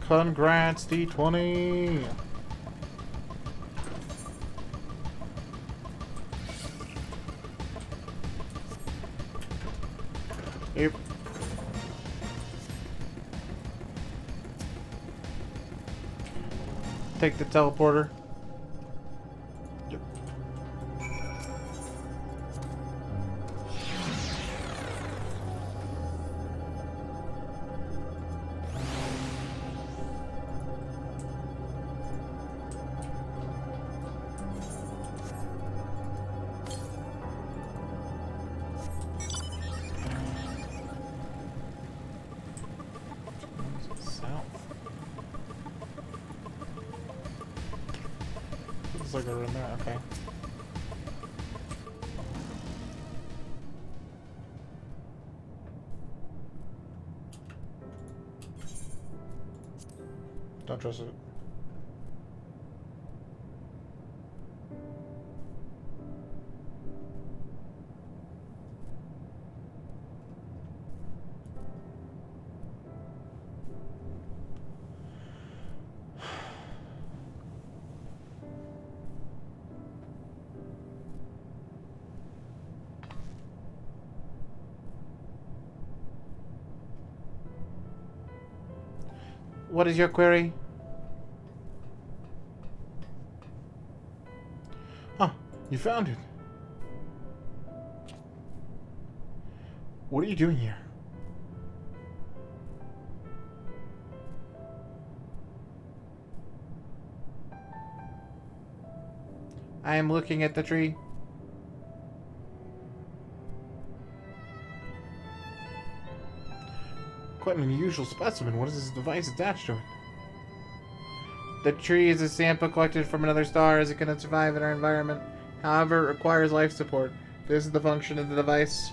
Congrats, D20. Yep. Take the teleporter. Yep. Looks like they're in there, okay. Don't trust it. What is your query? Huh, you found it. What are you doing here? I am looking at the tree. Quite an unusual specimen. What is this device attached to it? The tree is a sample collected from another star as it cannot survive in our environment. However, it requires life support. This is the function of the device.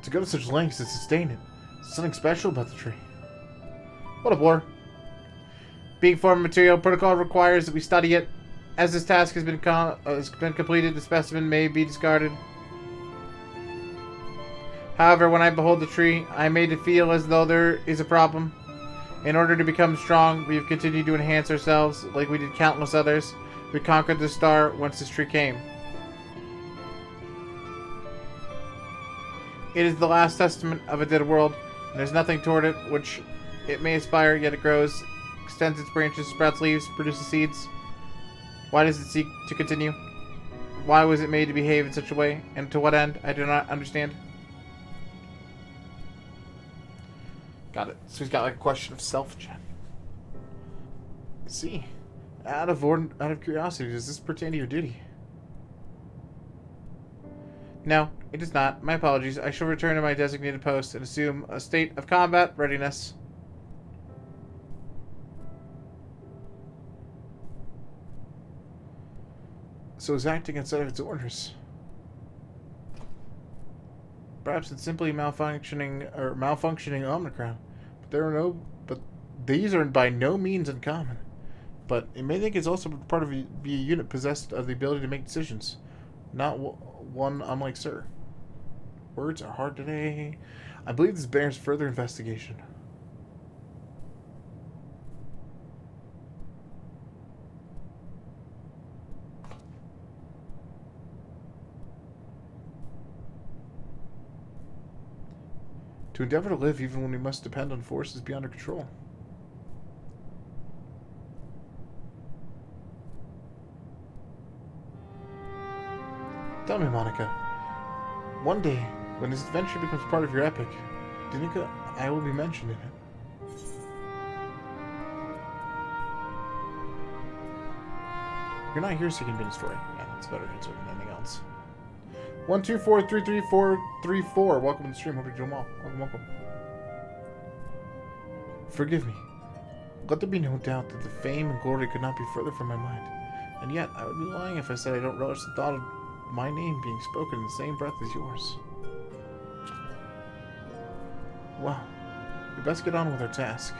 To go to such lengths to sustain it. There's something special about the tree. What a bore. Being form material protocol requires that we study it. As this task has been completed, the specimen may be discarded. However, when I behold the tree, I am made to feel as though there is a problem. In order to become strong, we have continued to enhance ourselves, like we did countless others. We conquered the star once this tree came. It is the last testament of a dead world, and there is nothing toward it which it may aspire, yet it grows, extends its branches, sprouts leaves, produces seeds. Why does it seek to continue? Why was it made to behave in such a way, and to what end? I do not understand. Got it. So he's got like a question of self-check. See, out of curiosity, does this pertain to your duty? No, it does not. My apologies. I shall return to my designated post and assume a state of combat readiness. So it's acting outside of its orders. Perhaps it's simply malfunctioning Omicron. But these are by no means uncommon. But it may think it's also part of a unit possessed of the ability to make decisions. Not one unlike Sir. Words are hard today. I believe this bears further investigation. To endeavor to live even when we must depend on forces beyond our control. Tell me, Monica. One day, when this adventure becomes part of your epic, do you think I will be mentioned in it? You're not here so you can be in a story. Yeah, that's a better answer than anything else. 1243334. Welcome to the stream. Hope you're doing well. Welcome. Forgive me. Let there be no doubt that the fame and glory could not be further from my mind. And yet, I would be lying if I said I don't relish the thought of my name being spoken in the same breath as yours. Well, we best get on with our task.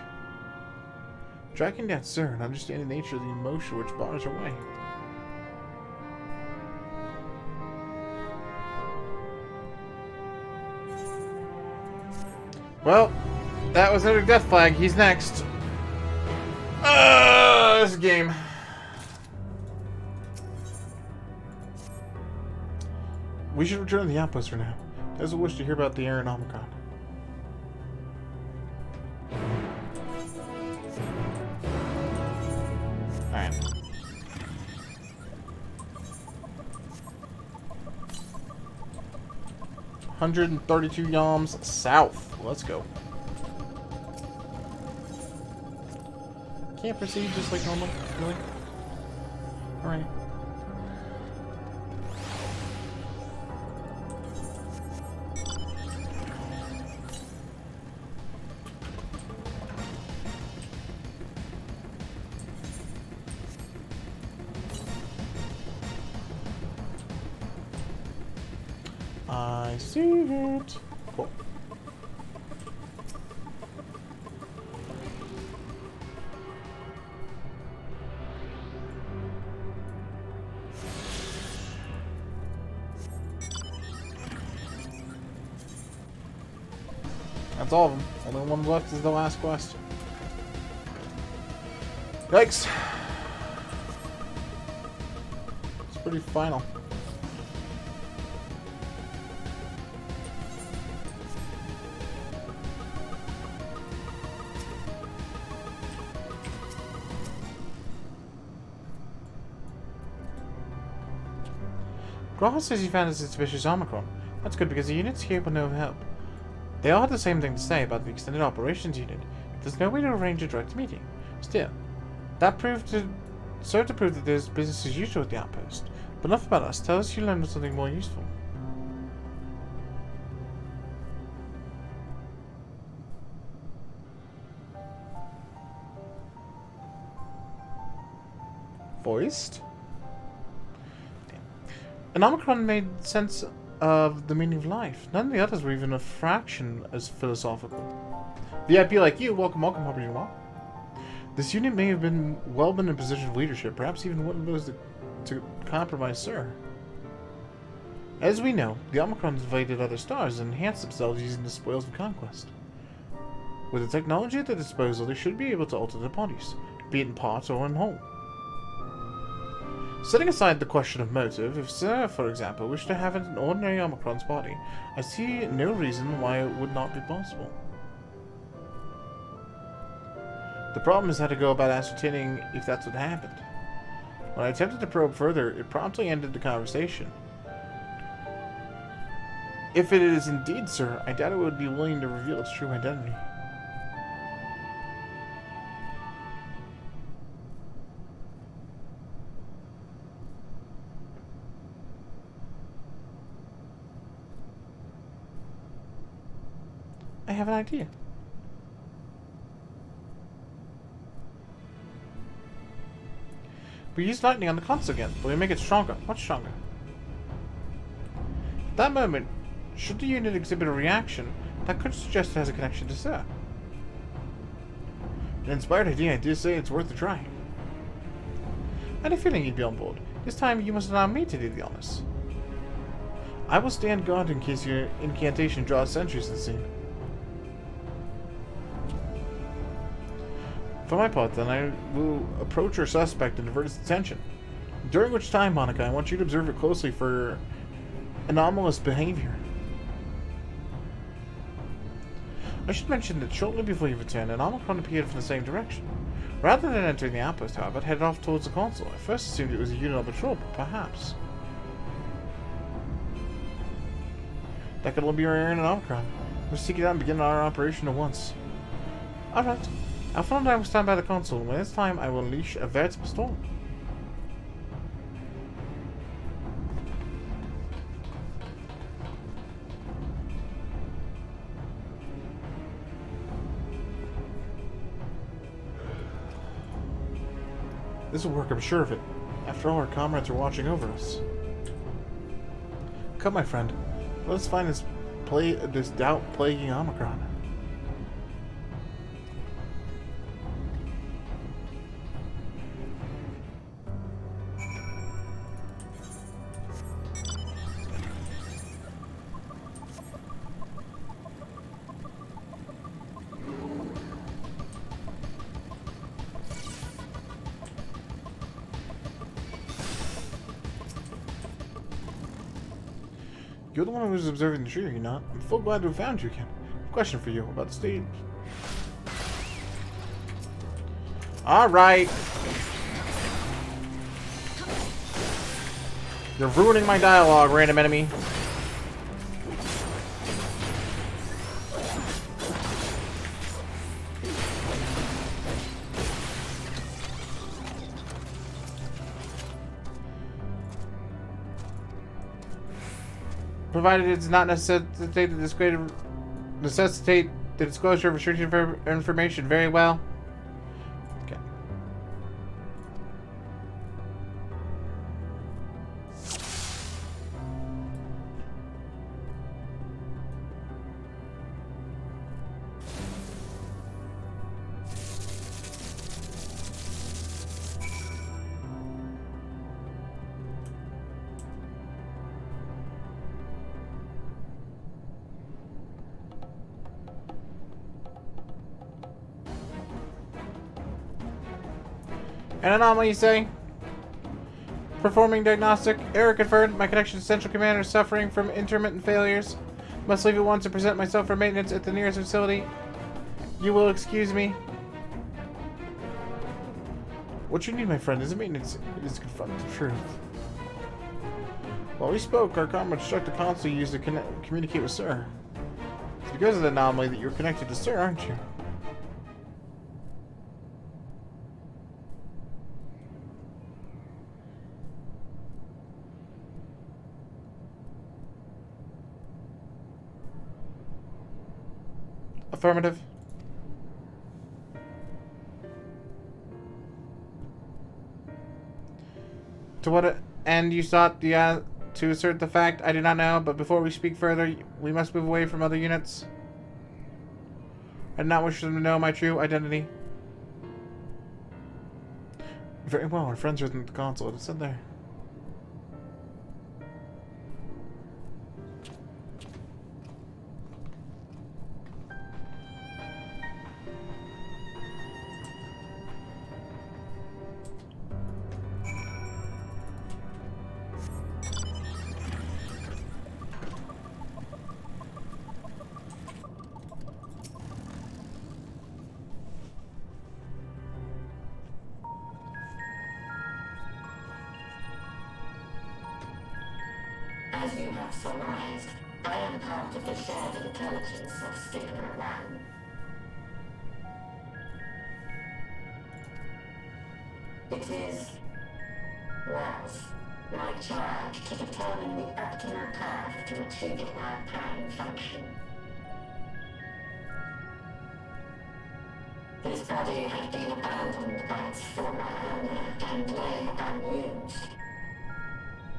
Tracking down Sir and understanding the nature of the emotion which bars our way. Well, that was another death flag. He's next. This game. We should return to the outpost for now. Doesn't wish to hear about the Aaron Omicron. Alright. $132 yams south. Let's go. Can't proceed just like normal, really? Alright. I see it. Cool. That's all of them. Only one left is the last quest. Yikes. It's pretty final. Graha says he found a suspicious Omicron. That's good because the unit's here with no help. They all had the same thing to say about the extended operations unit. There's no way to arrange a direct meeting. Still, that served to prove that there's business as usual at the outpost. But enough about us. Tell us you learned something more useful. Voiced? An Omicron made sense of the meaning of life. None of the others were even a fraction as philosophical. VIP like you, welcome, hope you're well. This unit may have been in a position of leadership, perhaps even one of those to compromise Sir. As we know, the Omicrons invaded other stars and enhanced themselves using the spoils of conquest. With the technology at their disposal, they should be able to alter their bodies, be it in part or in whole. Setting aside the question of motive, if Sir, for example, wished to have an ordinary Omicron's body, I see no reason why it would not be possible. The problem is how to go about ascertaining if that's what happened. When I attempted to probe further, it promptly ended the conversation. If it is indeed Sir, I doubt it would be willing to reveal its true identity. I have an idea. We use lightning on the console again, but we make it stronger, much stronger. At that moment, should the unit exhibit a reaction, that could suggest it has a connection to Sir. An inspired idea, I do say it's worth a try. I had a feeling you'd be on board. This time you must allow me to do the honors. I will stand guard in case your incantation draws sentries to the scene. For my part, then, I will approach your suspect and divert his attention. During which time, Monica, I want you to observe it closely for anomalous behavior. I should mention that shortly before you returned, an Omicron appeared from the same direction. Rather than entering the outpost, however, it headed off towards the console. I first assumed it was a unit on patrol, but perhaps. That could only be our Aaron and Omicron. We'll seek it out and begin our operation at once. Alright. Alpha and I will stand by the console, and when it's time, I will unleash a veritable storm. This will work, I'm sure of it. After all, our comrades are watching over us. Come, my friend. Let us find this doubt-plaguing Omicron. You're the one who was observing the tree, are you not? I'm full glad to have found you again. I have a question for you about the stage. Alright. You're ruining my dialogue, random enemy. Provided it does not necessitate the disclosure of restricted information. Very well. Okay. An anomaly, you say? Performing diagnostic. Error confirmed. My connection to Central Command is suffering from intermittent failures. Must leave at once and present myself for maintenance at the nearest facility. You will excuse me. What you need, my friend, isn't maintenance. It is confronting the truth. While we spoke, our comrade struck the console you used to communicate with Sir. It's because of the anomaly that you're connected to Sir, aren't you? Affirmative. To what end you sought to assert the fact, I do not know, but before we speak further, we must move away from other units. I do not wish them to know my true identity. Very well, our friends are within the console. It's in there. As you have surmised, I am part of the shared intelligence of Stigma 1. It was my charge to determine the optimal path to achieving our prime function. His body had been abandoned by its former owner and lay unused.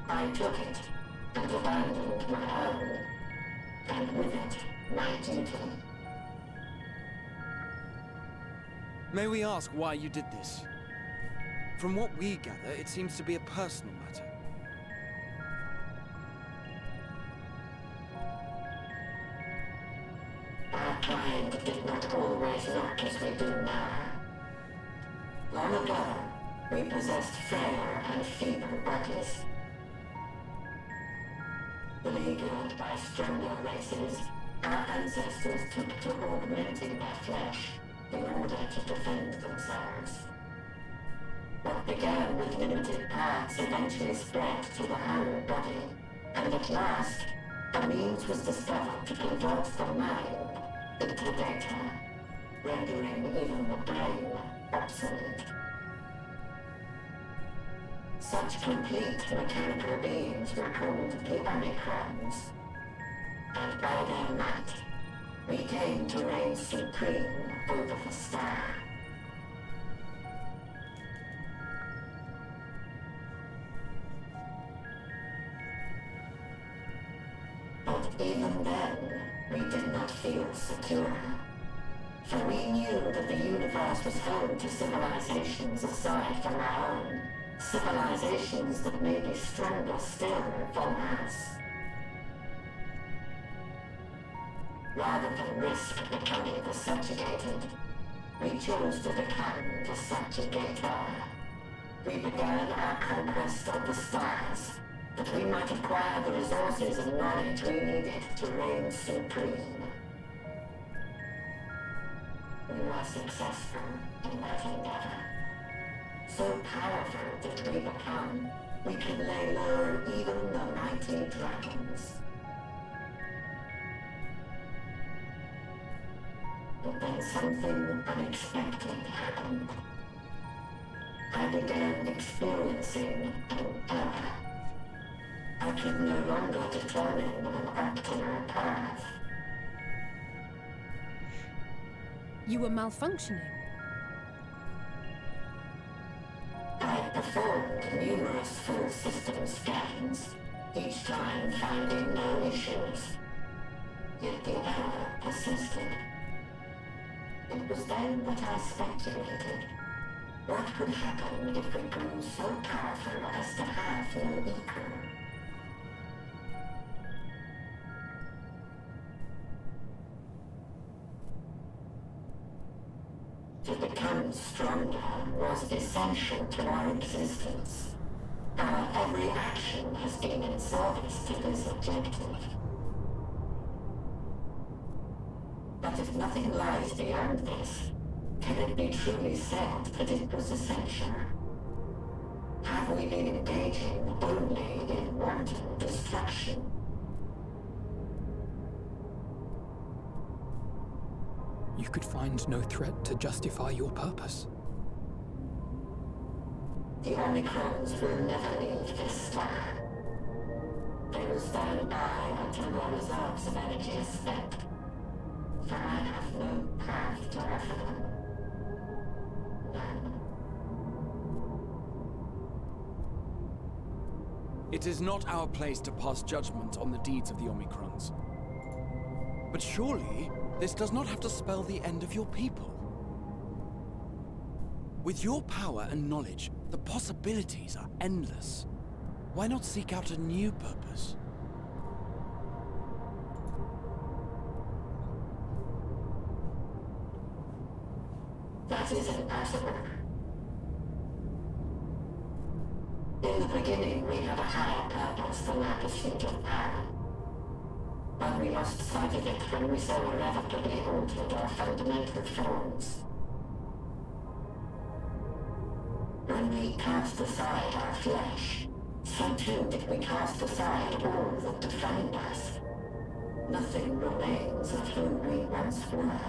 I took it and abandoned my own, and with it, my duty. May we ask why you did this? From what we gather, it seems to be a personal matter. Our kind did not always look as we do now. Long ago, we possessed frail and feeble bodies. Beleaguered by stronger races, our ancestors took to augmenting their flesh in order to defend themselves. What began with limited parts eventually spread to the whole body, and at last, a means was discovered to convert the mind into data, rendering even the brain obsolete. Such complete mechanical beings were called the Omicrons, and by their might, we came to reign supreme over the star. But even then, we did not feel secure, for we knew that the universe was home to civilizations aside from our own. Civilizations that may be stronger still than us. Rather than risk becoming the subjugated, we chose to become the subjugator. We began our conquest of the stars, that we might acquire the resources and knowledge we needed to reign supreme. We were successful in that endeavor. So powerful did we become, we could lay low even the mighty dragons. But then something unexpected happened. I began experiencing an error. I could no longer determine an optimal path. You were malfunctioning. I performed numerous full system scans, each time finding no issues. Yet the error persisted. It was then that I speculated. What could happen if we grew so powerful as to have no equal? To become stronger was essential to our existence. Our every action has been in service to this objective. But if nothing lies beyond this, can it be truly said that it was essential? Have we been engaging only in wanton destruction? You could find no threat to justify your purpose. The Omicrons will never leave this star. They will stand by until their reserves of energy is spent. For I have no path to offer them. None. It is not our place to pass judgment on the deeds of the Omicrons. But surely, this does not have to spell the end of your people. With your power and knowledge, the possibilities are endless. Why not seek out a new purpose? That is impossible. In the beginning, we had a higher purpose than our pursuit of power. But we lost sight of it when we so irrevocably altered our fundamental forms. When we cast aside our flesh, so too did we cast aside all that defined us. Nothing remains of who we once were.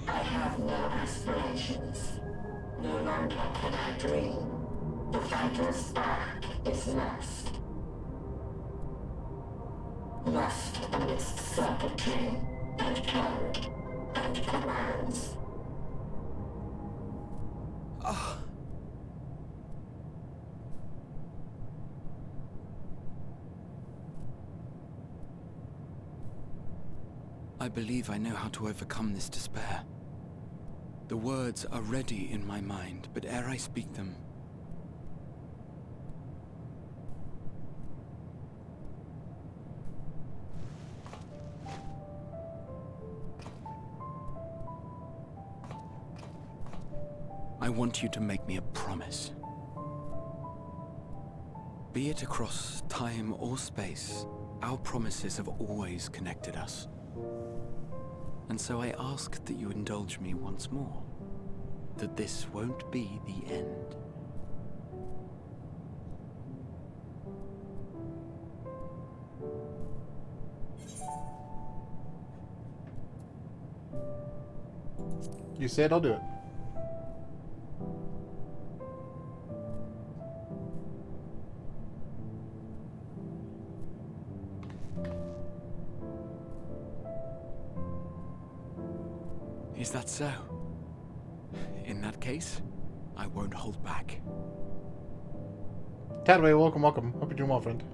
I have no aspirations. No longer can I dream. The vital spark is lost. Lost amidst circuitry and code and commands. I believe I know how to overcome this despair. The words are ready in my mind, but ere I speak them, I want you to make me a promise. Be it across time or space, our promises have always connected us. And so I ask that you indulge me once more, that this won't be the end. You said I'll do it. Is that so? In that case, I won't hold back. Tadway, welcome, welcome. Hope you're doing well, friend.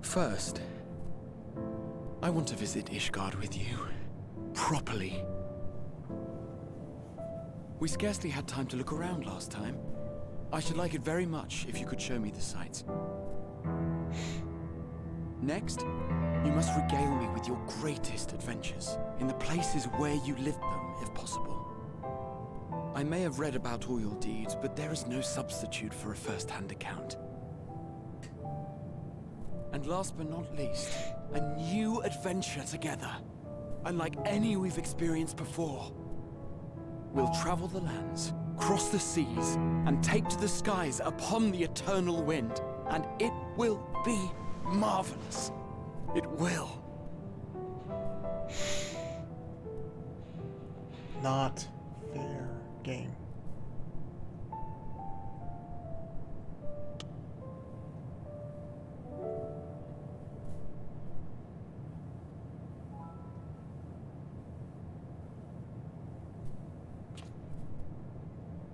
First, I want to visit Ishgard with you. Properly. We scarcely had time to look around last time. I should like it very much if you could show me the sights. Next, you must regale me with your greatest adventures, in the places where you lived them, if possible. I may have read about all your deeds, but there is no substitute for a first-hand account. And last but not least, a new adventure together, unlike any we've experienced before. We'll travel the lands, cross the seas, and take to the skies upon the eternal wind, and it will be marvelous. It will. Not fair game.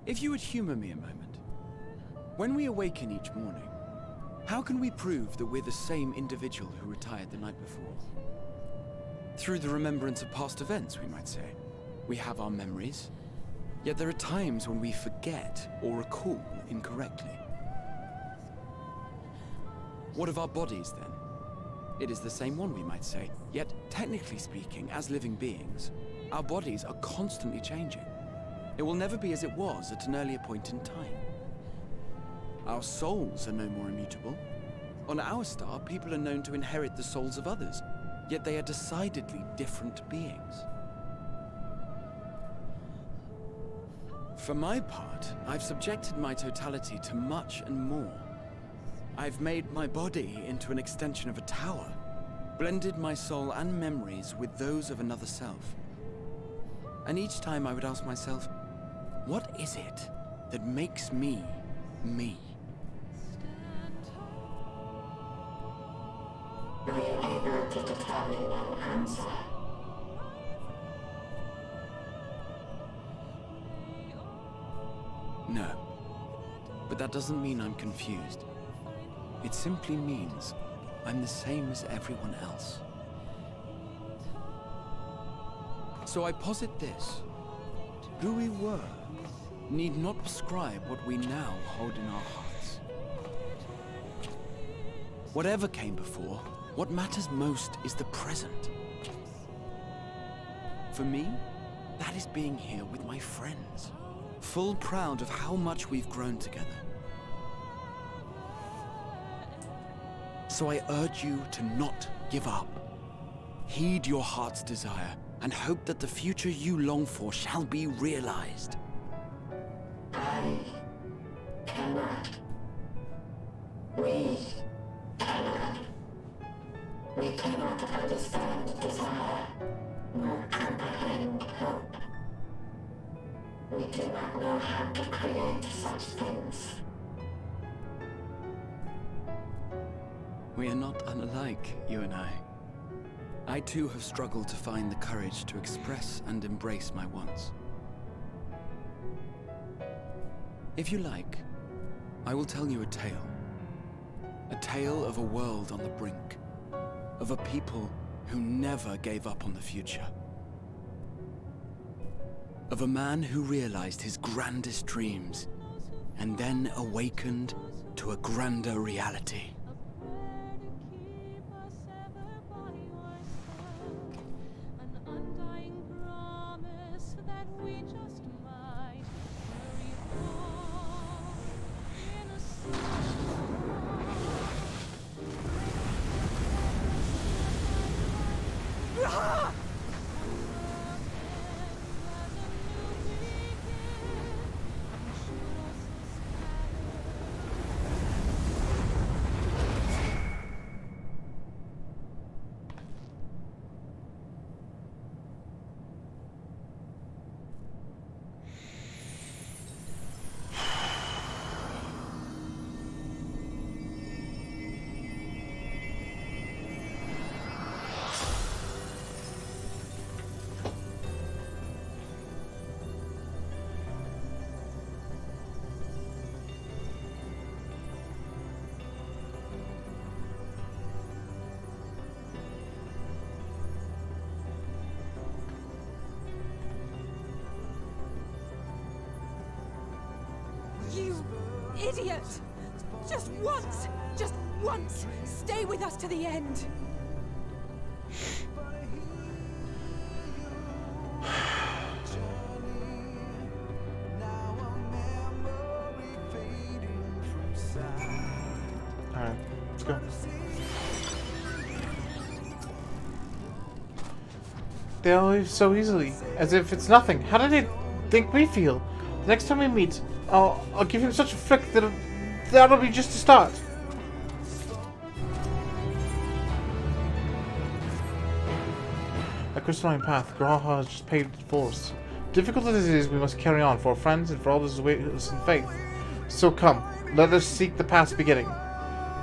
If you would humor me a moment. When we awaken each morning, how can we prove that we're the same individual who retired the night before? Through the remembrance of past events, we might say. We have our memories, yet there are times when we forget or recall incorrectly. What of our bodies, then? It is the same one, we might say, yet technically speaking, as living beings, our bodies are constantly changing. It will never be as it was at an earlier point in time. Our souls are no more immutable. On our star, people are known to inherit the souls of others, yet they are decidedly different beings. For my part, I've subjected my totality to much and more. I've made my body into an extension of a tower, blended my soul and memories with those of another self. And each time I would ask myself, what is it that makes me, me? Were you able to determine an answer? No. But that doesn't mean I'm confused. It simply means I'm the same as everyone else. So I posit this. Who we were need not prescribe what we now hold in our hearts. Whatever came before, what matters most is the present. For me, that is being here with my friends, full proud of how much we've grown together. So I urge you to not give up. Heed your heart's desire and hope that the future you long for shall be realized. I cannot. We cannot. We cannot understand desire, nor comprehend hope. We do not know how to create such things. We are not unlike, you and I. I too have struggled to find the courage to express and embrace my wants. If you like, I will tell you a tale. A tale of a world on the brink. Of a people who never gave up on the future. Of a man who realized his grandest dreams and then awakened to a grander reality. You idiot! Just once, stay with us to the end. Let's go. They all leave so easily, as if it's nothing. How do they think we feel? The next time we meet, I'll give him such a flick that'll be just a start. A crystalline path, Graha has just paved it for us. Difficult as it is, we must carry on for our friends and for all those who wait us in faith. So come, let us seek the path's beginning.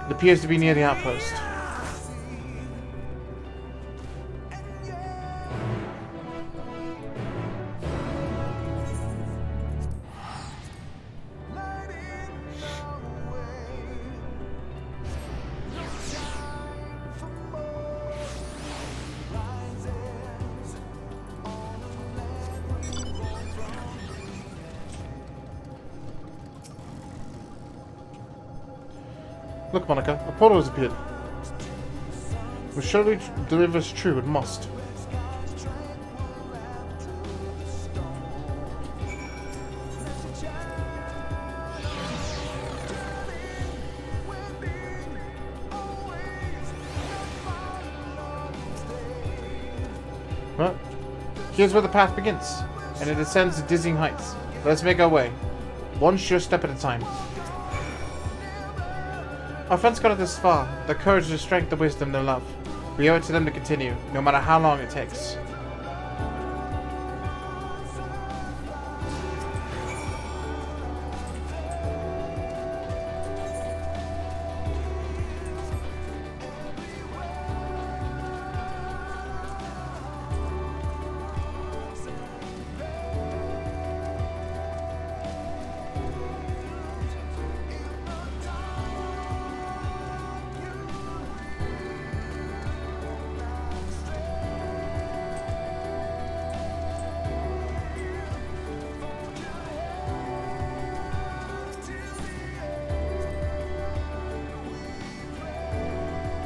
It appears to be near the outpost. Look, Monica, a portal has appeared. We surely deliver us true, it must. Well, here's where the path begins, and it ascends to dizzying heights. Let's make our way, one sure step at a time. Our friends got us this far. Their courage, their strength, their wisdom, their love. We owe it to them to continue, no matter how long it takes.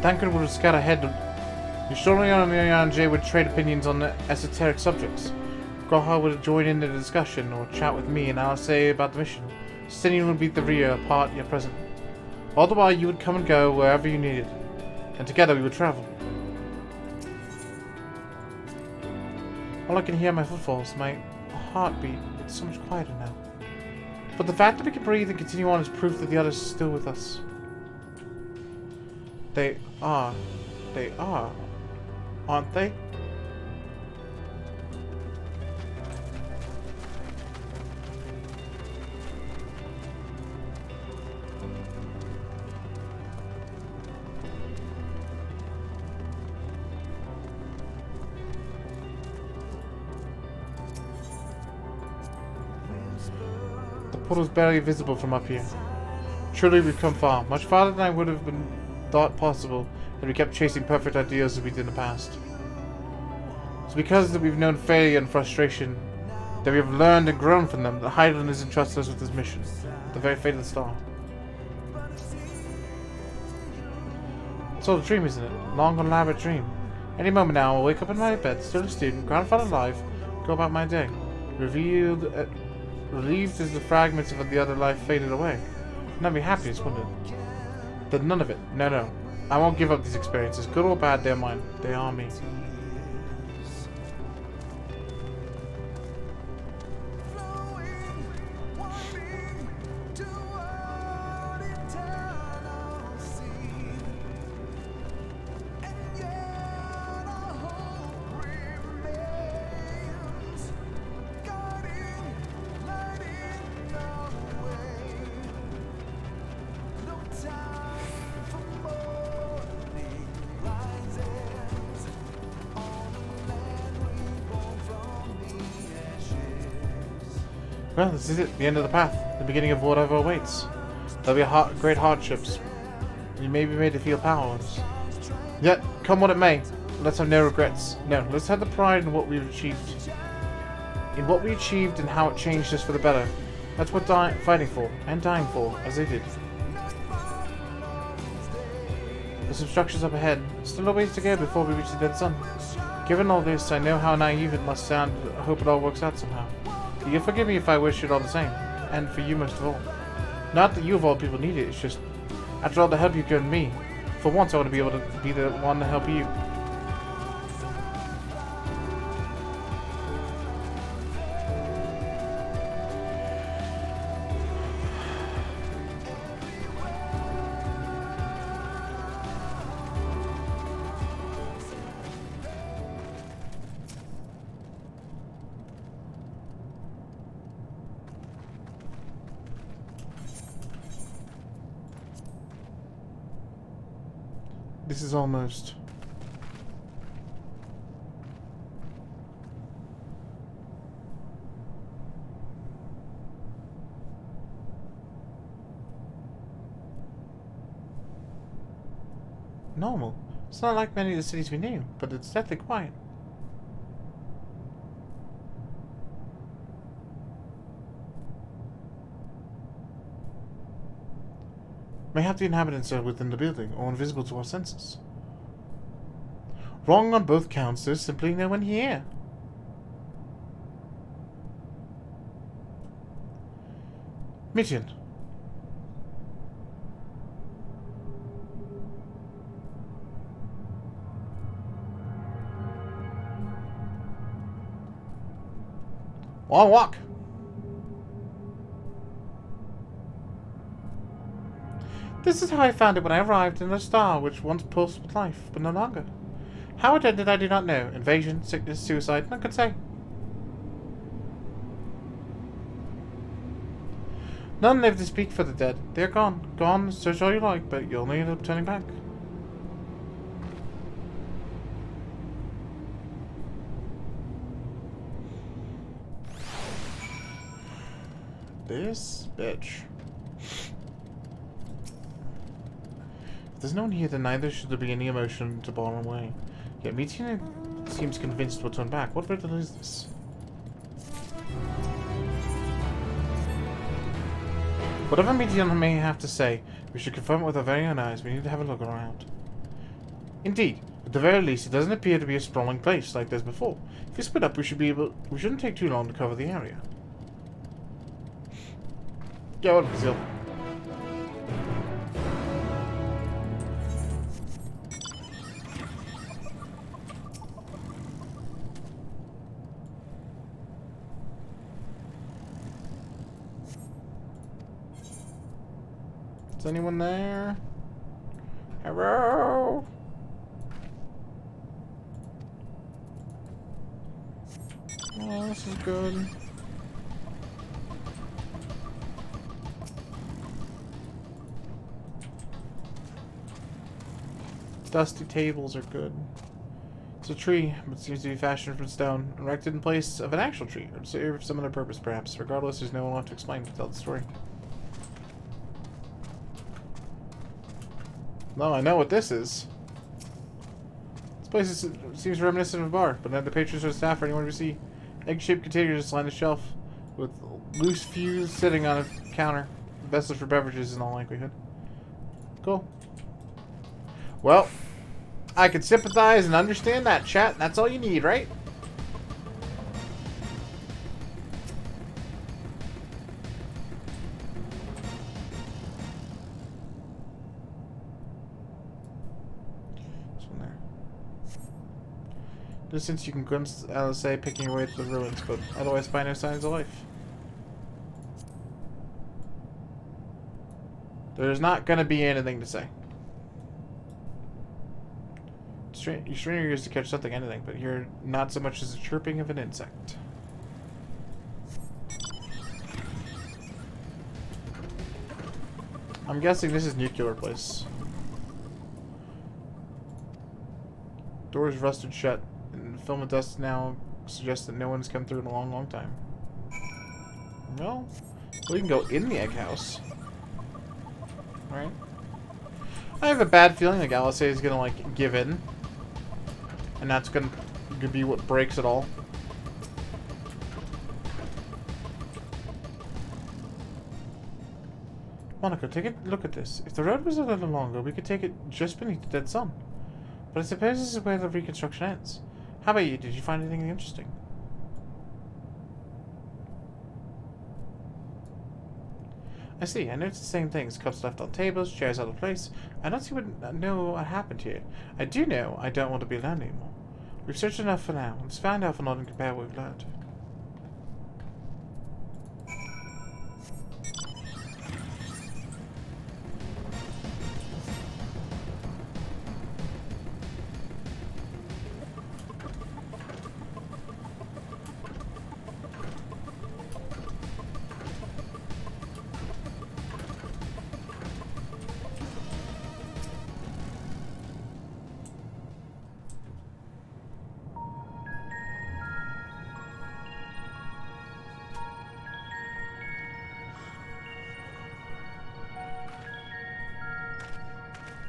Tancred would scout ahead. You surely on and Jay would trade opinions on the esoteric subjects. Graha would join in the discussion or chat with me and I'll say about the mission. Stinian would beat the rear apart yet present. All the while you would come and go wherever you needed. And together we would travel. All I can hear my footfalls, my heartbeat. It's so much quieter now. But the fact that we can breathe and continue on is proof that the others are still with us. They are, aren't they? The portal is barely visible from up here. Truly we've come far, much farther than I would have been thought possible that we kept chasing perfect ideals as we did in the past. It's because that we've known failure and frustration, that we have learned and grown from them, that Hydaelyn has entrusted us with this mission, the very fate of the star. It's all a dream, isn't it? A long, elaborate dream. Any moment now, I'll wake up in my bed, still a student, grandfather alive, go about my day, relieved as the fragments of the other life faded away. And I'd be happiest, wouldn't it? But none of it. No. I won't give up these experiences. Good or bad, they're mine. They are me. Well, this is it, the end of the path, the beginning of whatever awaits. There'll be great hardships. You may be made to feel powerless. Yet, come what it may, let's have no regrets. No, let's have the pride in what we've achieved. In what we achieved and how it changed us for the better. That's what fighting for, and dying for, as they did. There's some structures up ahead. Still a ways to go before we reach the dead sun. Given all this, I know how naive it must sound, but I hope it all works out somehow. You'll forgive me if I wish it all the same. And for you most of all. Not that you of all people need it, it's just, after all the help you've given me, For once, I want to be able to be the one to help you. This is almost... normal. It's not like many of the cities we knew, but it's deathly quiet. Mayhap the inhabitants are within the building, or invisible to our senses. Wrong on both counts, there's simply no one here. Mission. Long walk. This is how I found it when I arrived in a star which once pulsed with life, but no longer. How it ended I do not know. Invasion, sickness, suicide, none could say. None live to speak for the dead. They are gone. Gone, search all you like, but you'll only end up turning back. This bitch. If there's no one here, then neither should there be any emotion to bar away. Yet Mitina seems convinced we'll turn back. What riddle is this? Whatever Mitina may have to say, we should confirm it with our very own eyes. We need to have a look around. Indeed, at the very least, it doesn't appear to be a sprawling place like this before. If we split up, we shouldn't take too long to cover the area. Yeah, what is it? Is anyone there? Hello? Oh, this is good. Dusty tables are good. It's a tree, but seems to be fashioned from stone, erected in place of an actual tree, or to serve some other purpose, perhaps. Regardless, there's no one left to explain to tell the story. No, I know what this is. This place seems reminiscent of a bar, but neither patrons or staff or anyone we see. Egg-shaped containers just line the shelf, with loose fuse sitting on a counter. Vessels for beverages in all likelihood. Cool. Well, I can sympathize and understand that, chat. That's all you need, right? This one there. Distance you can glimpse LSA picking away at the ruins, but otherwise find no signs of life. There's not gonna be anything to say. You strain your ears to catch something, anything, but you're not so much as the chirping of an insect. I'm guessing this is nuclear place. Doors rusted shut, and the film of dust now suggests that no one's come through in a long, long time. Well, we can go in the egg house. Right? I have a bad feeling like LSA is gonna, like, give in. And that's gonna be what breaks it all. Monica, take a look at this. If the road was a little longer, we could take it just beneath the dead sun. But I suppose this is where the reconstruction ends. How about you? Did you find anything interesting? I see. I noticed the same things. Cups left on tables, chairs out of place. I don't see know what happened here. I do know I don't want to be alone anymore. We've searched enough for now. Let's find out for not and compare what we've learned.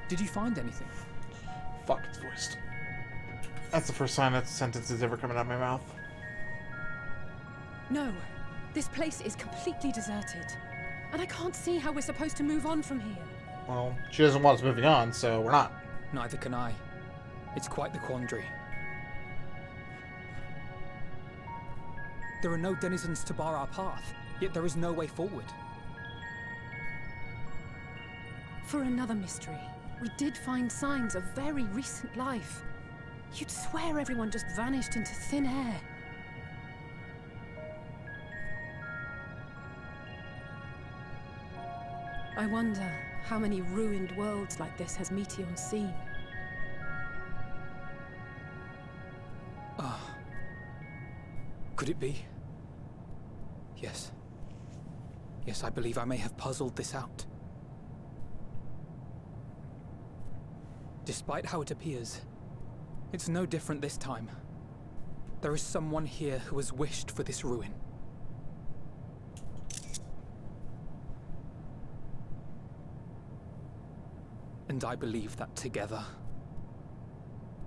Did you find anything? Fuck, it's voiced. That's the first time that sentence is ever coming out of my mouth. No. This place is completely deserted. And I can't see how we're supposed to move on from here. Well, she doesn't want us moving on, so we're not. Neither can I. It's quite the quandary. There are no denizens to bar our path, yet there is no way forward. For another mystery, we did find signs of very recent life. You'd swear everyone just vanished into thin air. I wonder how many ruined worlds like this has Meteor seen. Could it be? Yes. Yes, I believe I may have puzzled this out. Despite how it appears, it's no different this time. There is someone here who has wished for this ruin. And I believe that together,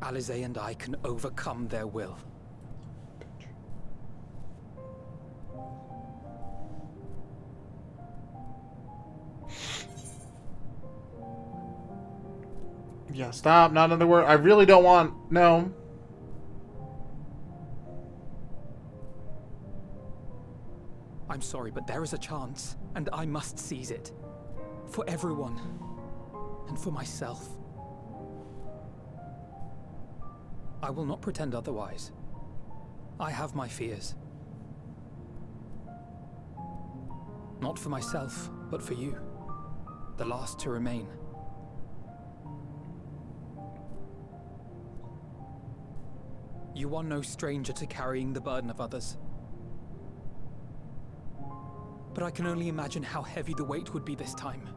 Alize and I can overcome their will. Yeah, stop. Not another word. I really don't want... No. I'm sorry, but there is a chance, and I must seize it. For everyone. And for myself. I will not pretend otherwise. I have my fears. Not for myself, but for you. The last to remain. You are no stranger to carrying the burden of others. But I can only imagine how heavy the weight would be this time.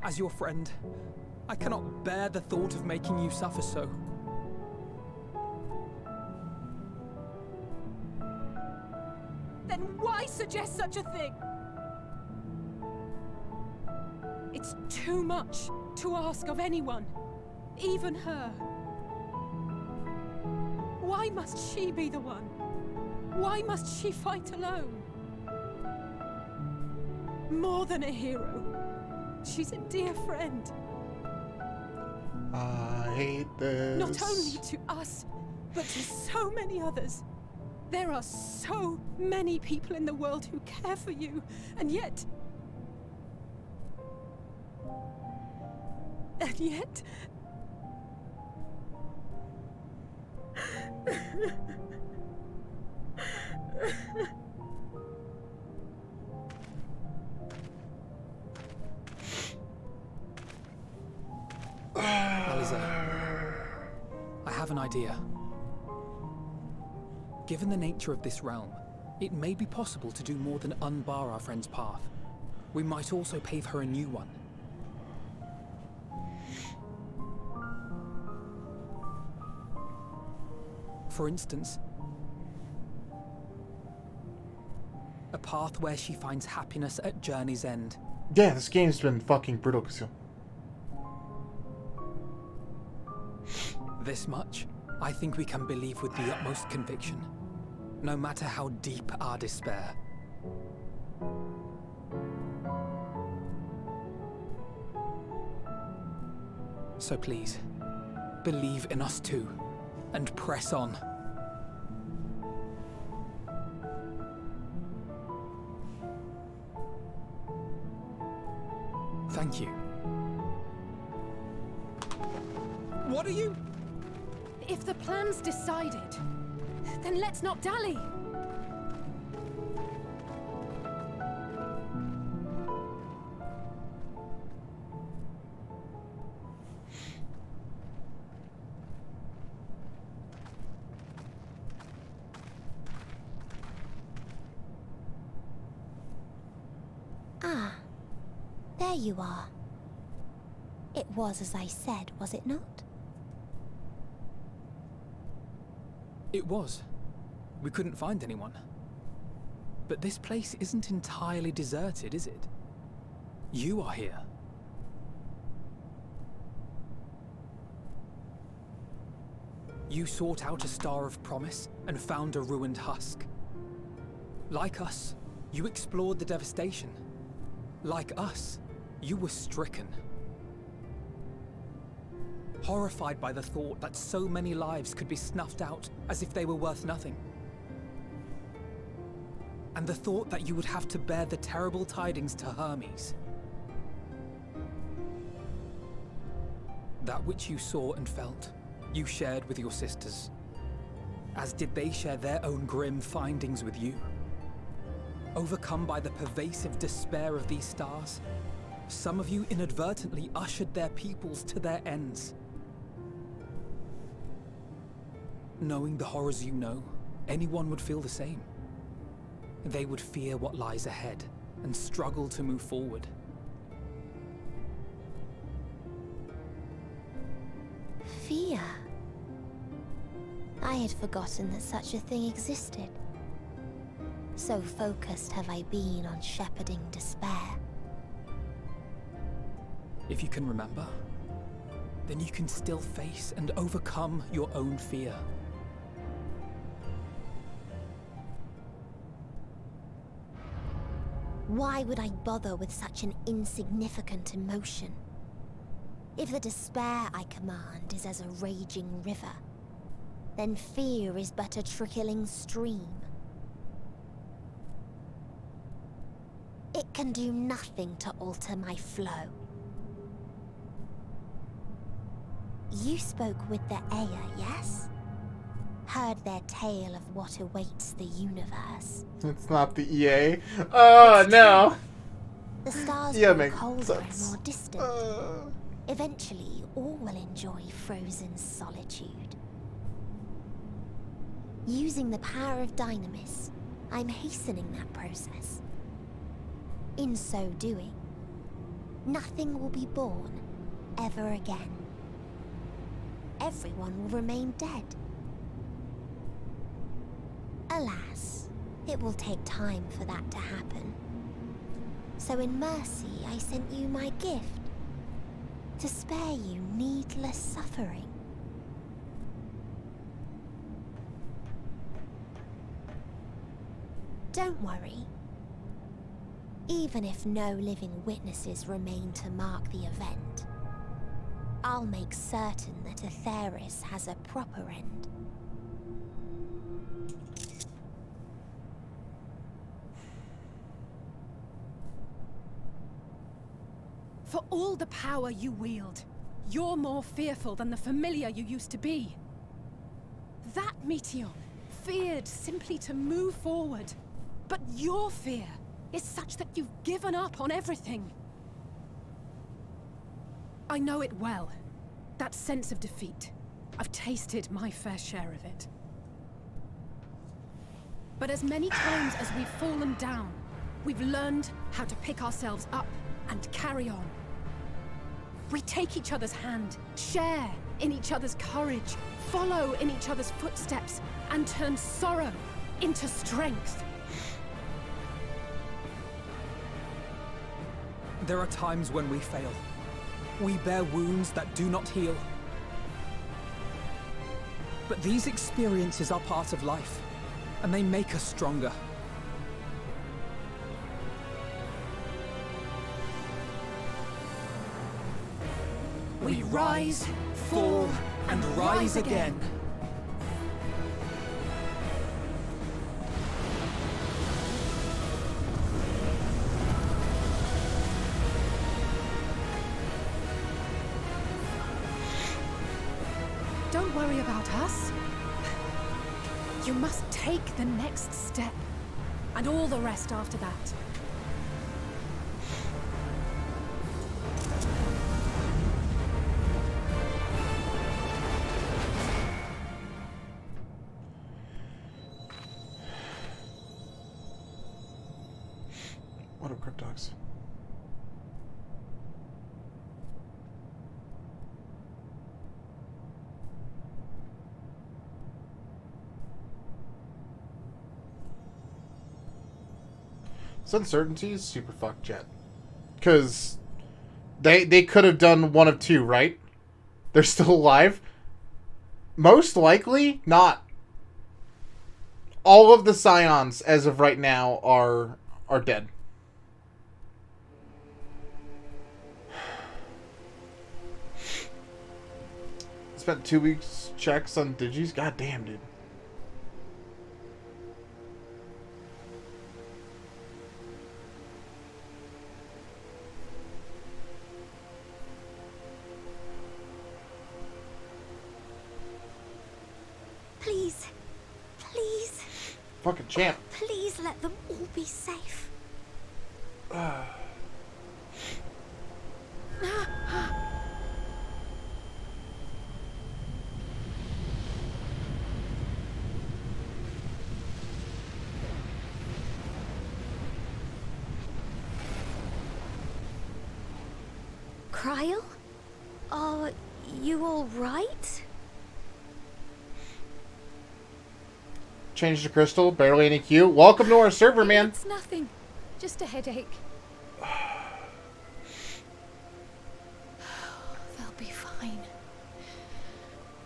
As your friend, I cannot bear the thought of making you suffer so. Then why suggest such a thing? It's too much to ask of anyone, even her. Why must she be the one? Why must she fight alone? More than a hero, she's a dear friend. I hate this. Not only to us, but to so many others. There are so many people in the world who care for you, and yet... And yet... Alize, I have an idea. Given the nature of this realm, it may be possible to do more than unbar our friend's path. We might also pave her a new one. For instance, a path where she finds happiness at journey's end. Yeah, this game's been fucking brutal, Kasil. This much, I think we can believe with the utmost conviction, no matter how deep our despair. So please, believe in us too, and press on. Thank you. What are you? If the plan's decided, then let's not dally. Ah, there you are. It was as I said, was it not? It was. We couldn't find anyone. But this place isn't entirely deserted, is it? You are here. You sought out a star of promise and found a ruined husk. Like us, you explored the devastation. Like us, you were stricken. Horrified by the thought that so many lives could be snuffed out as if they were worth nothing. And the thought that you would have to bear the terrible tidings to Hermes. That which you saw and felt, you shared with your sisters, as did they share their own grim findings with you. Overcome by the pervasive despair of these stars, some of you inadvertently ushered their peoples to their ends. Knowing the horrors you know, anyone would feel the same. They would fear what lies ahead and struggle to move forward. Fear. I had forgotten that such a thing existed. So focused have I been on shepherding despair. If you can remember, then you can still face and overcome your own fear. Why would I bother with such an insignificant emotion? If the despair I command is as a raging river, then fear is but a trickling stream. It can do nothing to alter my flow. You spoke with the Aya, yes? Heard their tale of what awaits the universe. It's not the EA. Oh, no. The stars Yeah, grow makes colder and sense. more distant. Eventually, all will enjoy frozen solitude. Using the power of Dynamis, I'm hastening that process. In so doing, nothing will be born ever again. Everyone will remain dead. Alas, it will take time for that to happen. So in mercy, I sent you my gift, to spare you needless suffering. Don't worry. Even if no living witnesses remain to mark the event, I'll make certain that Aetheris has a proper end. For all the power you wield, you're more fearful than the familiar you used to be. That Meteor feared simply to move forward. But your fear is such that you've given up on everything. I know it well. That sense of defeat. I've tasted my fair share of it. But as many times as we've fallen down, we've learned how to pick ourselves up and carry on. We take each other's hand, share in each other's courage, follow in each other's footsteps, and turn sorrow into strength. There are times when we fail. We bear wounds that do not heal. But these experiences are part of life, and they make us stronger. We rise, fall, and rise again. Don't worry about us. You must take the next step, and all the rest after that. What up, Cryptox? This uncertainty is super fucked, Jet. Because they could have done one of two, right? They're still alive. Most likely, not. All of the Scions, as of right now, are dead. Spent 2 weeks checks on Digis. God damn, dude. Please. Please. Fucking champ. Please let them all be safe. Cryle? Are you all right? Changed the crystal. Barely any Q. Welcome to our server, man. It's nothing. Just a headache. They'll be fine.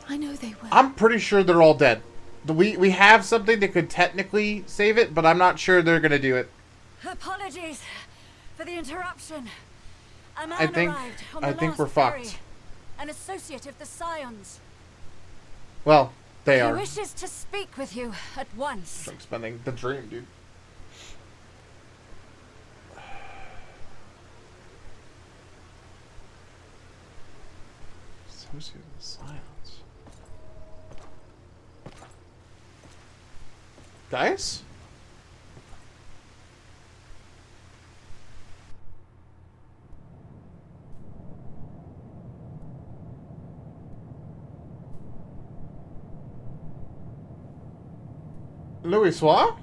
I know they will. I'm pretty sure they're all dead. We have something that could technically save it, but I'm not sure they're gonna do it. Apologies for the interruption. A man I think arrived on the last we're ferry, fucked. An associate of the Scions. Well, they He are. wishes to speak with you at once. I'm spending the dream, dude. Associate of the Scions. Guys? Louis Soir?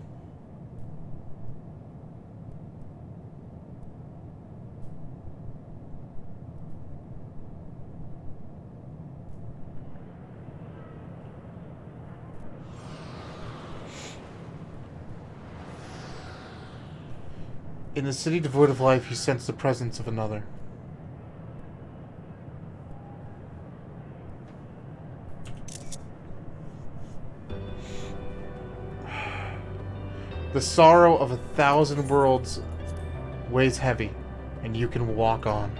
In a city devoid of life, you sense the presence of another. The sorrow of 1,000 worlds weighs heavy, and you can walk on.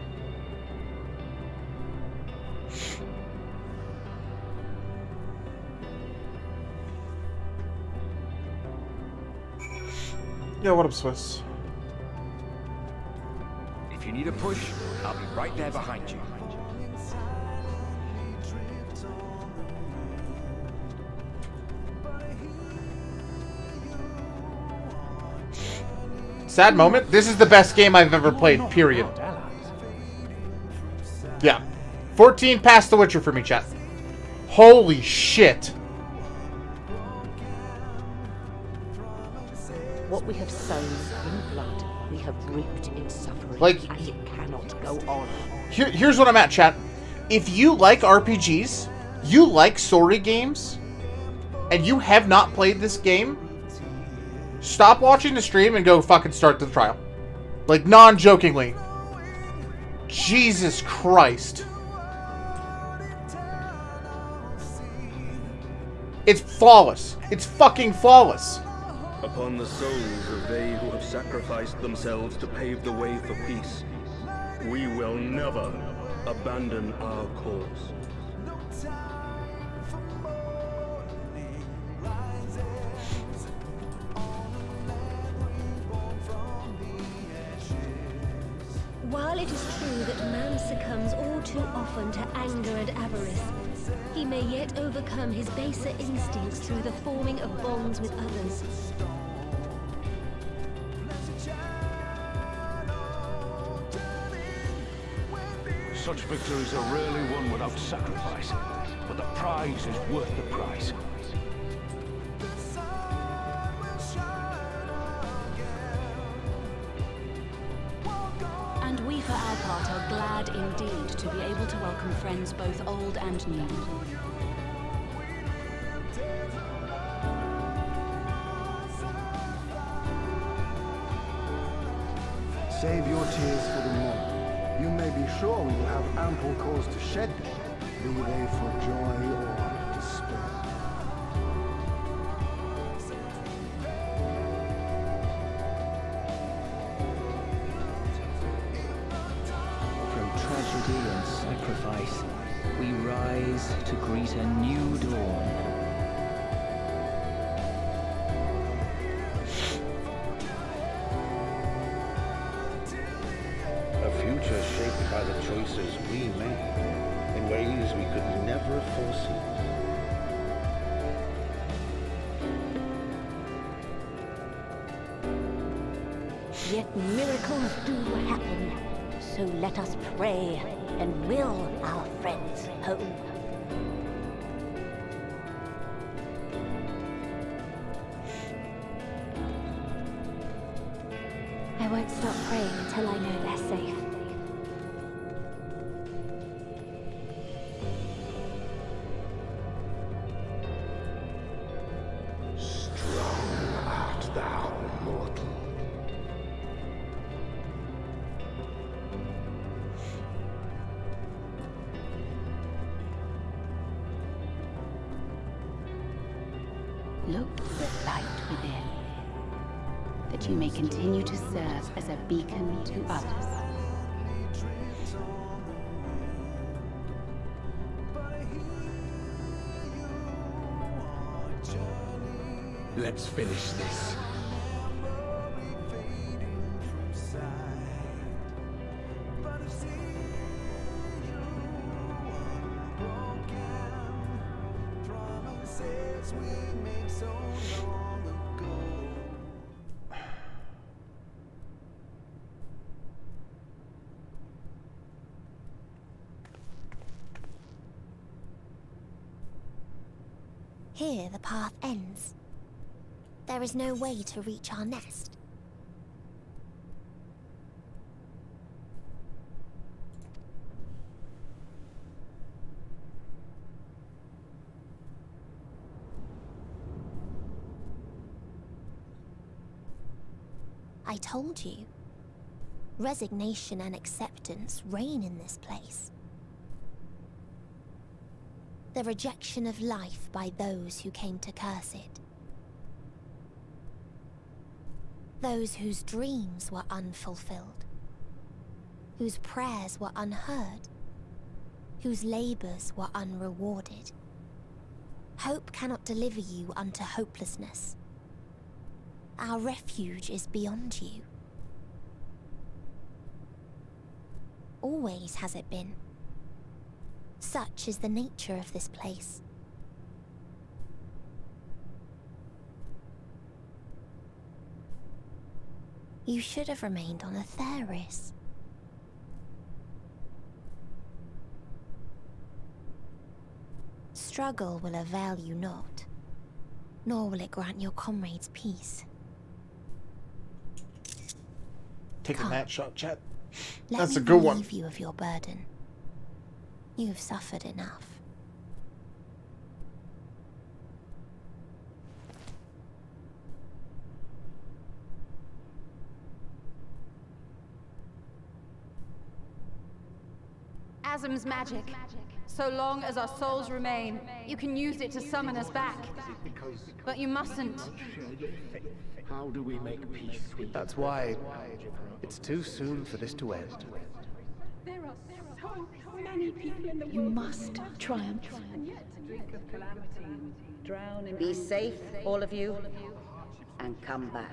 Yo, what up, Swiss? If you need a push, I'll be right there behind you. Sad moment. This is the best game I've ever played, period. Yeah. 14 past The Witcher for me, chat. Holy shit. What we have sown in blood, we have reaped in suffering, Like, and it cannot go on. Here's what I'm at, chat. If you like RPGs, you like story games, and you have not played this game, stop watching the stream and go fucking start the trial. Like, non-jokingly. Jesus Christ. It's flawless. It's fucking flawless. Upon the souls of they who have sacrificed themselves to pave the way for peace, we will never abandon our cause. While it is true that man succumbs all too often to anger and avarice, He may yet overcome his baser instincts through the forming of bonds with others. Such victories are rarely won without sacrifice, but the prize is worth the price. And we for our part are glad indeed to be able to welcome friends both old and new. Save your tears for the morning. You may be sure we will have ample cause to shed them, be they for joy or despair. From tragedy and sacrifice, we rise to greet a new dawn. Future shaped by the choices we made in ways we could never foresee. Yet miracles do happen, so let us pray and will our friends home. I won't stop praying until I know they're safe. Strong art thou, mortal. Look with light within, that you may continue to serve as a beacon to others. Let's finish this. Here the path ends. There is no way to reach our nest. I told you. Resignation and acceptance reign in this place. The rejection of life by those who came to curse it. Those whose dreams were unfulfilled. Whose prayers were unheard. Whose labors were unrewarded. Hope cannot deliver you unto hopelessness. Our refuge is beyond you. Always has it been. Such is the nature of this place. You should have remained on Atheris. Struggle will avail you not, nor will it grant your comrades peace. Taking that shot, chat. Let That's me a good one. relieve you of your burden. You've suffered enough. Asm's magic. So long as our souls remain, you can use it to summon us back. But you mustn't. How do we make peace with That's why it's too soon for this to end. There are so many people in the world. You must triumph. Be safe, all of you, and come back.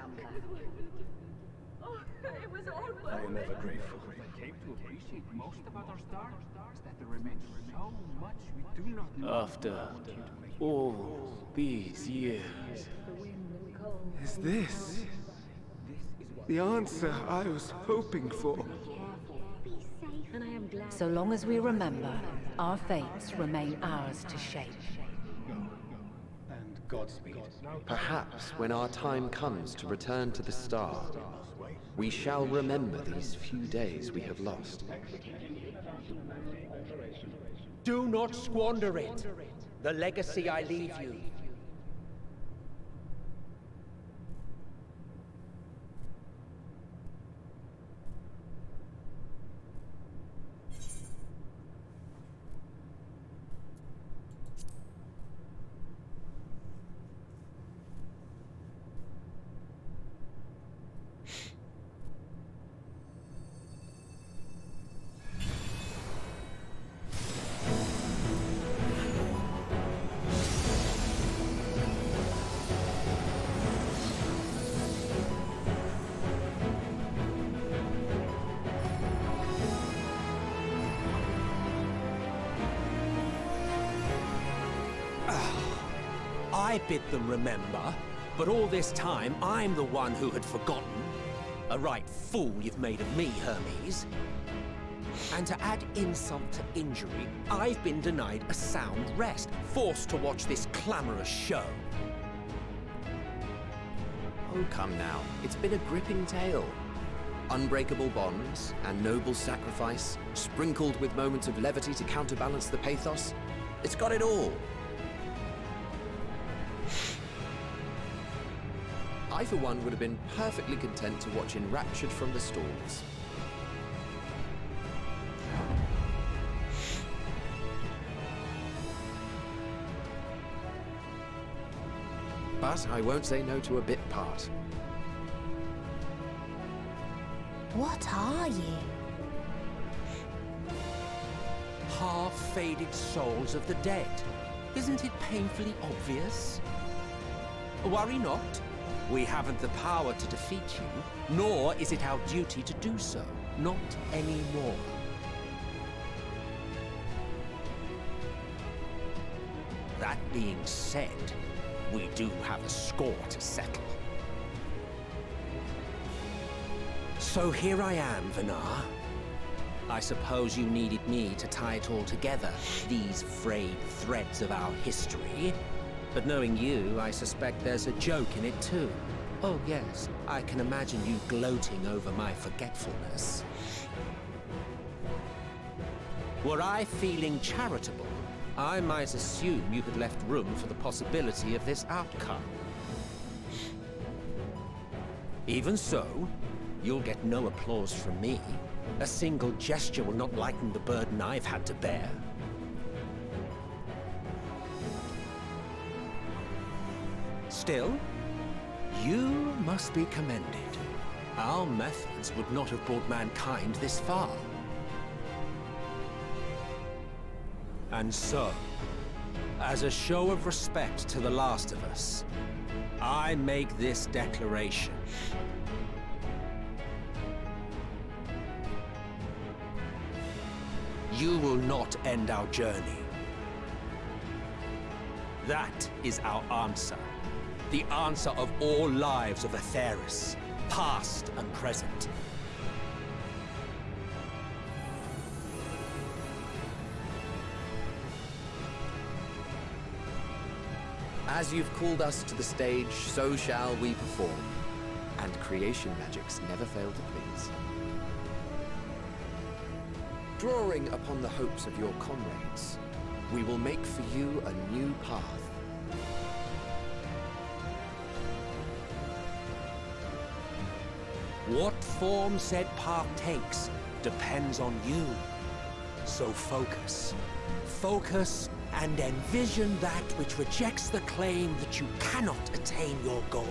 I am ever grateful. came to appreciate most about our star is that there remains so much we do not know. After all these years, Is this the answer I was hoping for? So long as we remember, our fates remain ours to shape. and Godspeed. Perhaps when our time comes to return to the star, we shall remember these few days we have lost. Do not squander it. The legacy I leave you. I bid them remember, but all this time I'm the one who had forgotten. A right fool you've made of me, Hermes. And to add insult to injury, I've been denied a sound rest, forced to watch this clamorous show. Oh, come now. It's been a gripping tale. Unbreakable bonds and noble sacrifice, sprinkled with moments of levity to counterbalance the pathos. It's got it all. I, for one, would have been perfectly content to watch enraptured from the stalls. But I won't say no to a bit part. What are you? Half-faded souls of the dead. Isn't it painfully obvious? Worry not. We haven't the power to defeat you, nor is it our duty to do so. Not anymore. That being said, we do have a score to settle. So here I am, Vinar. I suppose you needed me to tie it all together, these frayed threads of our history. But knowing you, I suspect there's a joke in it too. Oh yes, I can imagine you gloating over my forgetfulness. Were I feeling charitable, I might assume you had left room for the possibility of this outcome. Even so, you'll get no applause from me. A single gesture will not lighten the burden I've had to bear. Still, you must be commended. Our methods would not have brought mankind this far. And so, as a show of respect to the last of us, I make this declaration. You will not end our journey. That is our answer. The answer of all lives of Atheris, past and present. As you've called us to the stage, so shall we perform. And creation magics never fail to please. Drawing upon the hopes of your comrades, we will make for you a new path. What form said path takes depends on you. So focus. Focus and envision that which rejects the claim that you cannot attain your goal.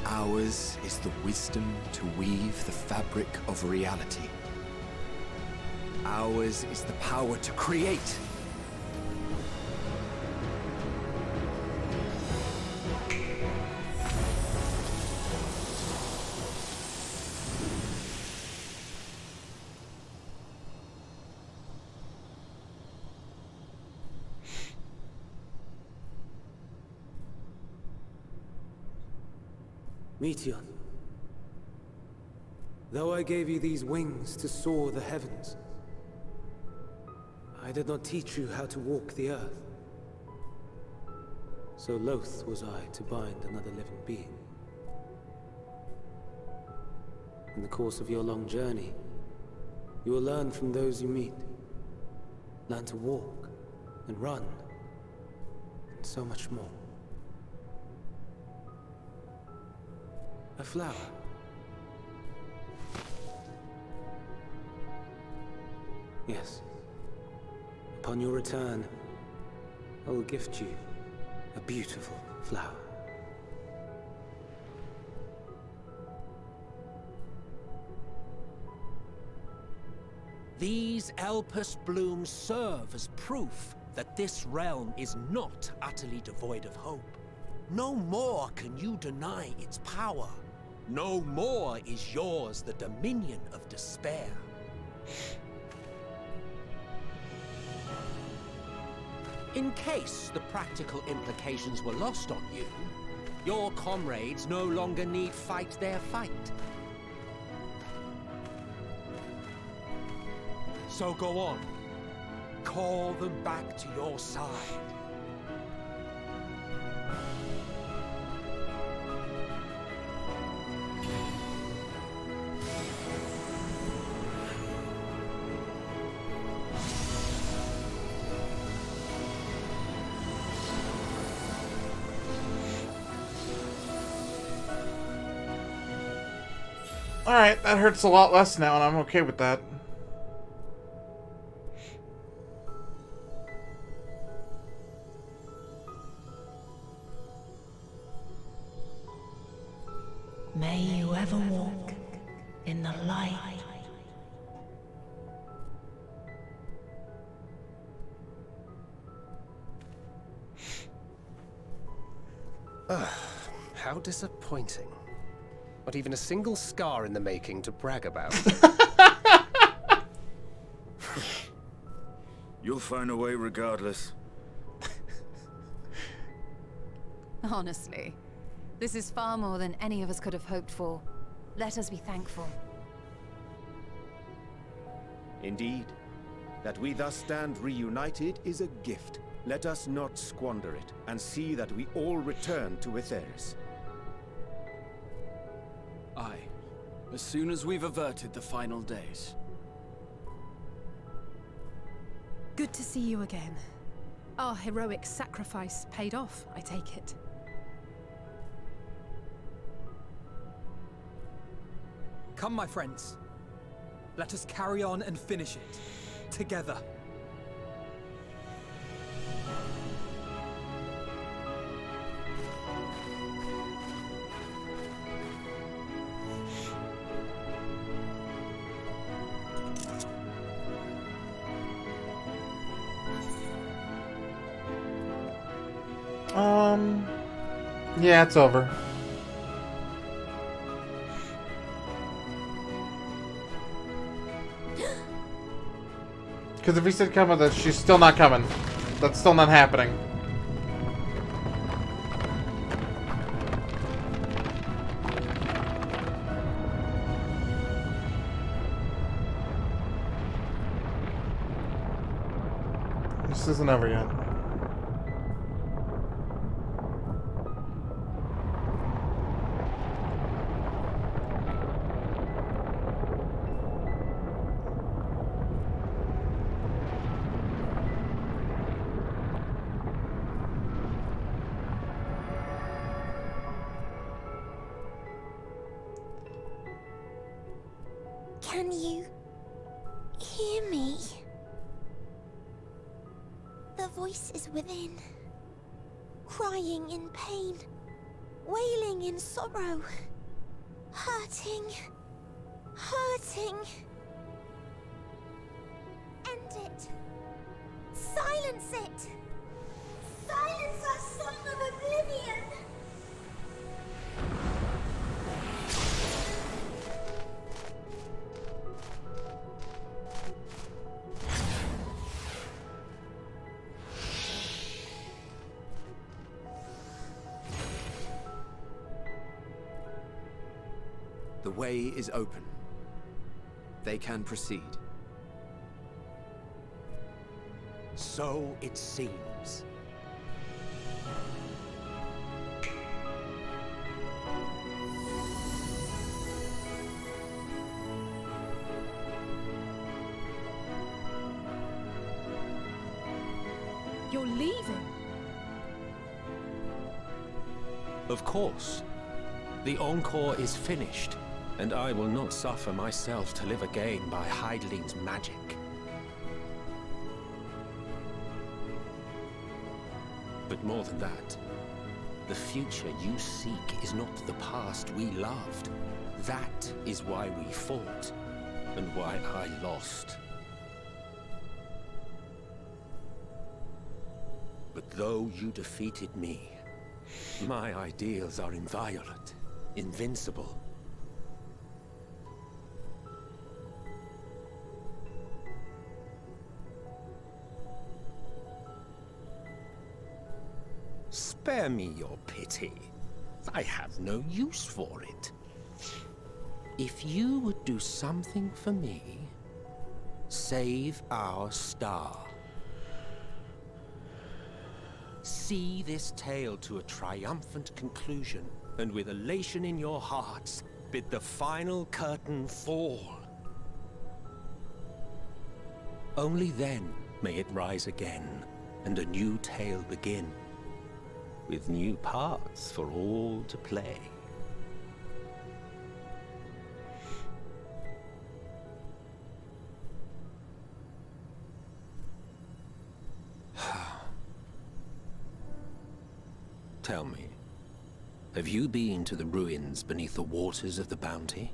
Ours is the wisdom to weave the fabric of reality. Ours is the power to create. Meteon, though I gave you these wings to soar the heavens, I did not teach you how to walk the earth. So loath was I to bind another living being. In the course of your long journey, you will learn from those you meet. Learn to walk and run, and so much more. A flower. Yes. Upon your return, I will gift you a beautiful flower. These Elpis blooms serve as proof that this realm is not utterly devoid of hope. No more can you deny its power. No more is yours the dominion of despair. In case the practical implications were lost on you, your comrades no longer need fight their fight. So go on. Call them back to your side. Alright, that hurts a lot less now, and I'm okay with that. May you ever walk in the light. How disappointing. Not even a single scar in the making to brag about. You'll find a way regardless. Honestly, this is far more than any of us could have hoped for. Let us be thankful. Indeed. That we thus stand reunited is a gift. Let us not squander it, and see that we all return to Etheris. Aye. As soon as we've averted the final days. Good to see you again. Our heroic sacrifice paid off, I take it. Come, my friends. Let us carry on and finish it. Together. Yeah, it's over. Because if he said come with us, she's still not coming. That's still not happening. This isn't over yet. Can you hear me? The voice is within, crying in pain, wailing in sorrow, hurting, hurting. End it. Silence it. Silence our song of oblivion. The way is open. They can proceed. So it seems. You're leaving? Of course. The Encore is finished, and I will not suffer myself to live again by Heideling's magic. But more than that, the future you seek is not the past we loved. That is why we fought, and why I lost. But though you defeated me, my ideals are inviolate, invincible. Spare me your pity. I have no use for it. If you would do something for me, save our star. See this tale to a triumphant conclusion, and with elation in your hearts, bid the final curtain fall. Only then may it rise again, and a new tale begin, with new parts for all to play. Tell me, have you been to the ruins beneath the waters of the Bounty?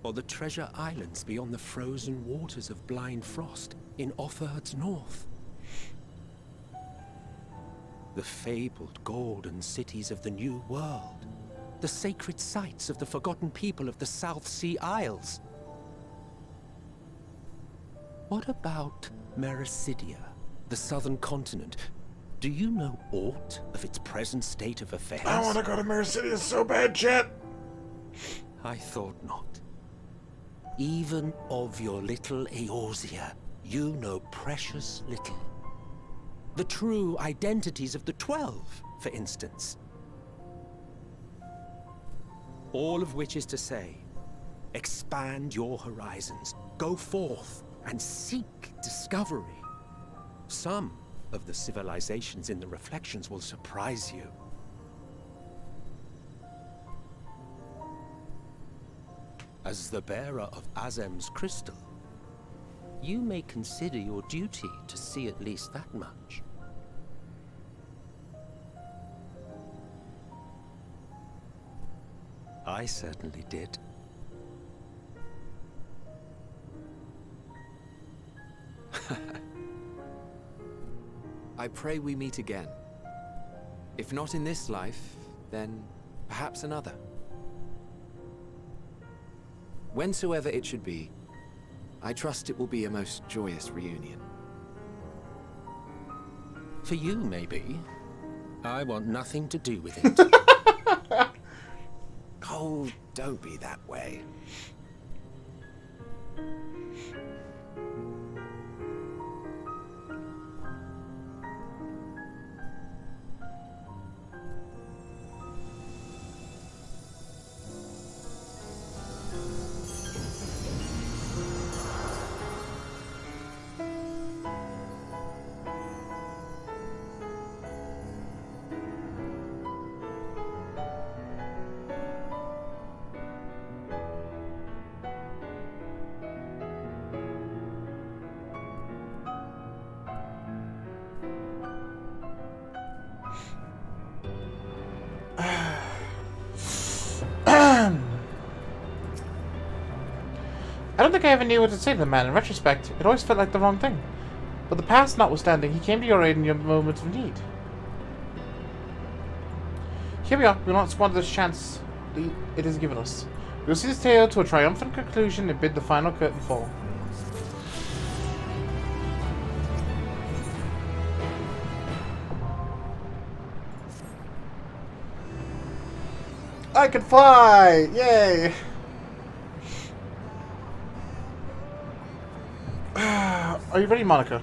Or the treasure islands beyond the frozen waters of Blind Frost in Offerd's north? The fabled golden cities of the New World, the sacred sites of the forgotten people of the South Sea Isles? What about Mericidia, the southern continent? Do you know aught of its present state of affairs? I want to go to Mericidia so bad, chat. I thought not. Even of your little Eorzea, you know precious little. The true identities of the 12, for instance. All of which is to say, expand your horizons, go forth and seek discovery. Some of the civilizations in the reflections will surprise you. As the bearer of Azem's crystal, you may consider your duty to see at least that much. I certainly did. I pray we meet again. If not in this life, then perhaps another. Whensoever it should be, I trust it will be a most joyous reunion. For you, maybe. I want nothing to do with it. Oh, don't be that way. I don't think I ever knew what to say to the man. In retrospect, it always felt like the wrong thing. But the past notwithstanding, he came to your aid in your moments of need. Here we are. We will not squander this chance it has given us. We will see this tale to a triumphant conclusion and bid the final curtain fall. I can fly! Yay! Are you ready, Monica?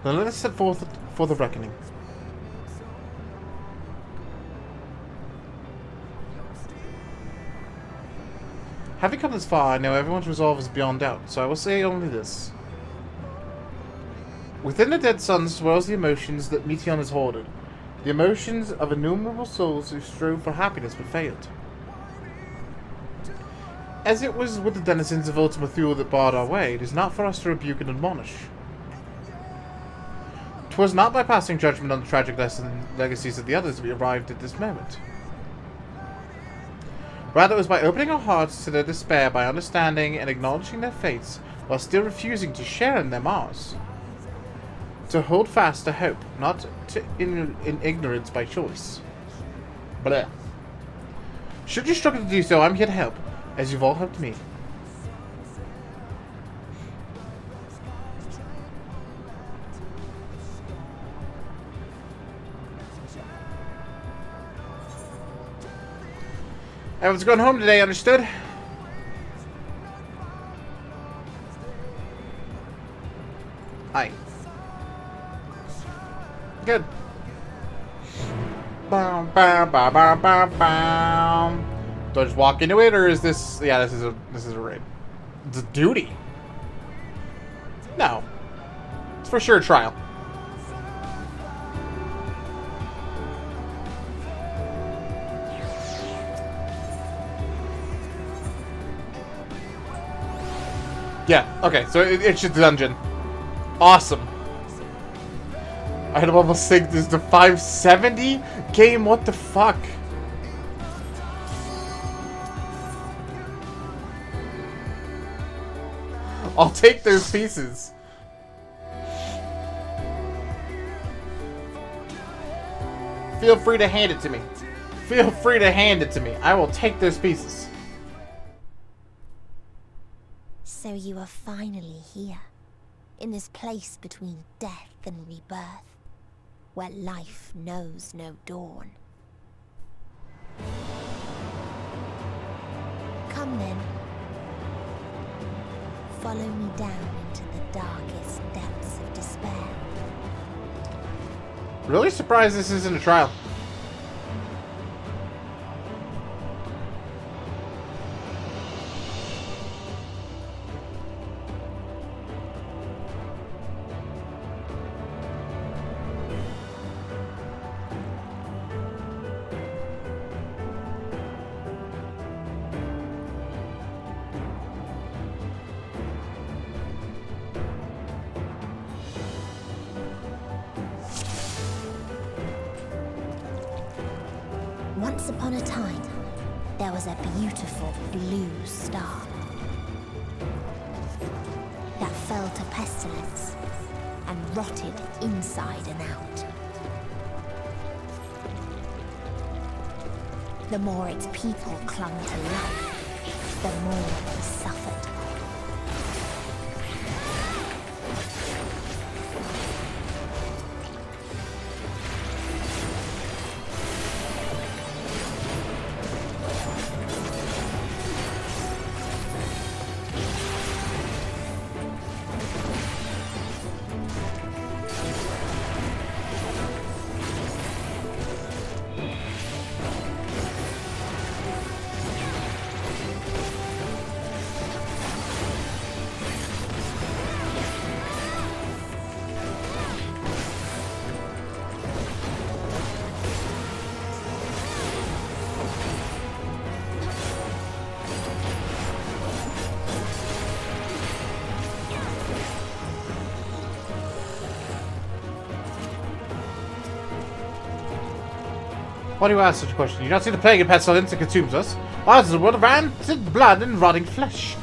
Then let us set forth for the reckoning. Having come this far, I know everyone's resolve is beyond doubt, so I will say only this. Within the dead sun swirls the emotions that Meteion has hoarded. The emotions of innumerable souls who strove for happiness but failed. As it was with the denizens of Ultima Thule that barred our way, it is not for us to rebuke and admonish. 'Twas not by passing judgment on the tragic legacies of the others that we arrived at this moment. Rather, it was by opening our hearts to their despair, by understanding and acknowledging their fates, while still refusing to share in them ours. To hold fast to hope, not to in ignorance by choice. Blah. Should you struggle to do so, I'm here to help, as you've all helped me. Everyone's going home today, understood? Aye. Good. Bam, bam, bam, bam, bam, bam. Do I just walk into it, or is this? Yeah, this is a raid. It's a duty. No, it's for sure a trial. Yeah, okay, so it's just a dungeon. Awesome. I'd almost think this is the 570 game, what the fuck? I'll take those pieces. Feel free to hand it to me. Feel free to hand it to me. I will take those pieces. So you are finally here, in this place between death and rebirth, where life knows no dawn. Come then. Follow me down into the darkest depths of despair. Really surprised this isn't a trial. Once upon a time, there was a beautiful blue star that fell to pestilence and rotted inside and out. The more its people clung to life, the more they suffered. Why do you ask such a question? You not see the plague of pestilence that consumes us? Ours is a world of rancid blood and rotting flesh,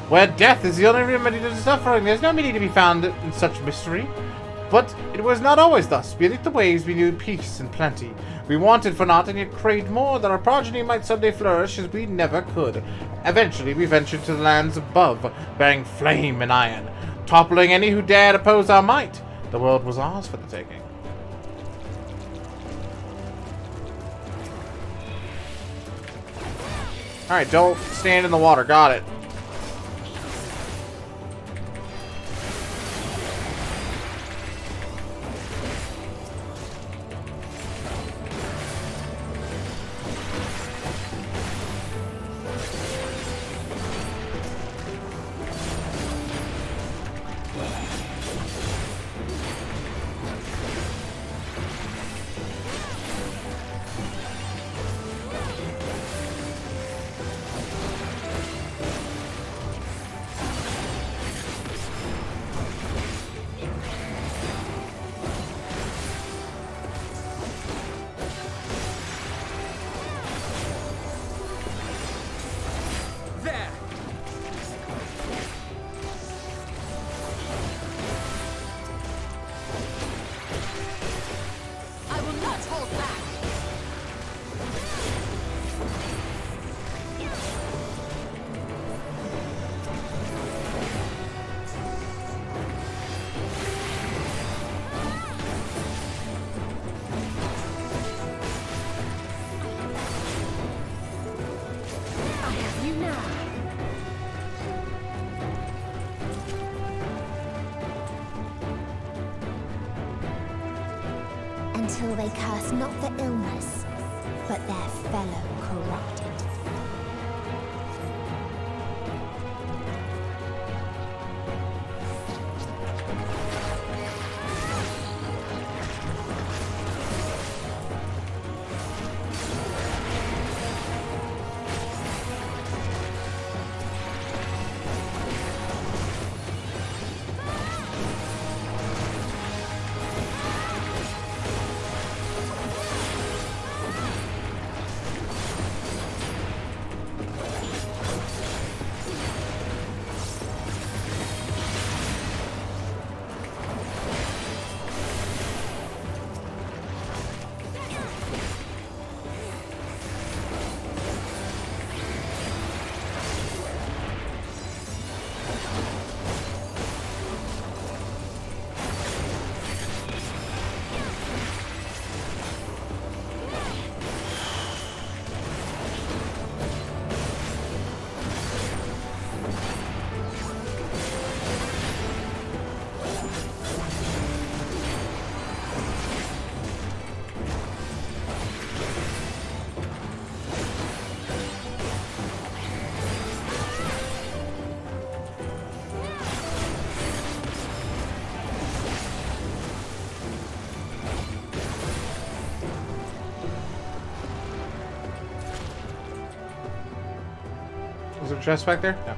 where death is the only remedy to suffering. There's no meaning to be found in such mystery. But it was not always thus. Beneath the waves we knew peace and plenty. We wanted for naught and yet craved more, that our progeny might someday flourish as we never could. Eventually we ventured to the lands above, bearing flame and iron, toppling any who dared oppose our might. The world was ours for the taking. Alright, don't stand in the water. Got it. Until they curse not the illness, but their fellow corrupted. Is there a chest back there? No.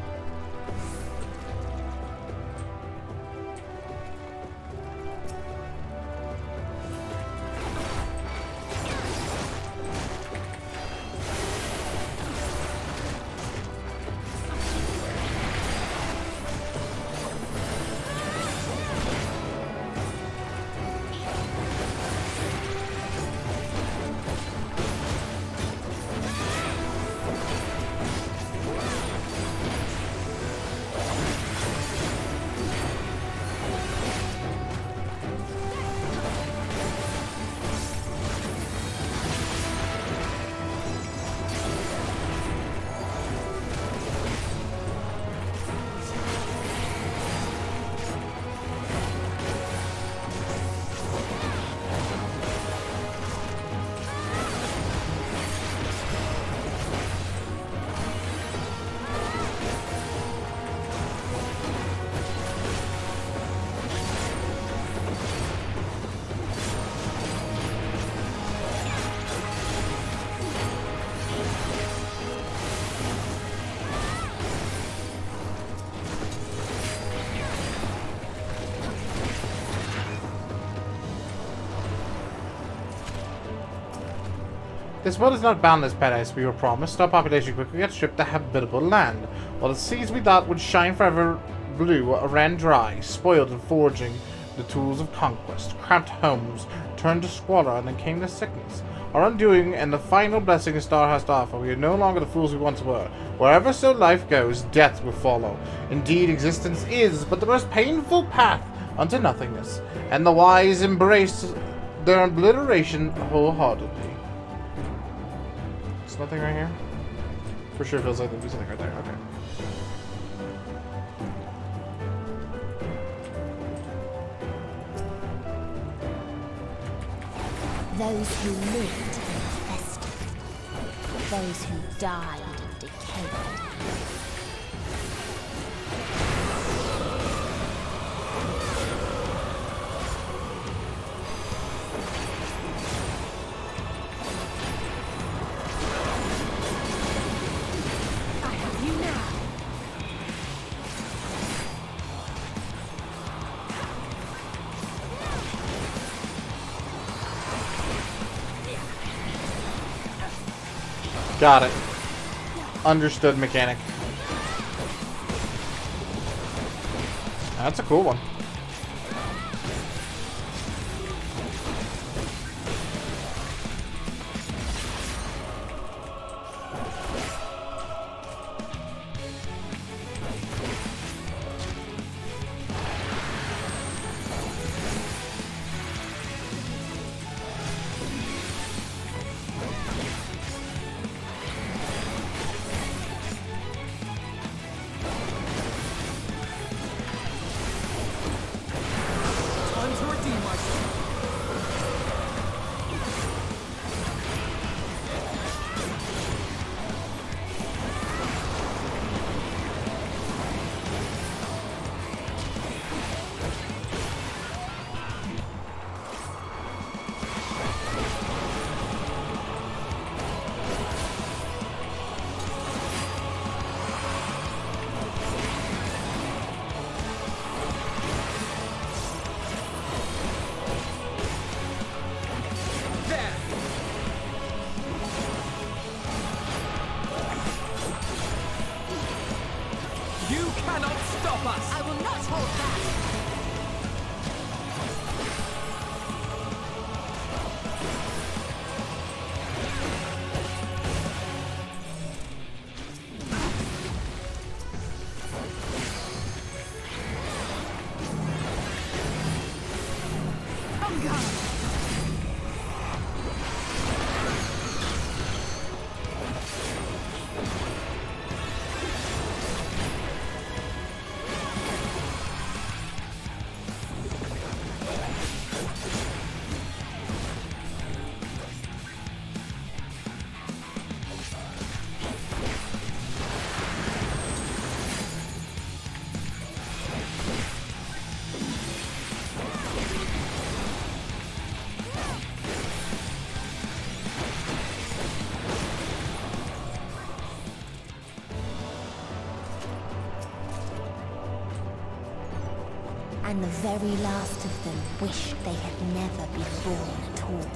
This world is not boundless paradise we were promised. Our population quickly got stripped to habitable land, while the seas we thought would shine forever blue ran dry, spoiled in forging the tools of conquest. Cramped homes turned to squalor, and then came the sickness. Our undoing and the final blessing the star has to offer. We are no longer the fools we once were. Wherever so life goes, death will follow. Indeed, existence is but the most painful path unto nothingness, and the wise embrace their obliteration wholeheartedly. There's nothing right here? For sure feels like there's something right there. Okay. Those who lived and festered. Those who died and decayed. Got it. Understood mechanic. That's a cool one. And the very last of them wished they had never been born at all.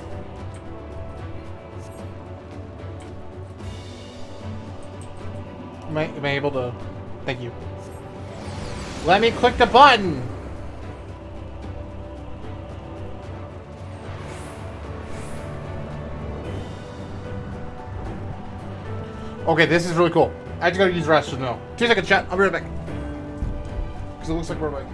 Am I able to... Thank you. Let me click the button! Okay, this is really cool. I just gotta use the restroom now. 2 seconds, chat. I'll be right back. Because it looks like we're like...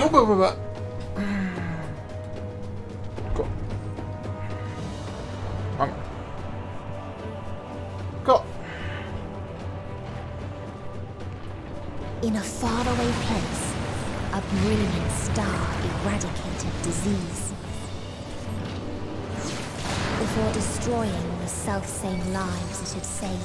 Go. Go. In a faraway place, a brilliant star eradicated disease. Before destroying the self-same lives it had saved.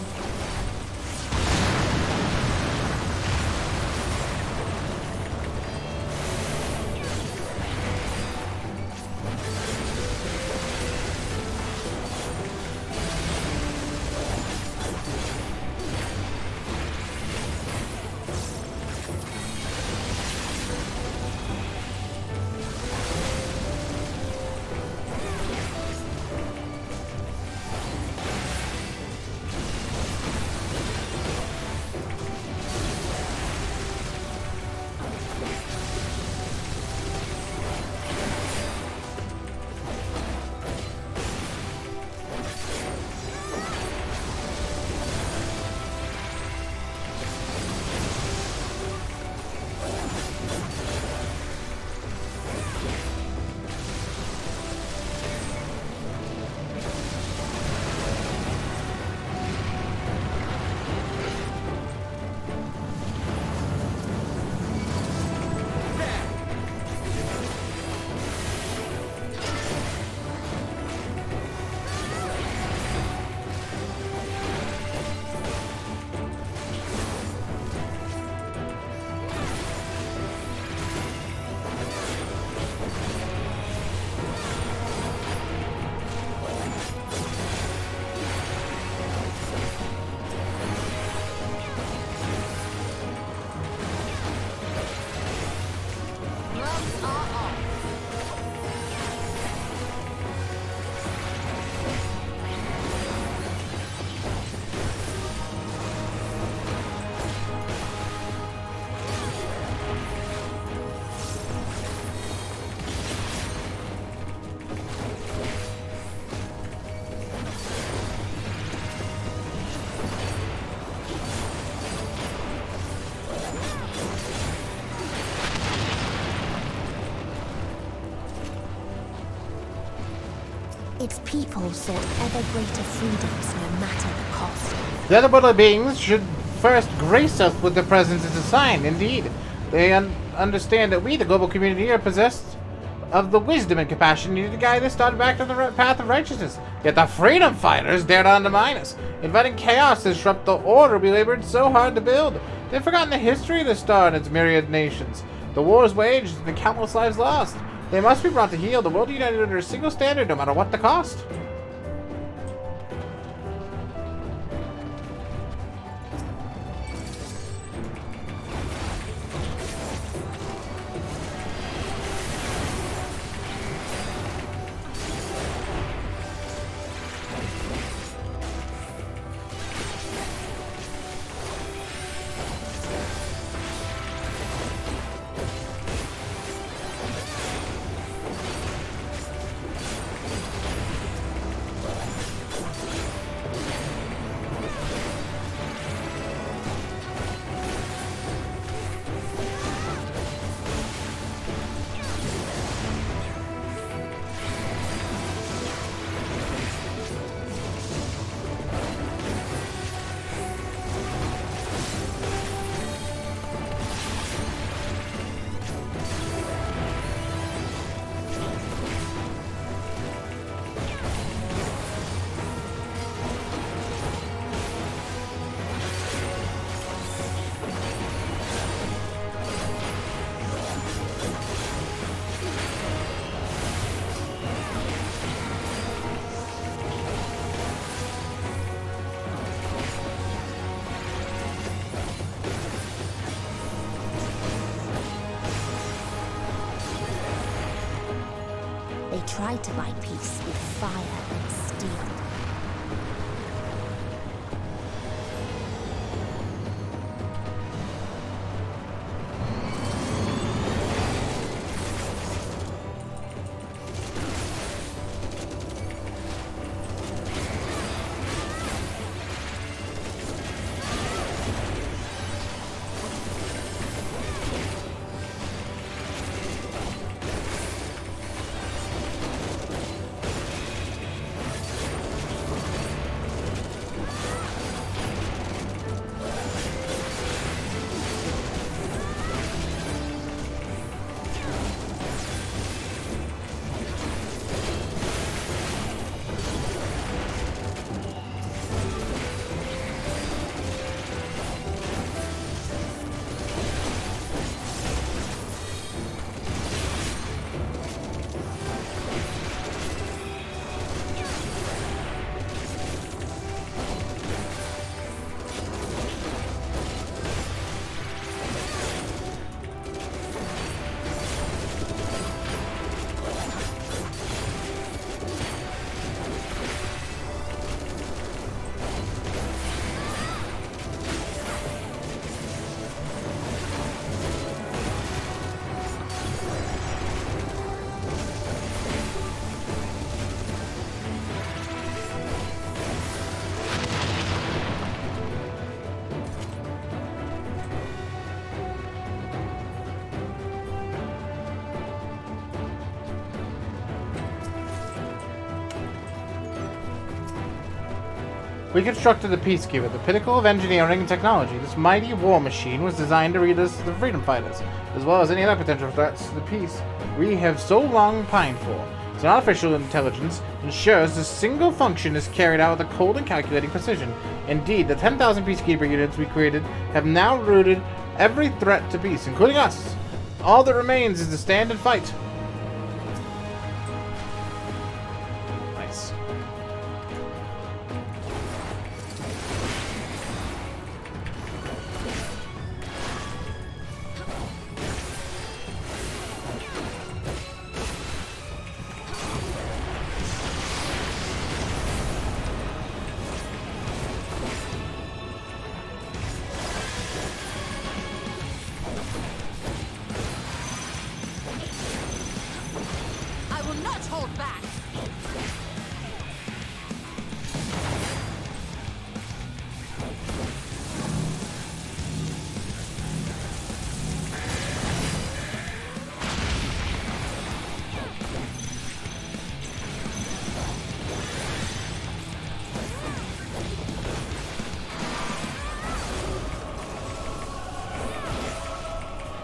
Its people sought ever greater freedoms no matter the cost. The other beings should first grace us with their presence as a sign. Indeed, they understand that we, the global community, are possessed of the wisdom and compassion needed to guide us on back to the path of righteousness. Yet the freedom fighters dared to undermine us, inviting chaos to disrupt the order we labored so hard to build. They've forgotten the history of the star and its myriad nations. The wars waged and the countless lives lost. They must be brought to heel. The world united under a single standard, no matter what the cost. They tried to buy peace with fire and steel. We constructed the Peacekeeper, the pinnacle of engineering and technology. This mighty war machine was designed to lead us to the freedom fighters, as well as any other potential threats to the peace we have so long pined for. Its artificial intelligence ensures the single function is carried out with a cold and calculating precision. Indeed, the 10,000 Peacekeeper units we created have now routed every threat to peace, including us. All that remains is to stand and fight. Nice.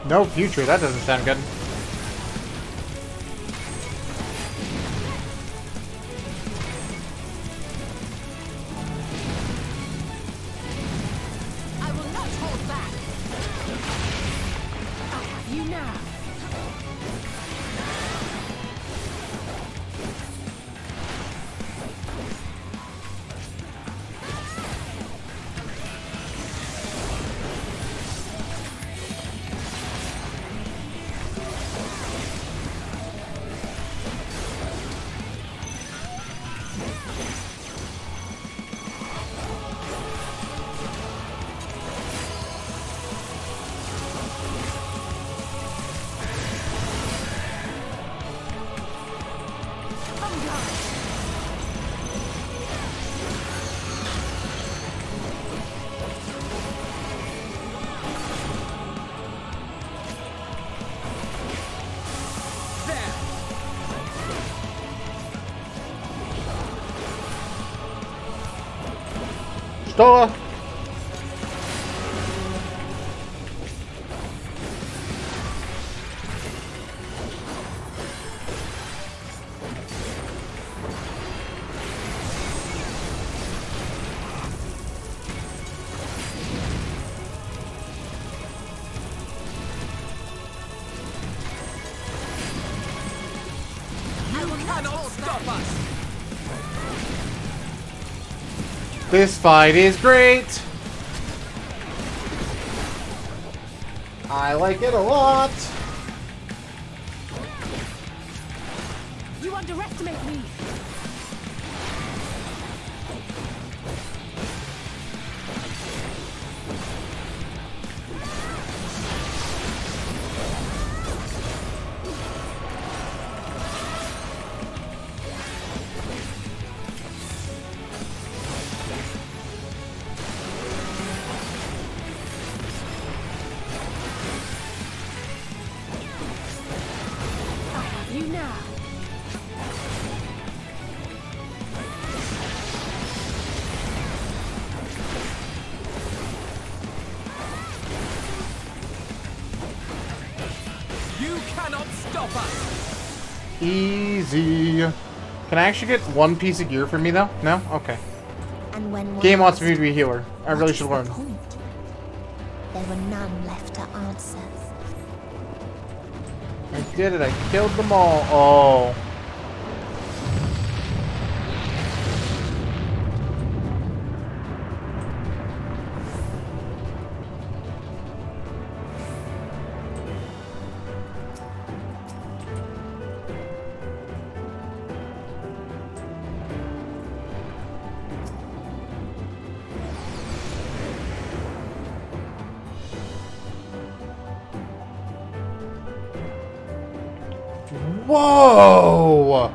No future, that doesn't sound good. I will not hold back. I have you now. Stola! This fight is great! I like it a lot! You underestimate me! Easy. Can I actually get one piece of gear for me though? No? Okay. And when Game wants me to be a healer. I really should learn. There were none left to answer. I did it. I killed them all. Oh. Whoa!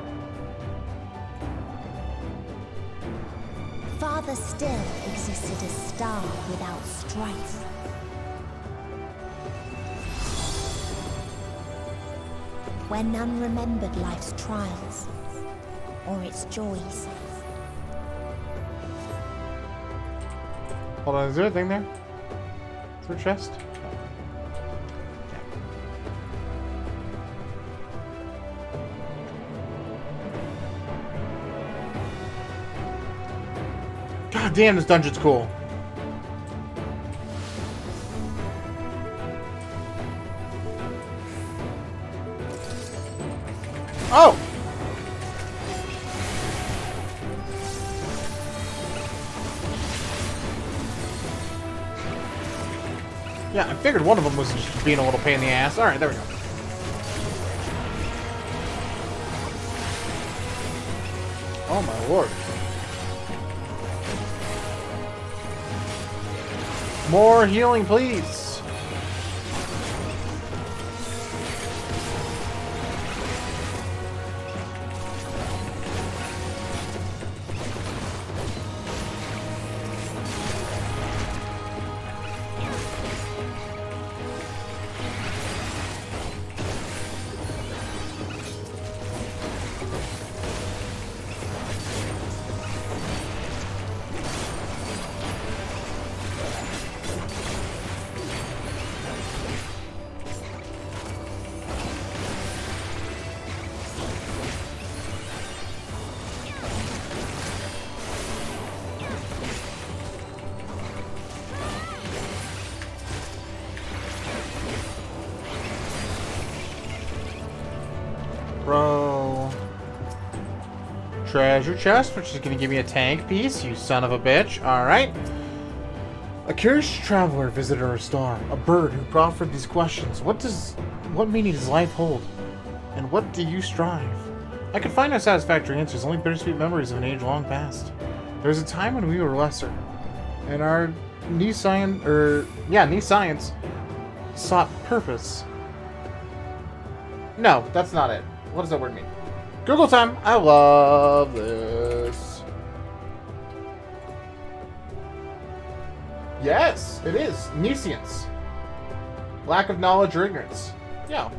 Father still existed a star without strife. Where none remembered life's trials or its joys. Hold on, is there a thing there? Is there a chest? God damn, this dungeon's cool. Oh! Yeah, I figured one of them was just being a little pain in the ass. Alright, there we go. Oh my lord. More healing, please. Bro. Treasure chest, which is gonna give me a tank piece, you son of a bitch. Alright. A curious traveler visited our star, a bird who proffered these questions. What meaning does life hold? And what do you strive? I could find no satisfactory answers, only bittersweet memories of an age long past. There was a time when we were lesser, and our new science sought purpose. No, that's not it. What does that word mean? Google time! I love this. Yes, it is. Nescience. Lack of knowledge or ignorance. Yeah.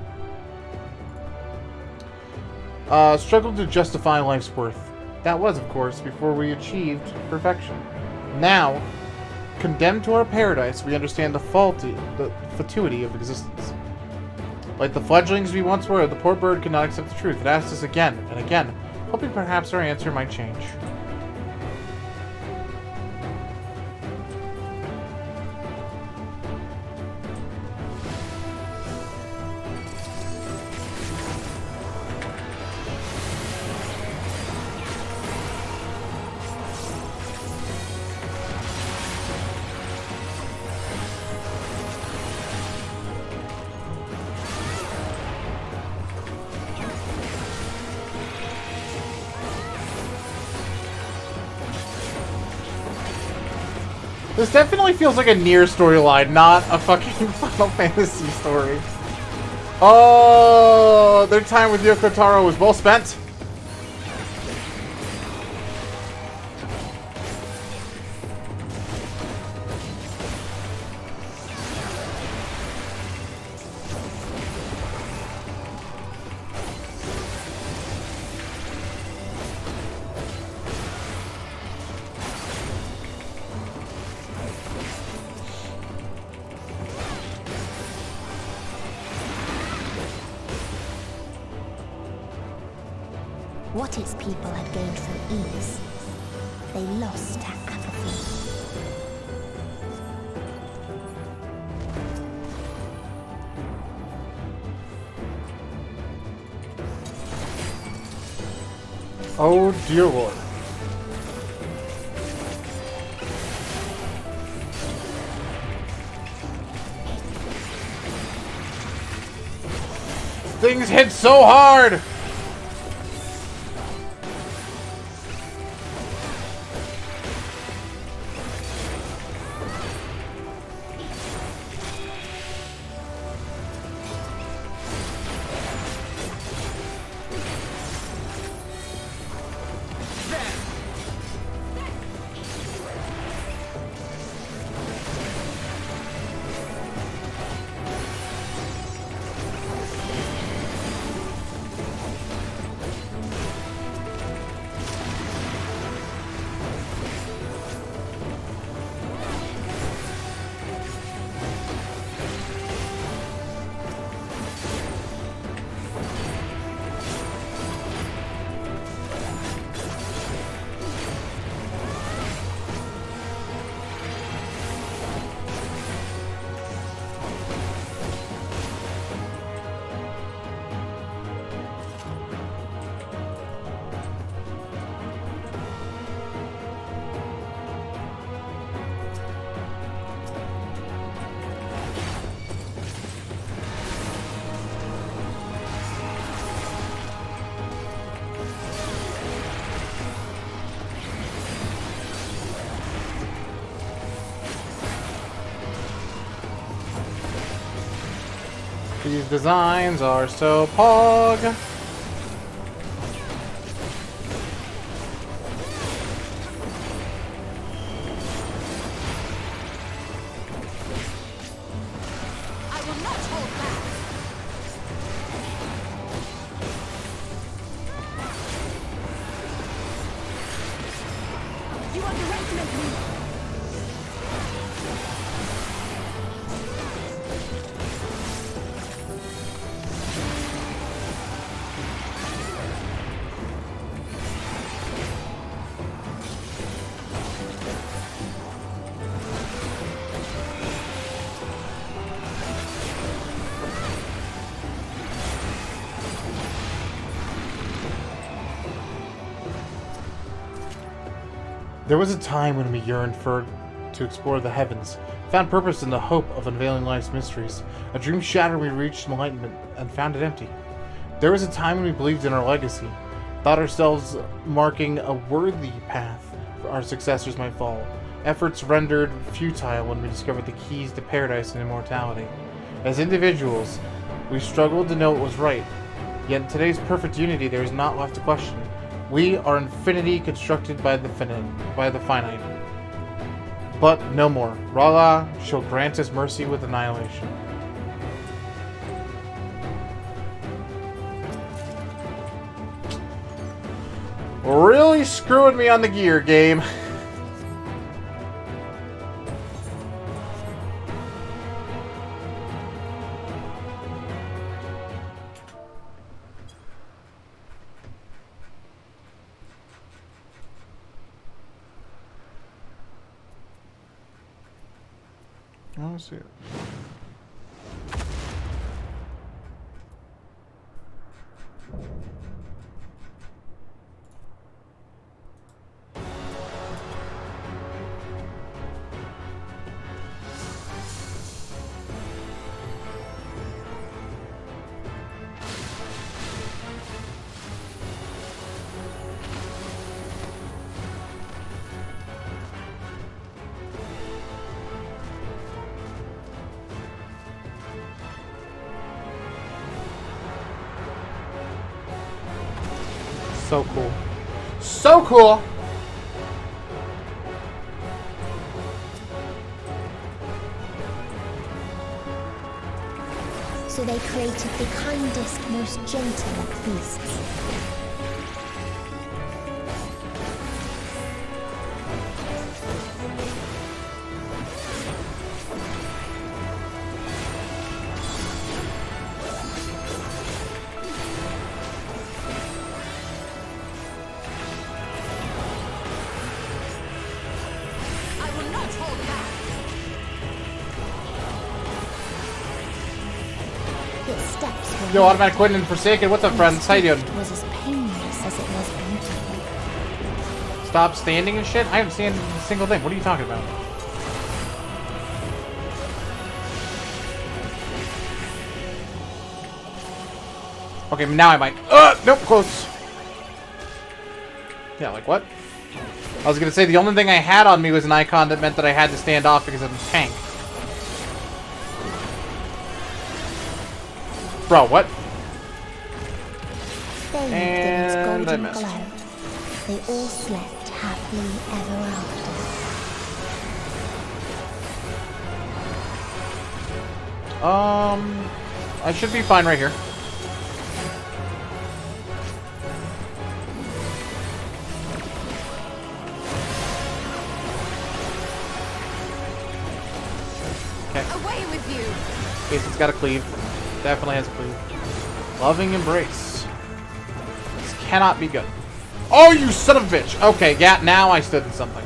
Struggled to justify life's worth. That was, of course, before we achieved perfection. Now, condemned to our paradise, we understand the fatuity of existence. Like the fledglings we once were, the poor bird could not accept the truth. It asked us again and again, hoping perhaps our answer might change. This definitely feels like a Nier storyline, not a fucking Final Fantasy story. Oh, their time with Yoko Taro was well spent. What its people had gained from ease, they lost to apathy. Oh dear lord. Things hit so hard! These designs are so pog. There was a time when we yearned to explore the heavens, found purpose in the hope of unveiling life's mysteries. A dream shattered, we reached enlightenment and found it empty. There was a time when we believed in our legacy, thought ourselves marking a worthy path for our successors might follow. Efforts rendered futile when we discovered the keys to paradise and immortality. As individuals, we struggled to know what was right. Yet in today's perfect unity, there is not left to question. We are infinity constructed by the finite. But no more. Rala shall grant us mercy with annihilation. Really screwing me on the gear, game. I see it. So cool. So cool! So they created the kindest, most gentle of beasts. Yo, automatic quitting and Forsaken. What's up, friends? How you doing? Was as painless as it was beautiful. Stop standing and shit? I haven't seen a single thing. What are you talking about? Okay, now I might. Nope, close. Yeah, like what? I was gonna say the only thing I had on me was an icon that meant that I had to stand off because I'm a tank. Bro, what? And I missed. They all slept happily ever after. I should be fine right here. Okay. Away with you. Casey's got a cleave. Definitely has a cleave. Loving embrace. This cannot be good. Oh, you son of a bitch! Okay, yeah, now I stood in something.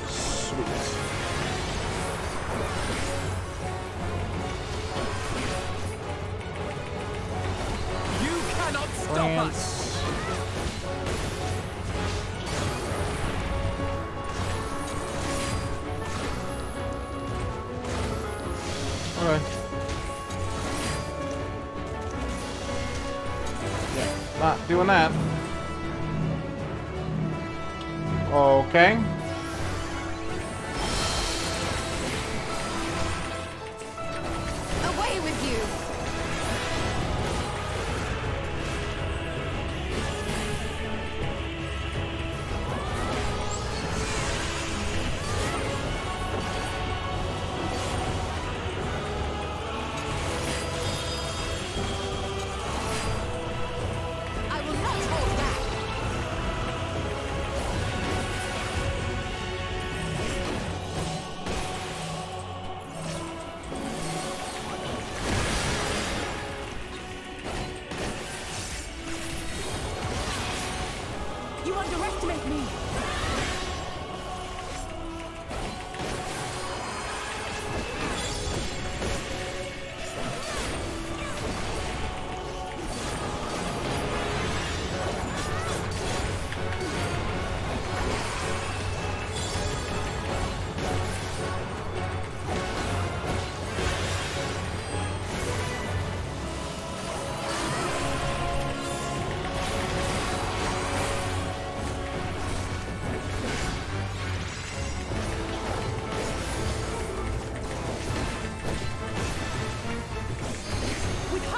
Sweet. You cannot stop us. Alright. Yeah, not doing that. Okay. stay with you. You underestimate me.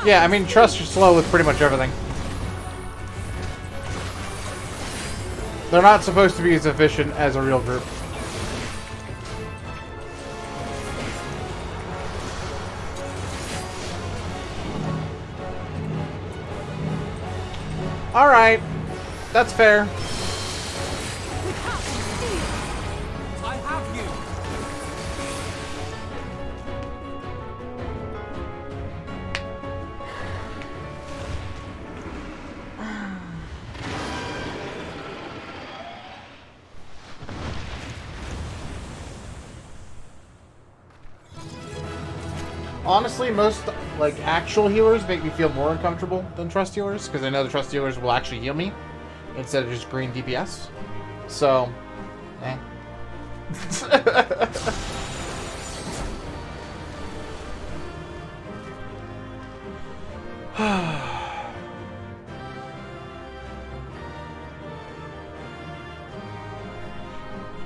Yeah, I mean, trust you're slow with pretty much everything. They're not supposed to be as efficient as a real group. Alright. That's fair. I have you. Honestly, most like actual healers make me feel more uncomfortable than trust healers because I know the trust healers will actually heal me instead of just green DPS. So, eh.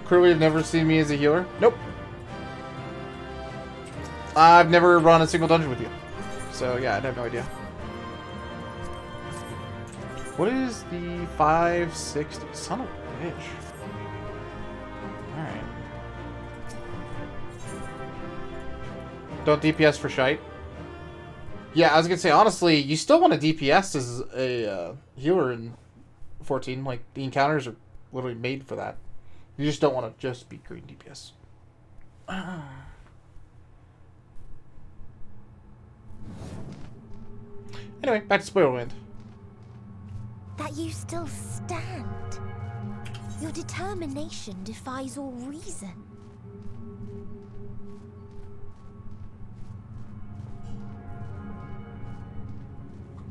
Clearly, have never seen me as a healer. Nope. I've never run a single dungeon with you. So, yeah, I'd have no idea. What is the 560? Son of a bitch. Alright. Don't DPS for shite. Yeah, I was gonna say, honestly, you still want to DPS as a healer in 14. Like, the encounters are literally made for that. You just don't want to just be green DPS. Anyway, back to Spoilerland. That you still stand. Your determination defies all reason.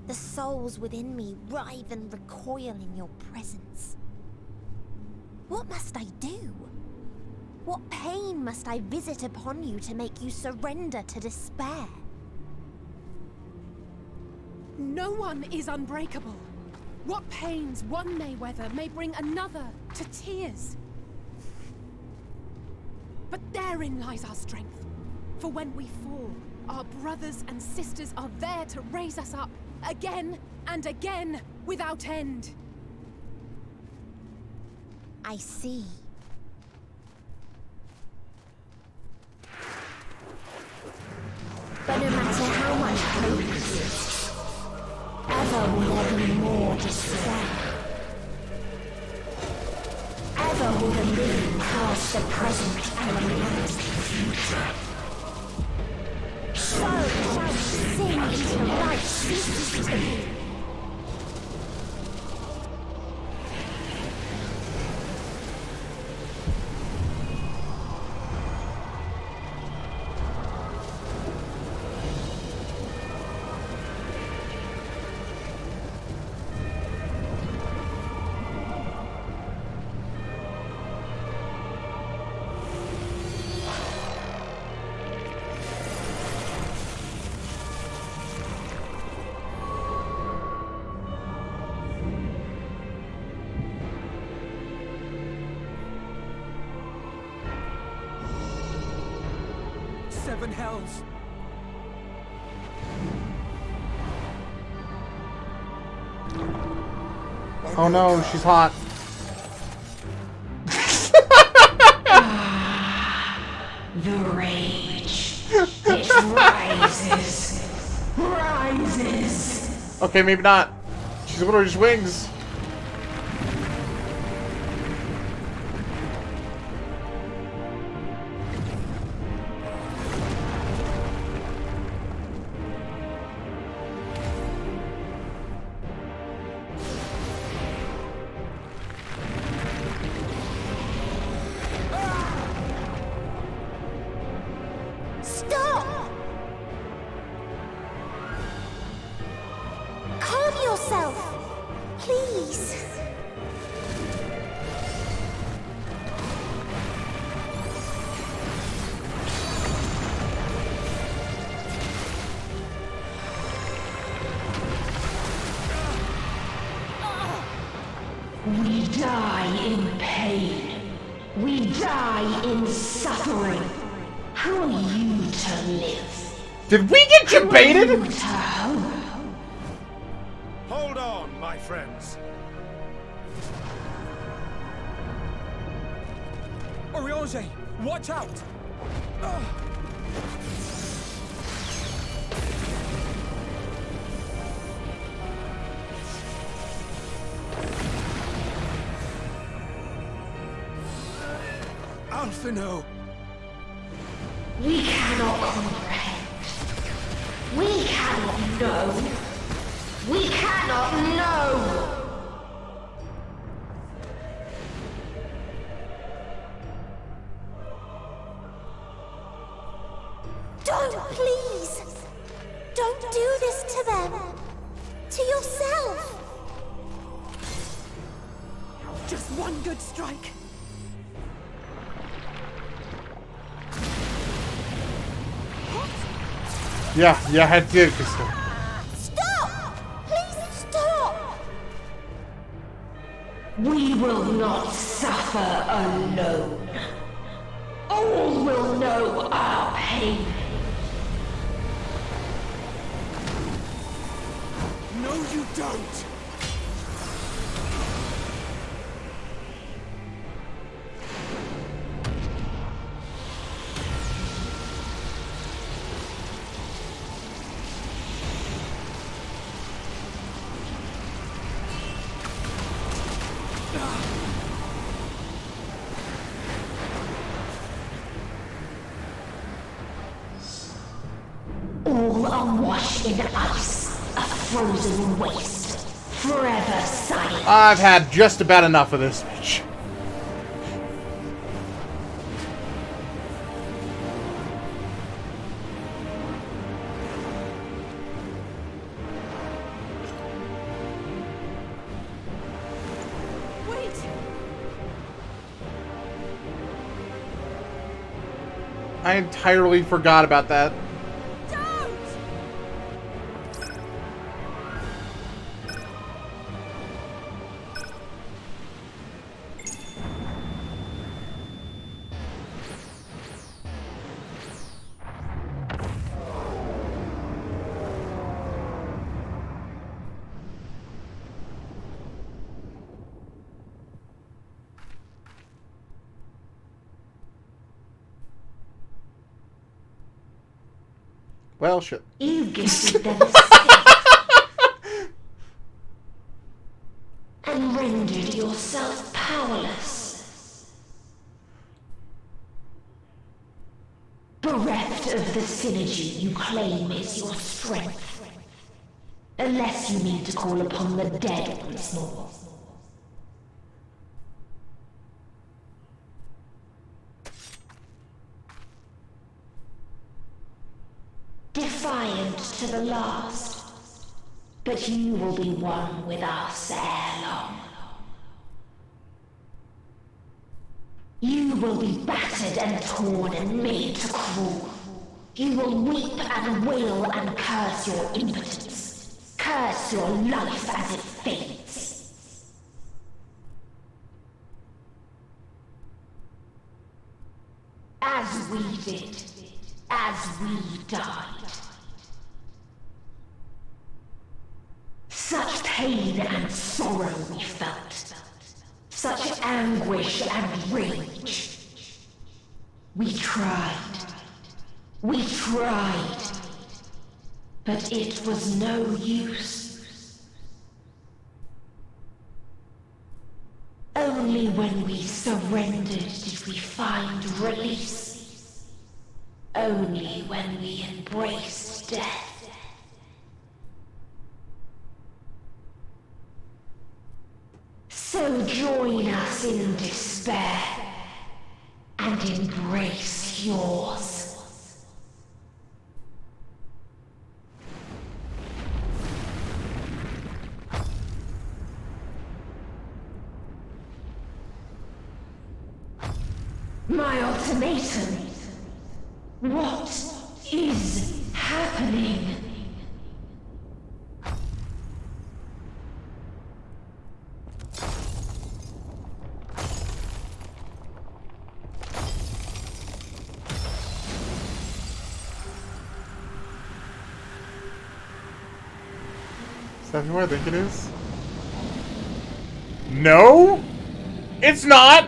The souls within me writhe and recoil in your presence. What must I do? What pain must I visit upon you to make you surrender to despair? No one is unbreakable. What pains one may weather may bring another to tears. But therein lies our strength. For when we fall, our brothers and sisters are there to raise us up, again and again, without end. I see. But no matter how much hope exists, ever will there be more despair. Ever will the living cast the present and lament the future. So shall we sing until life ceases to be. Seven hells. Oh no, she's hot. The rage. It rises. Rises. Okay, maybe not. She's literally just wings. Stop! Calm yourself, please. We die in pain. We die in suffering. Who are you to live? Did we get debated? Who are you to hope? Hold on, my friends. Oriange, watch out! Alphino! We cannot comprehend. We cannot know. We cannot know. Don't, please. Don't do this to them. To yourself. Just one good strike. Yeah, I did, Crystal. Stop! Please stop! We will not suffer alone. All will know our pain. No, you don't! All are washed in ice, a frozen waste, forever silent. I've had just about enough of this bitch. Wait! I entirely forgot about that. Well, shit. You gifted them a state and rendered yourself powerless. Bereft of the synergy you claim is your strength. Unless you need to call upon the dead once more. Defiant to the last, but you will be one with us ere long. You will be battered and torn and made to crawl. You will weep and wail and curse your impotence. Curse your life as it fades. As we did. As we died. Such pain and sorrow we felt. Such anguish and rage. We tried. We tried. But it was no use. Only when we surrendered did we find release. Only when we embraced death. So join us in despair and embrace yours. My ultimatum. What is happening? Is that who I think it is? No! It's not!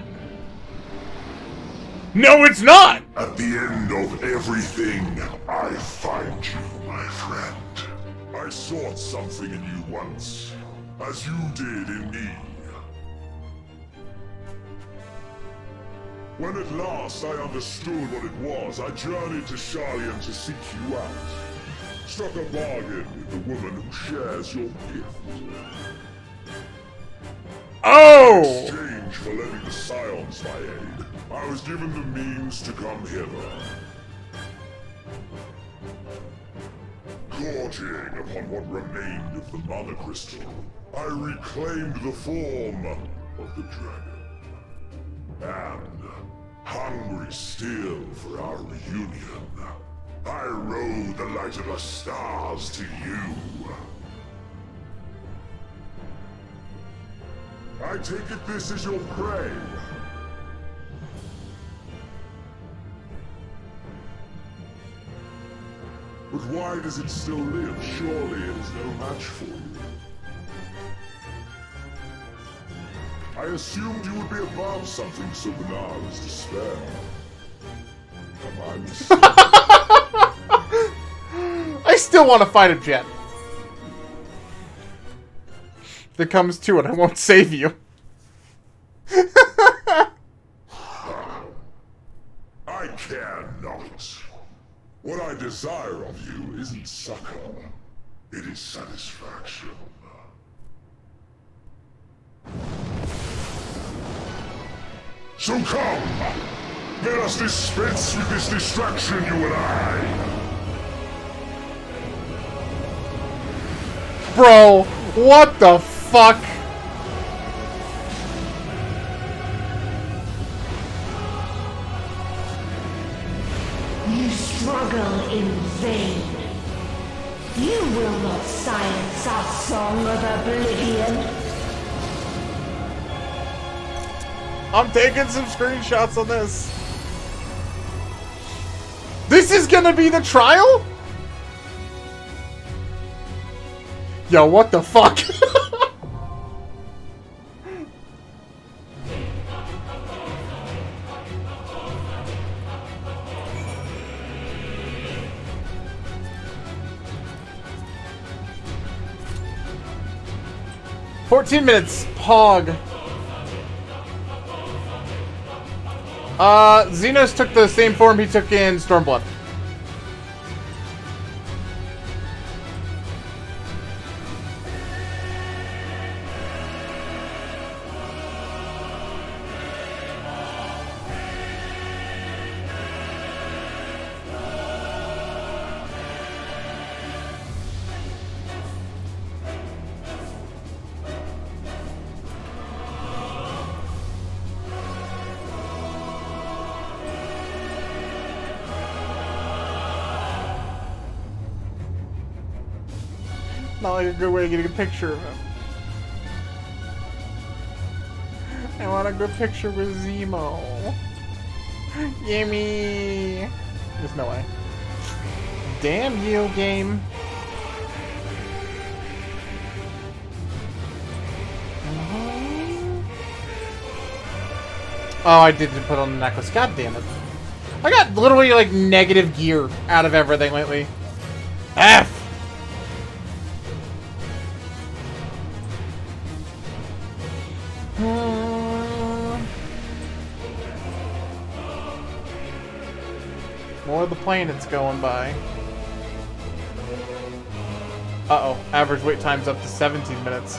No, it's not! At the end of everything, I find you, my friend. I sought something in you once, as you did in me. When at last I understood what it was, I journeyed to Sharlayan to seek you out. Struck a bargain with the woman who shares your gift. Oh! In exchange for lending the Scions my aid, I was given the means to come hither. Gorging upon what remained of the Mother Crystal, I reclaimed the form of the dragon. And, hungry still for our reunion, I rode the light of the stars to you. I take it this is your prey. But why does it still live? Surely it is no match for you. I assumed you would be above something so banal as despair. Am I mistaken? I still want to fight a jet. If it comes to it, I won't save you. I care not. What I desire of you isn't succor, it is satisfaction. So come! Let us dispense with this distraction, you and I! Bro, what the fuck? You struggle in vain. You will not silence our song of oblivion. I'm taking some screenshots on this. This is gonna be the trial? Yo, what the fuck? "14 minutes, Pog." Xenos took the same form he took in Stormblood. Not like a good way of getting a picture of him. I want a good picture with Zemo. Gimme! There's no way. Damn you, game. Oh, I did put on the necklace. God damn it. I got literally, like, negative gear out of everything lately. F! More of the planets going by. Uh-oh. Average wait time's up to 17 minutes.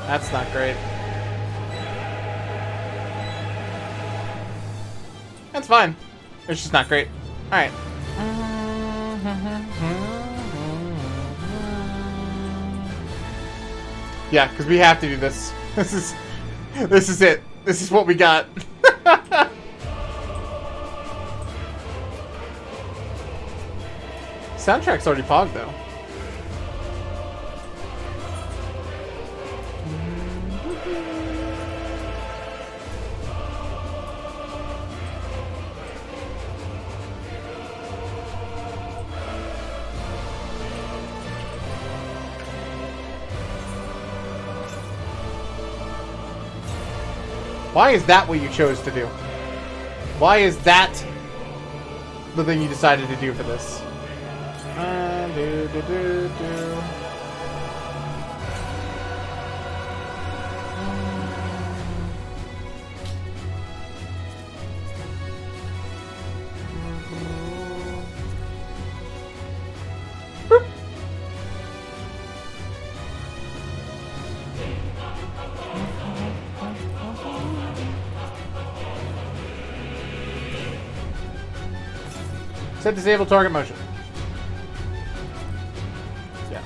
That's not great. That's fine. It's just not great. Alright. Yeah, because we have to do this. This is it. This is what we got. Soundtrack's already pogged, though. Why is that what you chose to do? Why is that the thing you decided to do for this? Set disable target motion. Yeah.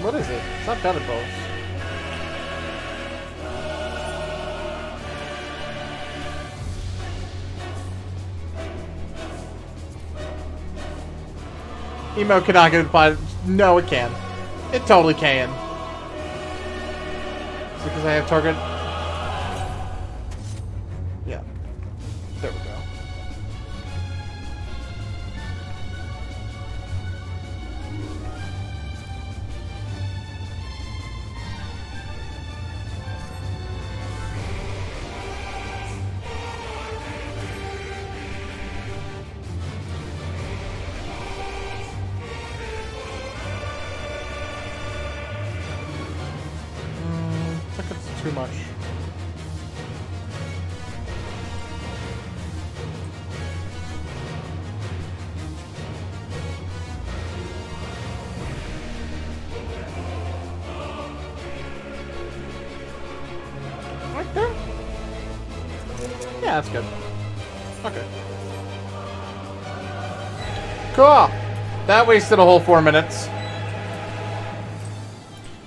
What is it? It's not belly balls. Emo cannot get applied. No, it can. It totally can. Is it because I have target? Yeah. There we go. Too much. Right there? Yeah, that's good. Okay. Cool! That wasted a whole 4 minutes.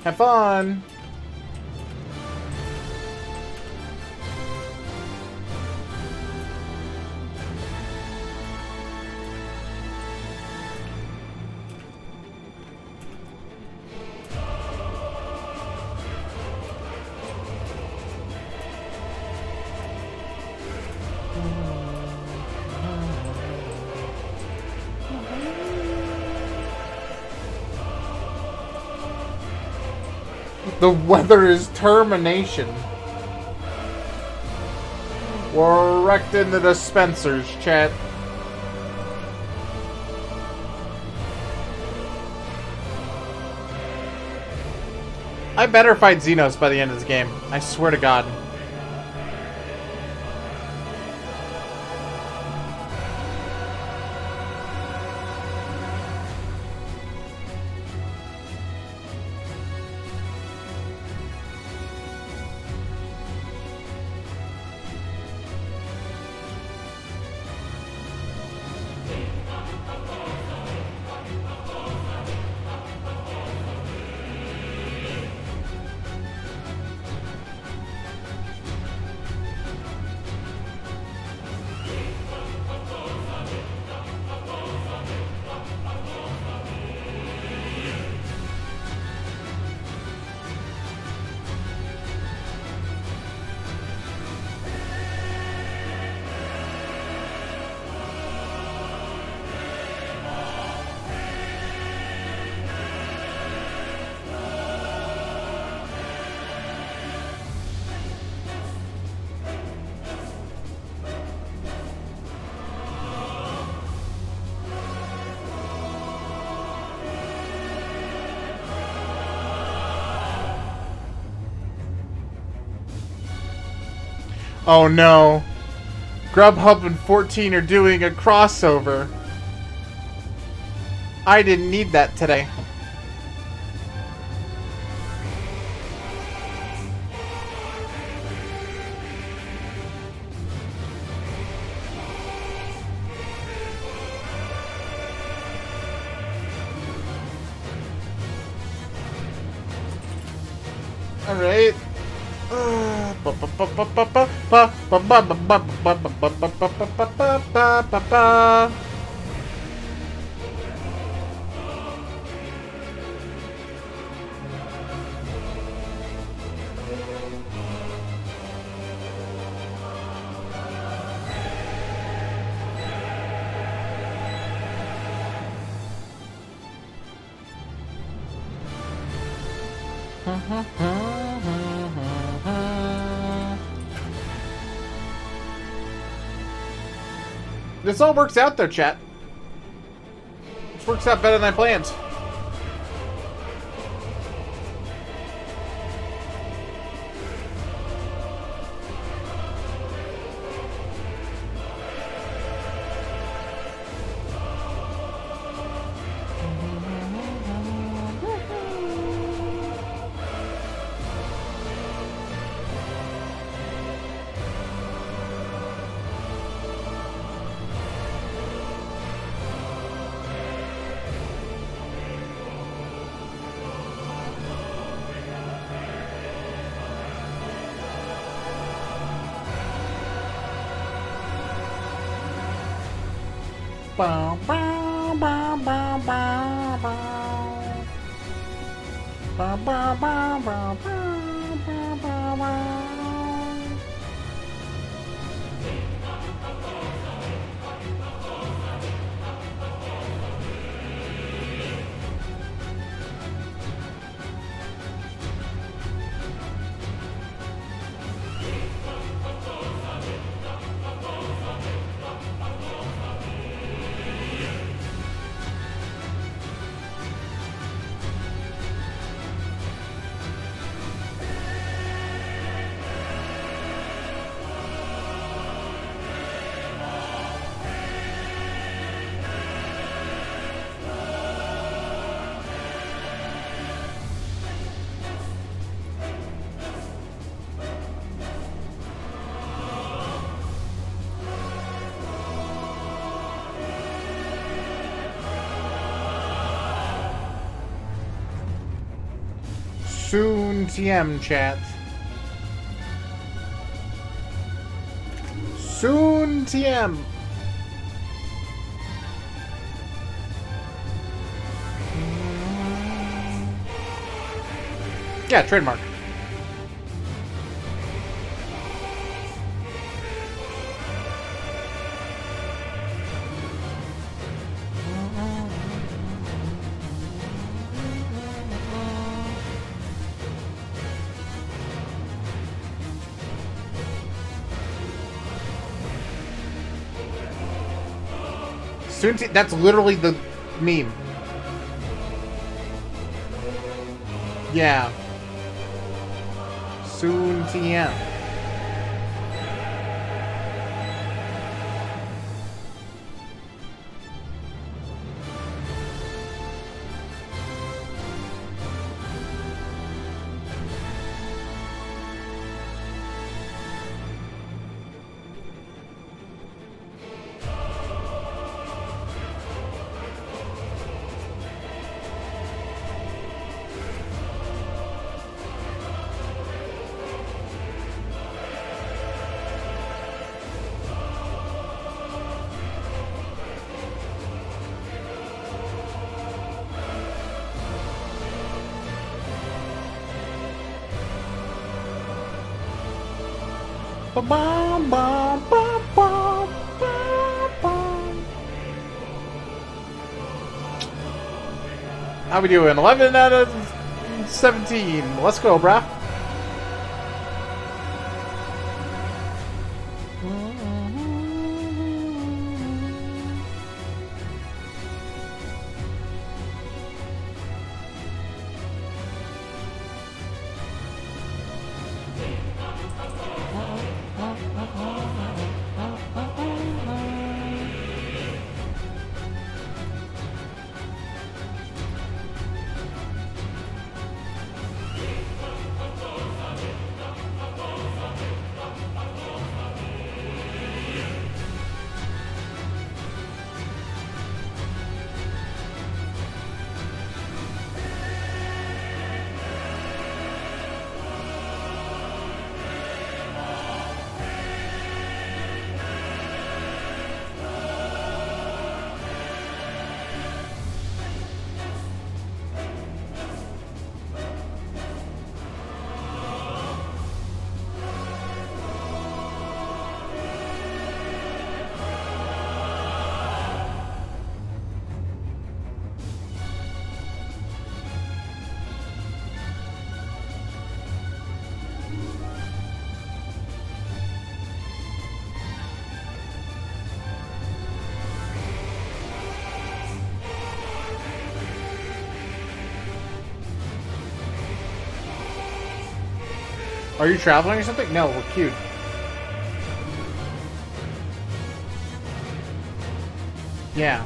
Have fun! The weather is termination. We're wrecked in the dispensers, chat. I better fight Xenos by the end of this game. I swear to God. Oh no. Grubhub and 14 are doing a crossover. I didn't need that today. All right. This all works out though, chat. This works out better than I planned. Bow, bow, bow, bow, bow, bow. Bow, bow, bow, bow, bow, bow, bow, bow. Soon TM chat. Soon TM. Yeah, trademark. Soon that's literally the meme. Yeah. Soon TM. Ba-bum, bum, bum, bum, bum, bum. How we doing? 11 out of 17. Let's go, brah. Are you traveling or something? No, we're queued. Yeah.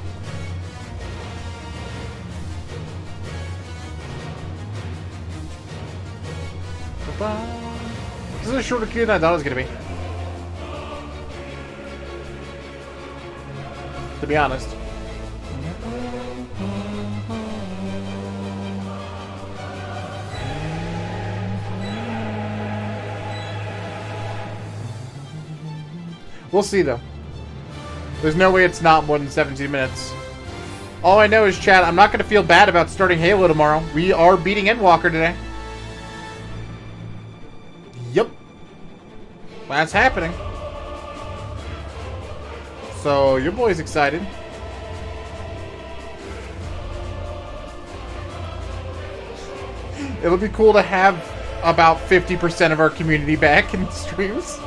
This is a shorter queue than I thought it was gonna be. To be honest. We'll see, though. There's no way it's not more than 17 minutes. All I know is, chat, I'm not going to feel bad about starting Halo tomorrow. We are beating Endwalker today. Yep. That's happening. So, your boy's excited. It'll be cool to have about 50% of our community back in streams.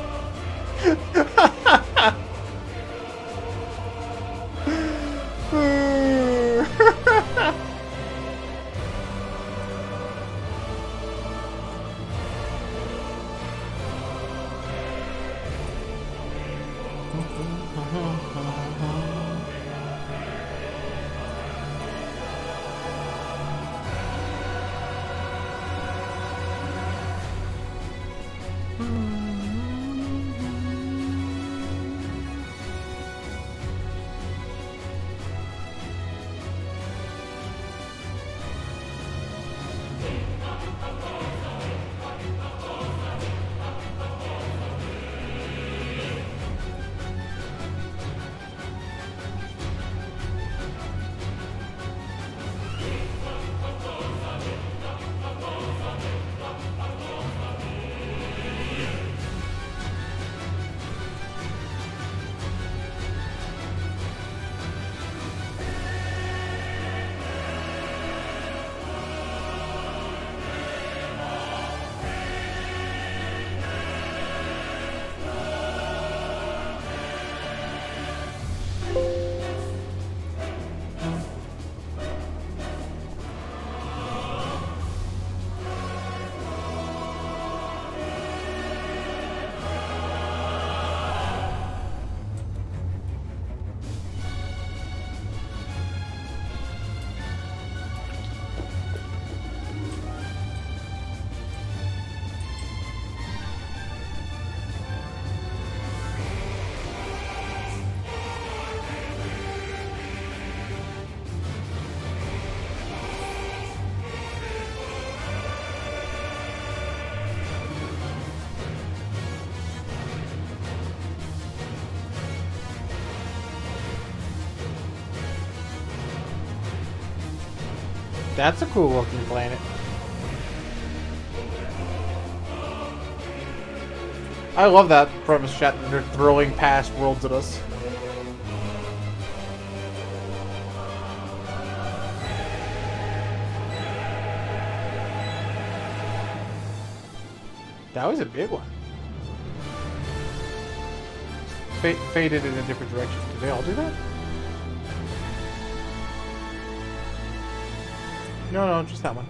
That's a cool looking planet. I love that premise, chat, that they're throwing past worlds at us. That was a big one. Faded in a different direction. Did they all do that? No, just that one.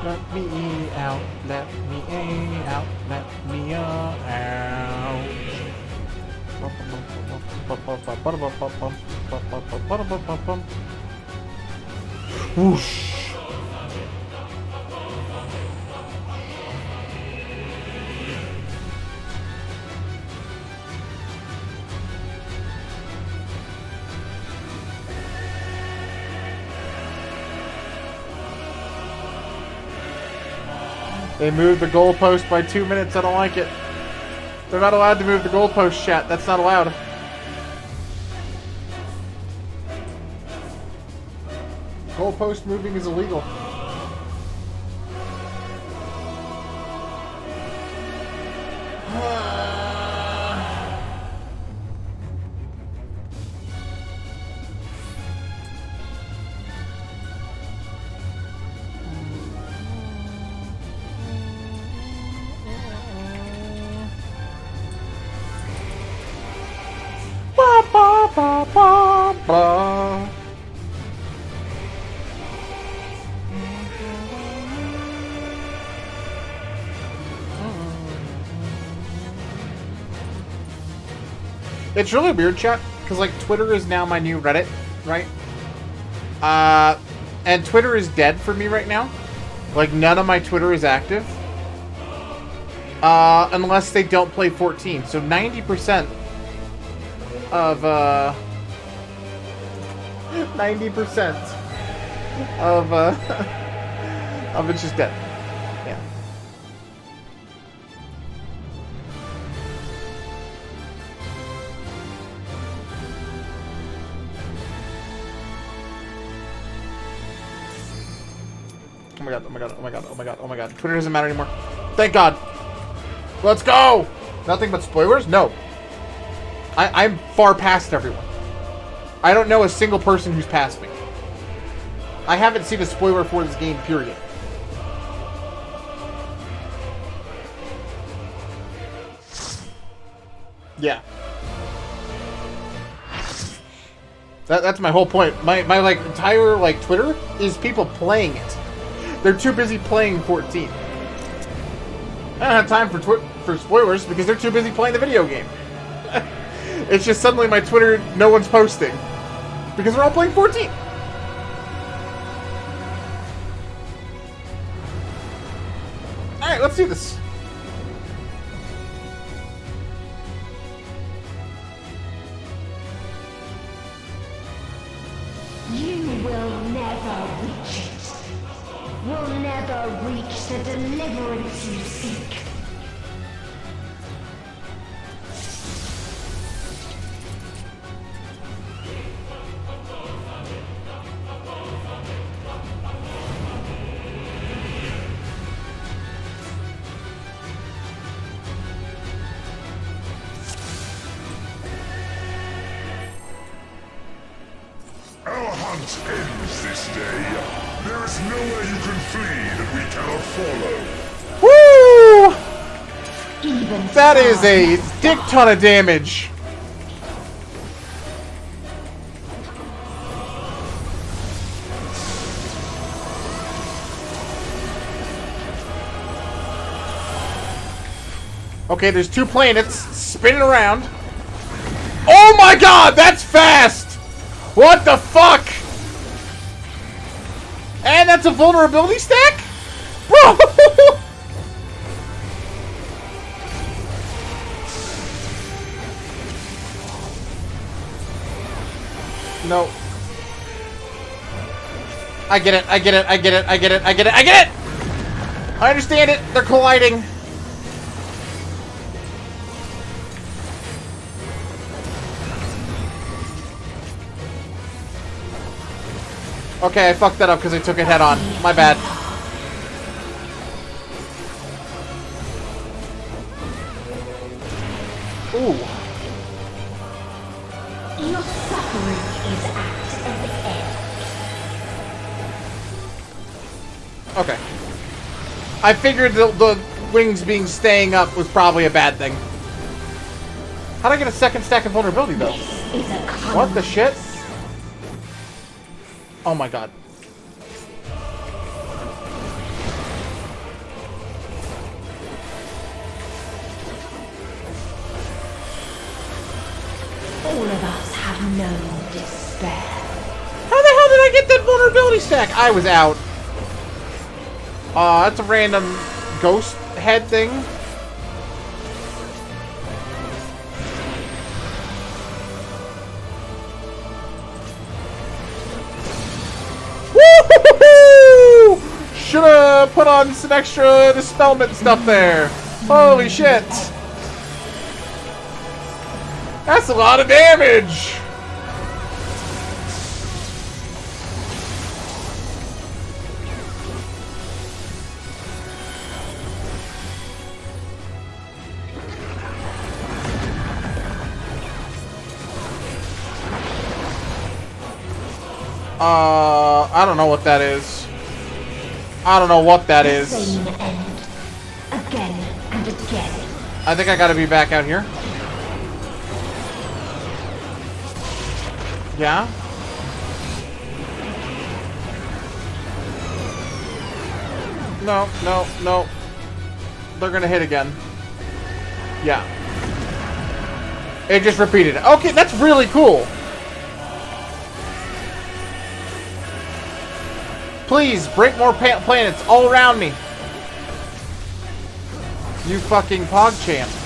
Let me out, let me out, let me out. Whoosh. They moved the goalpost by 2 minutes. I don't like it. They're not allowed to move the goalpost, chat. That's not allowed. Goalpost moving is illegal. Ba, ba, ba, ba, ba. It's really weird, chat, because, like, Twitter is now my new Reddit, right? And Twitter is dead for me right now. Like, none of my Twitter is active. Unless they don't play 14. So 90% of, 90% of it's just dead. Yeah. Oh my god, oh my god, oh my god, oh my god, oh my god. Twitter doesn't matter anymore. Thank God. Let's go! Nothing but spoilers? No. I'm far past everyone. I don't know a single person who's past me. I haven't seen a spoiler for this game, period. Yeah. That's my whole point. My like entire like Twitter is people playing it. They're too busy playing 14. I don't have time for spoilers because they're too busy playing the video game. It's just suddenly my Twitter, no one's posting because they're all playing 14. All right, let's do this. You will never reach it. Will never reach the deliverance you seek. Our hunt ends this day. There is nowhere you can flee that we cannot follow. Woo! That is a dick ton of damage. Okay, there's two planets spinning around. Oh my god, that's fast! What the fuck? And that's a vulnerability stack? Bro! No. I get it, I get it, I get it, I get it, I get it, I get it! I understand it, they're colliding. Okay, I fucked that up because I took it head on. My bad. Ooh. Your suffering is at an end. Okay. I figured the wings being staying up was probably a bad thing. How'd I get a second stack of vulnerability though? What the shit? Oh my god. All of us have known despair. How the hell did I get that vulnerability stack? I was out. That's a random ghost head thing. Woo-hoo-hoo-hoo! Shut up! put on some extra dispelment stuff there. Holy shit. That's a lot of damage. I don't know what that is. I don't know what that is. Same end. Again and again. I think I gotta be back out here. Yeah? No, no, no. They're gonna hit again. Yeah. It just repeated. Okay, that's really cool. Please, break more planets all around me. You fucking PogChamp.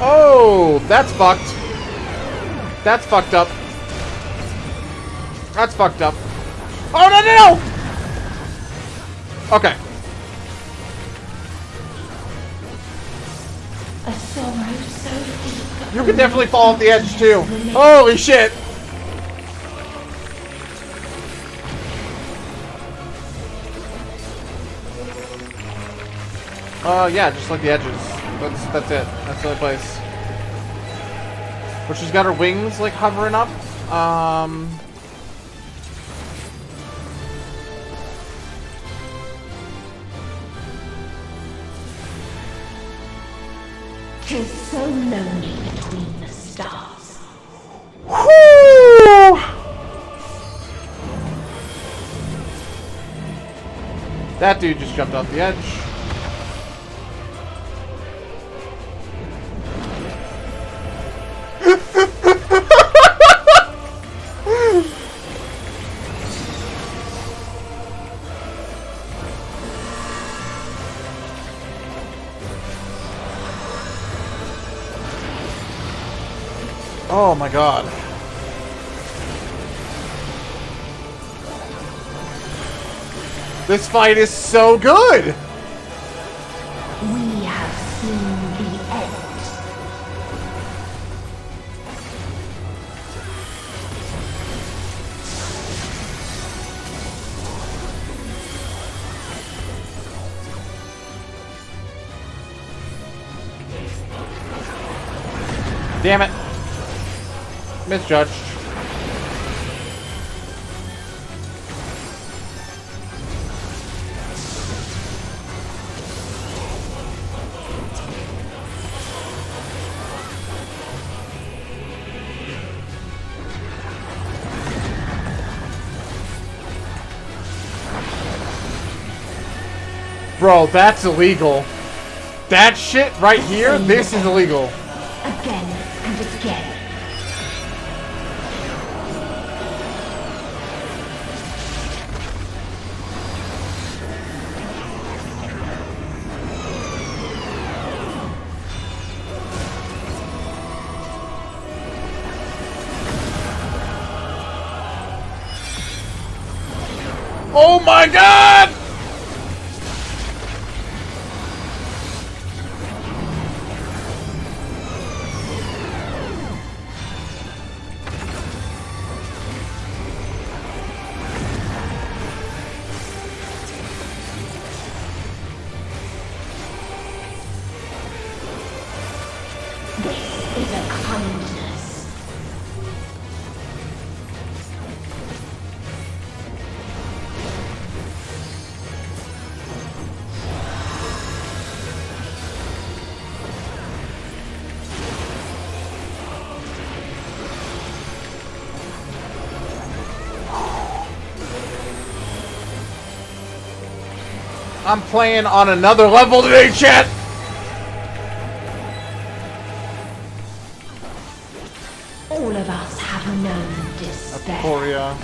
Oh, that's fucked. That's fucked up. That's fucked up. Oh, no, no, no! Okay. A sorrow so deep. You can definitely fall off the edge, too. Holy shit. Yeah, just like the edges. That's it. That's the only place. But she's got her wings, like, hovering up. Tis so lonely between the stars. Whoo! That dude just jumped off the edge. Oh my god. This fight is so good! We have seen the end. Damn it. Misjudged. Bro, that's illegal. That shit right here, this is illegal. Again and again. Oh my god! This is a kindness. I'm playing on another level today, chat! All of us have known despair. Korea.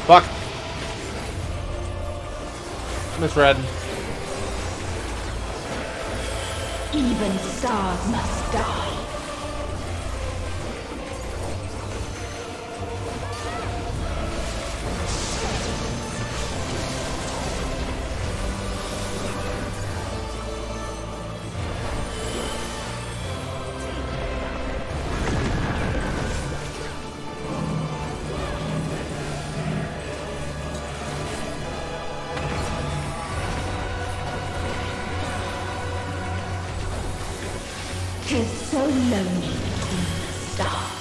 Fuck. Misread. Even stars must die. Tis so lonely between the stars.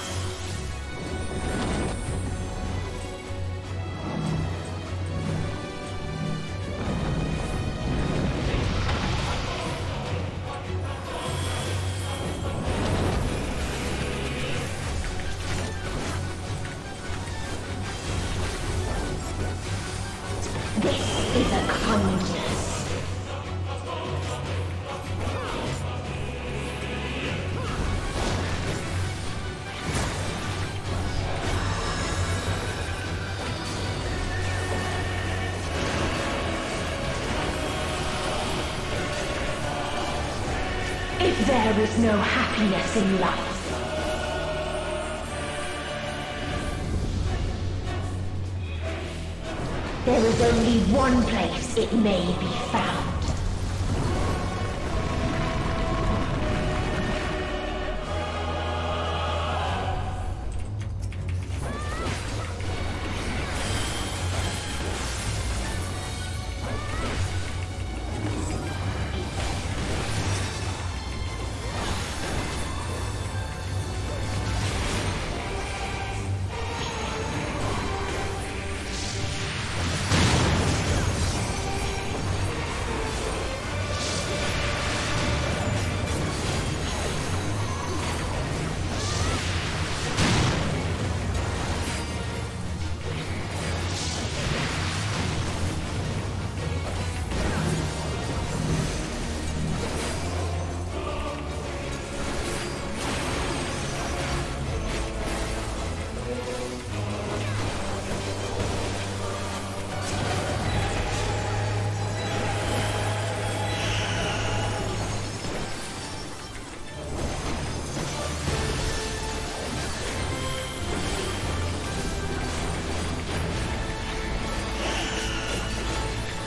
This is a kindness. If there is no happiness in life, there is only one place it may be found.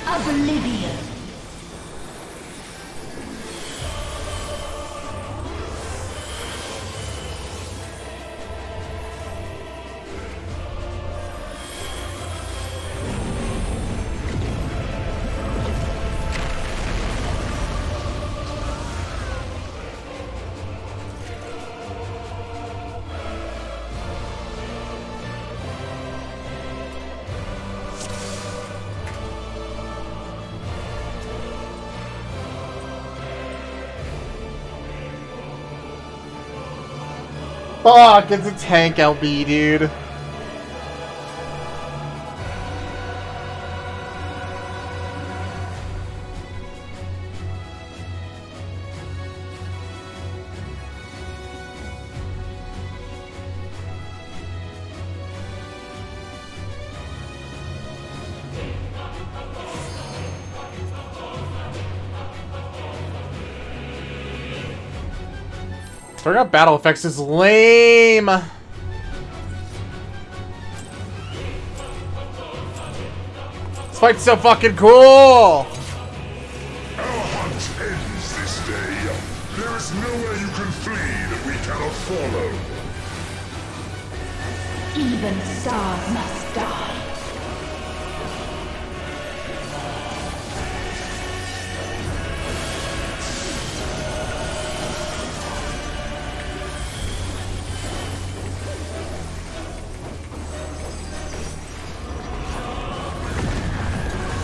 Oblivion. Fuck, it's a tank LB, dude. Turn up battle effects is lame. This fight's so fucking cool. Our hunt ends this day. There is nowhere you can flee that we cannot follow. Even stars must die.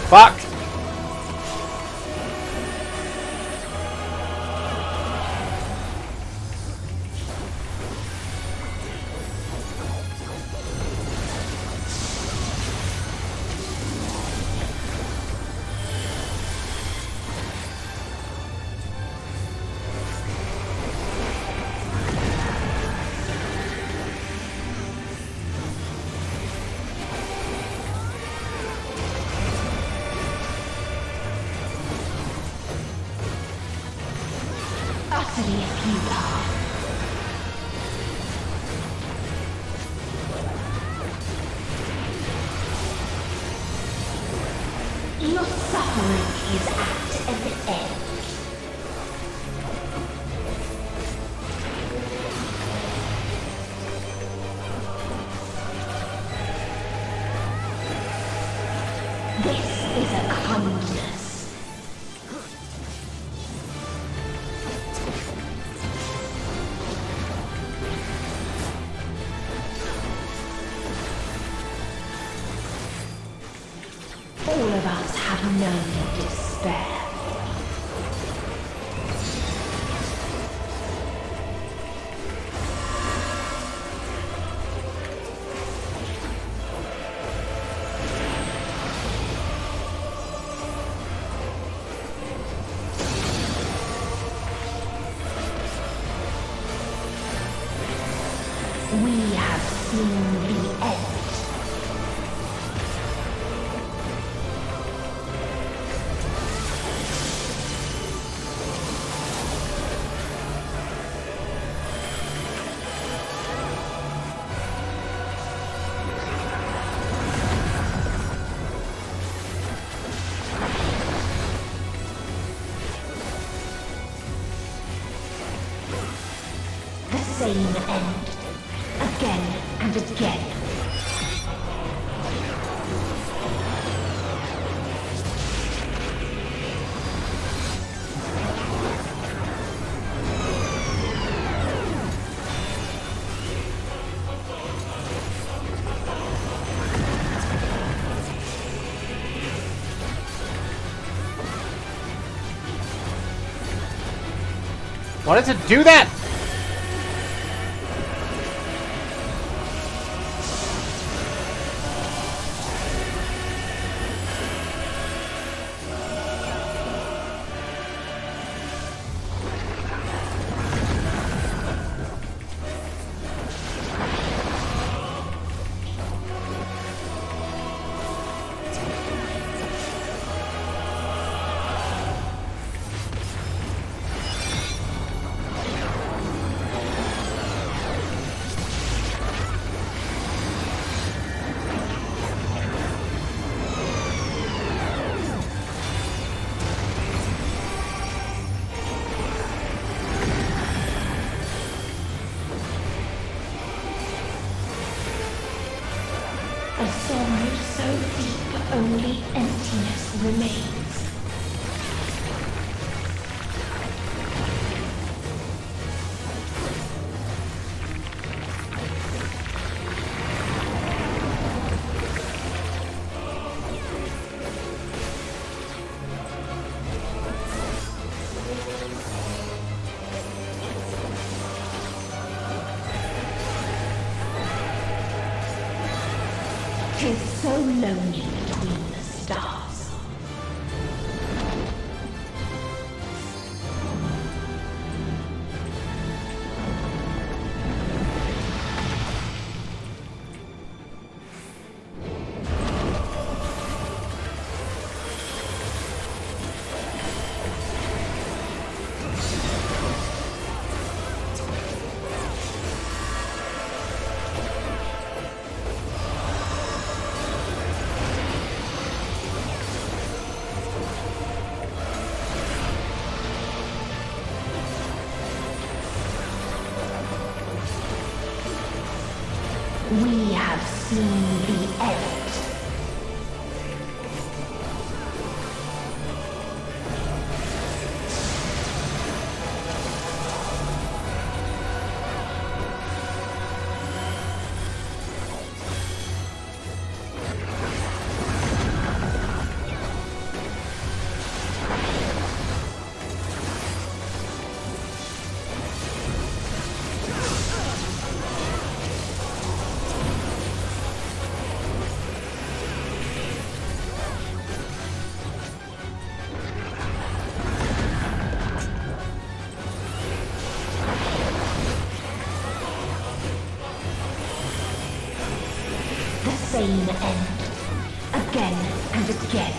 Fuck! utterly futile. Your suffering is at an end. This is a kindness. All of us have known despair. We have seen the end. The same end. Again and again. Why does it do that? A sorrow so deep only emptiness remains. Tis so lonely between the stars. We have seen the end. The same end. Again and again.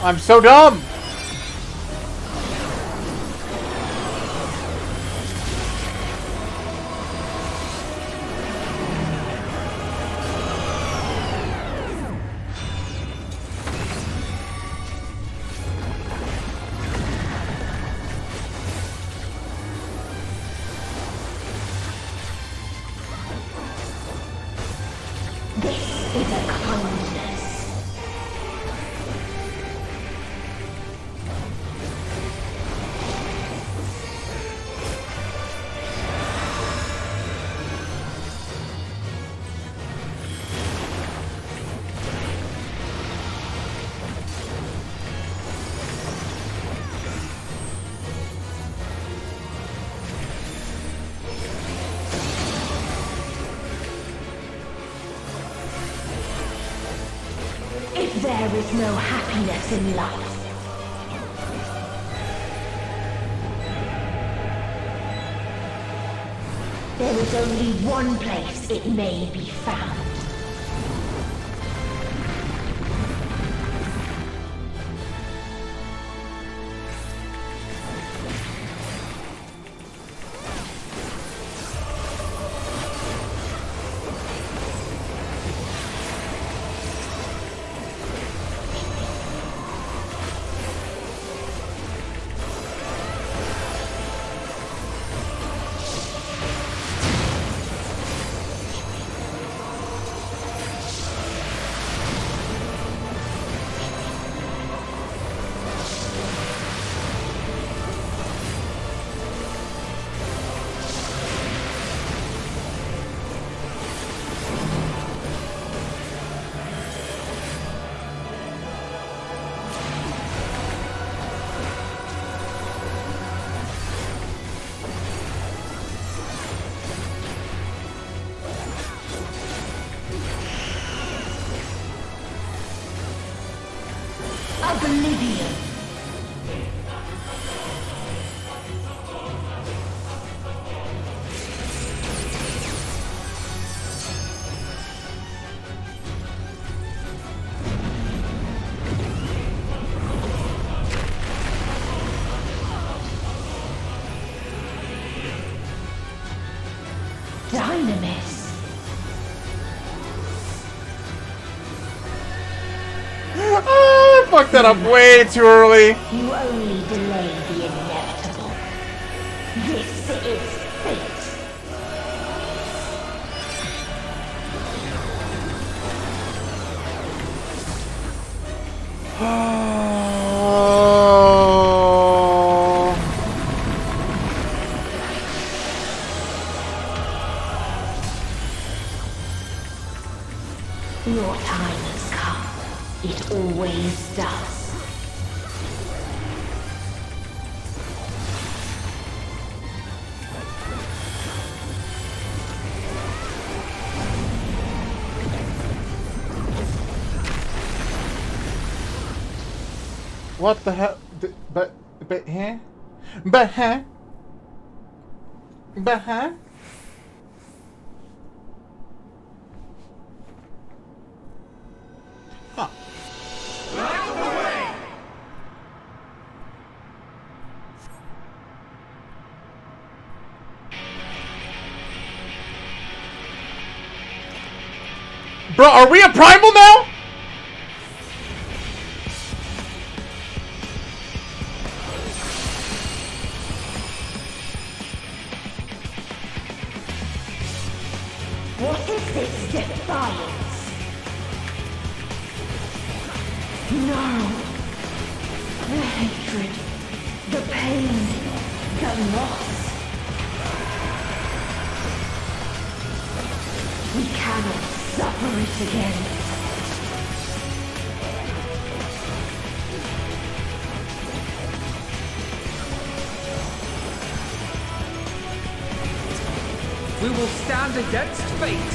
I'm so dumb! This is a kindness. If there is no happiness in life, there is only one place it may be found. Oblivion. Dynamis. I fucked that up way too early. You only delay the inevitable. This is fate. Your time has come. It always does. What the hell? But, huh? But, huh? Huh. Bro, are we a primal now? What is this defiance? No. The hatred, the pain, the loss. We cannot suffer it again. We will stand against fate.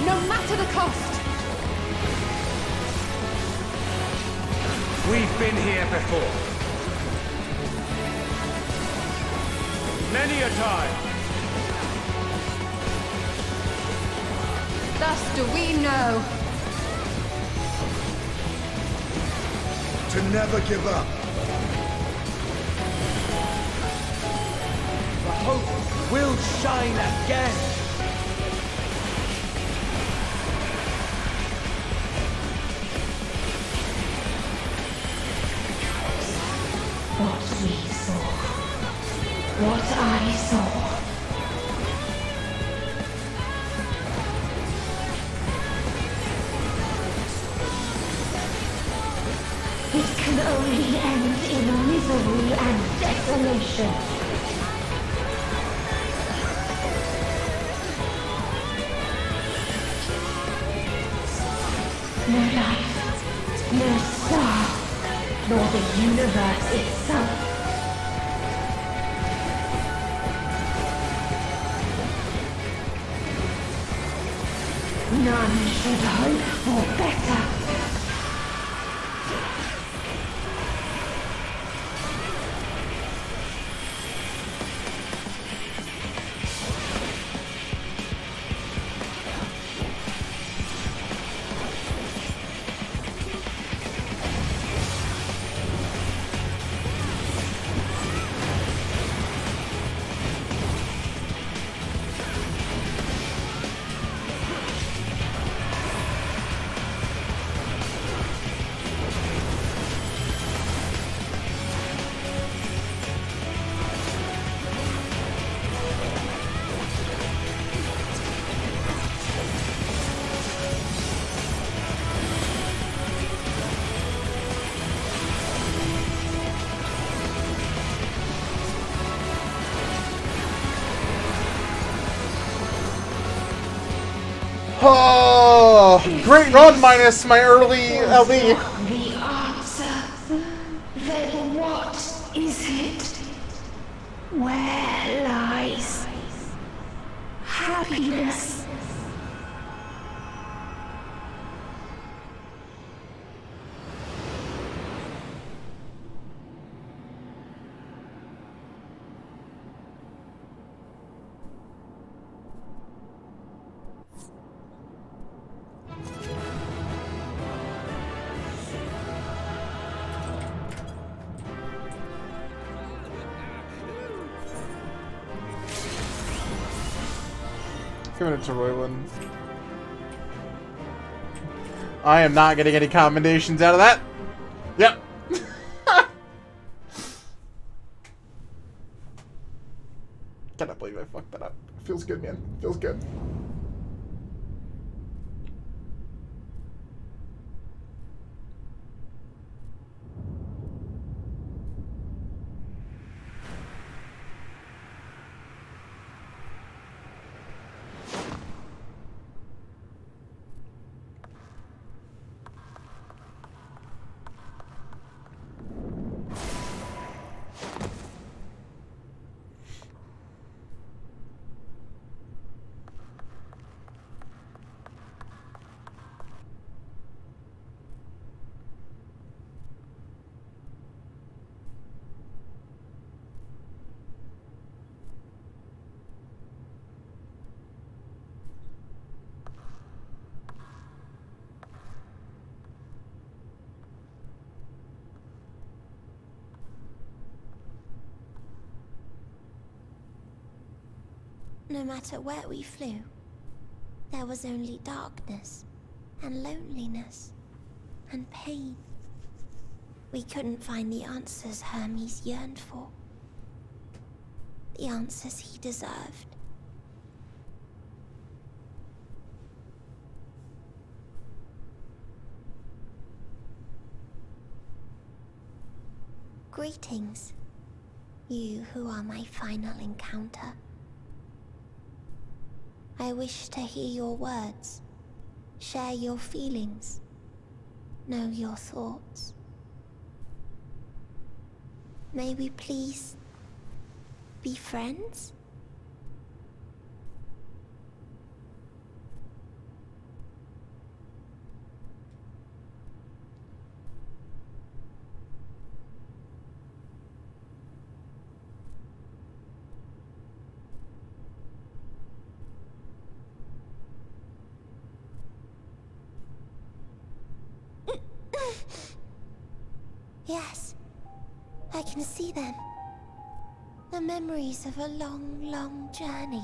No matter the cost. We've been here before. Many a time. Thus do we know. to never give up. The hope will shine again. What we saw. What I saw. It can only end in misery and desolation. No life, no star, nor the universe itself. None should hope for better. Oh, great run minus my early LD. The answer. Then what is it? Where lies happiness? Giving it to Royland. I am not getting any commendations out of that. Yep. Cannot believe I fucked that up. Feels good, man. Feels good. No matter where we flew, there was only darkness, and loneliness, and pain. We couldn't find the answers Hermes yearned for. The answers he deserved. Greetings, you who are my final encounter. I wish to hear your words, share your feelings, know your thoughts. May we please be friends? Yes, I can see them. The memories of a long, long journey.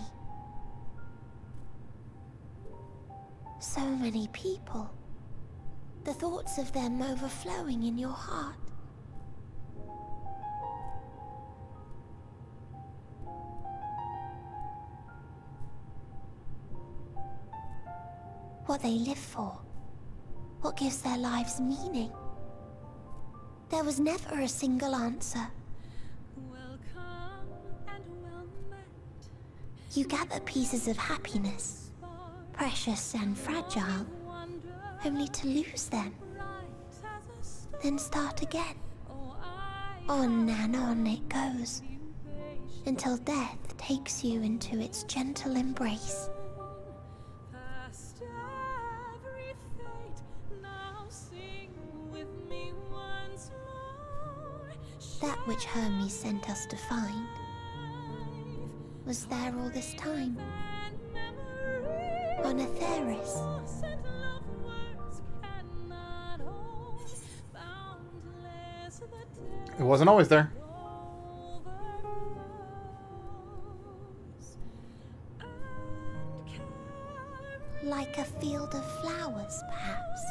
So many people. The thoughts of them overflowing in your heart. What they live for. What gives their lives meaning. There was never a single answer. You gather pieces of happiness, precious and fragile, only to lose them. Then start again. On and on it goes, until death takes you into its gentle embrace. That which Hermes sent us to find was there all this time. On Etheris. It wasn't always there. Like a field of flowers, perhaps.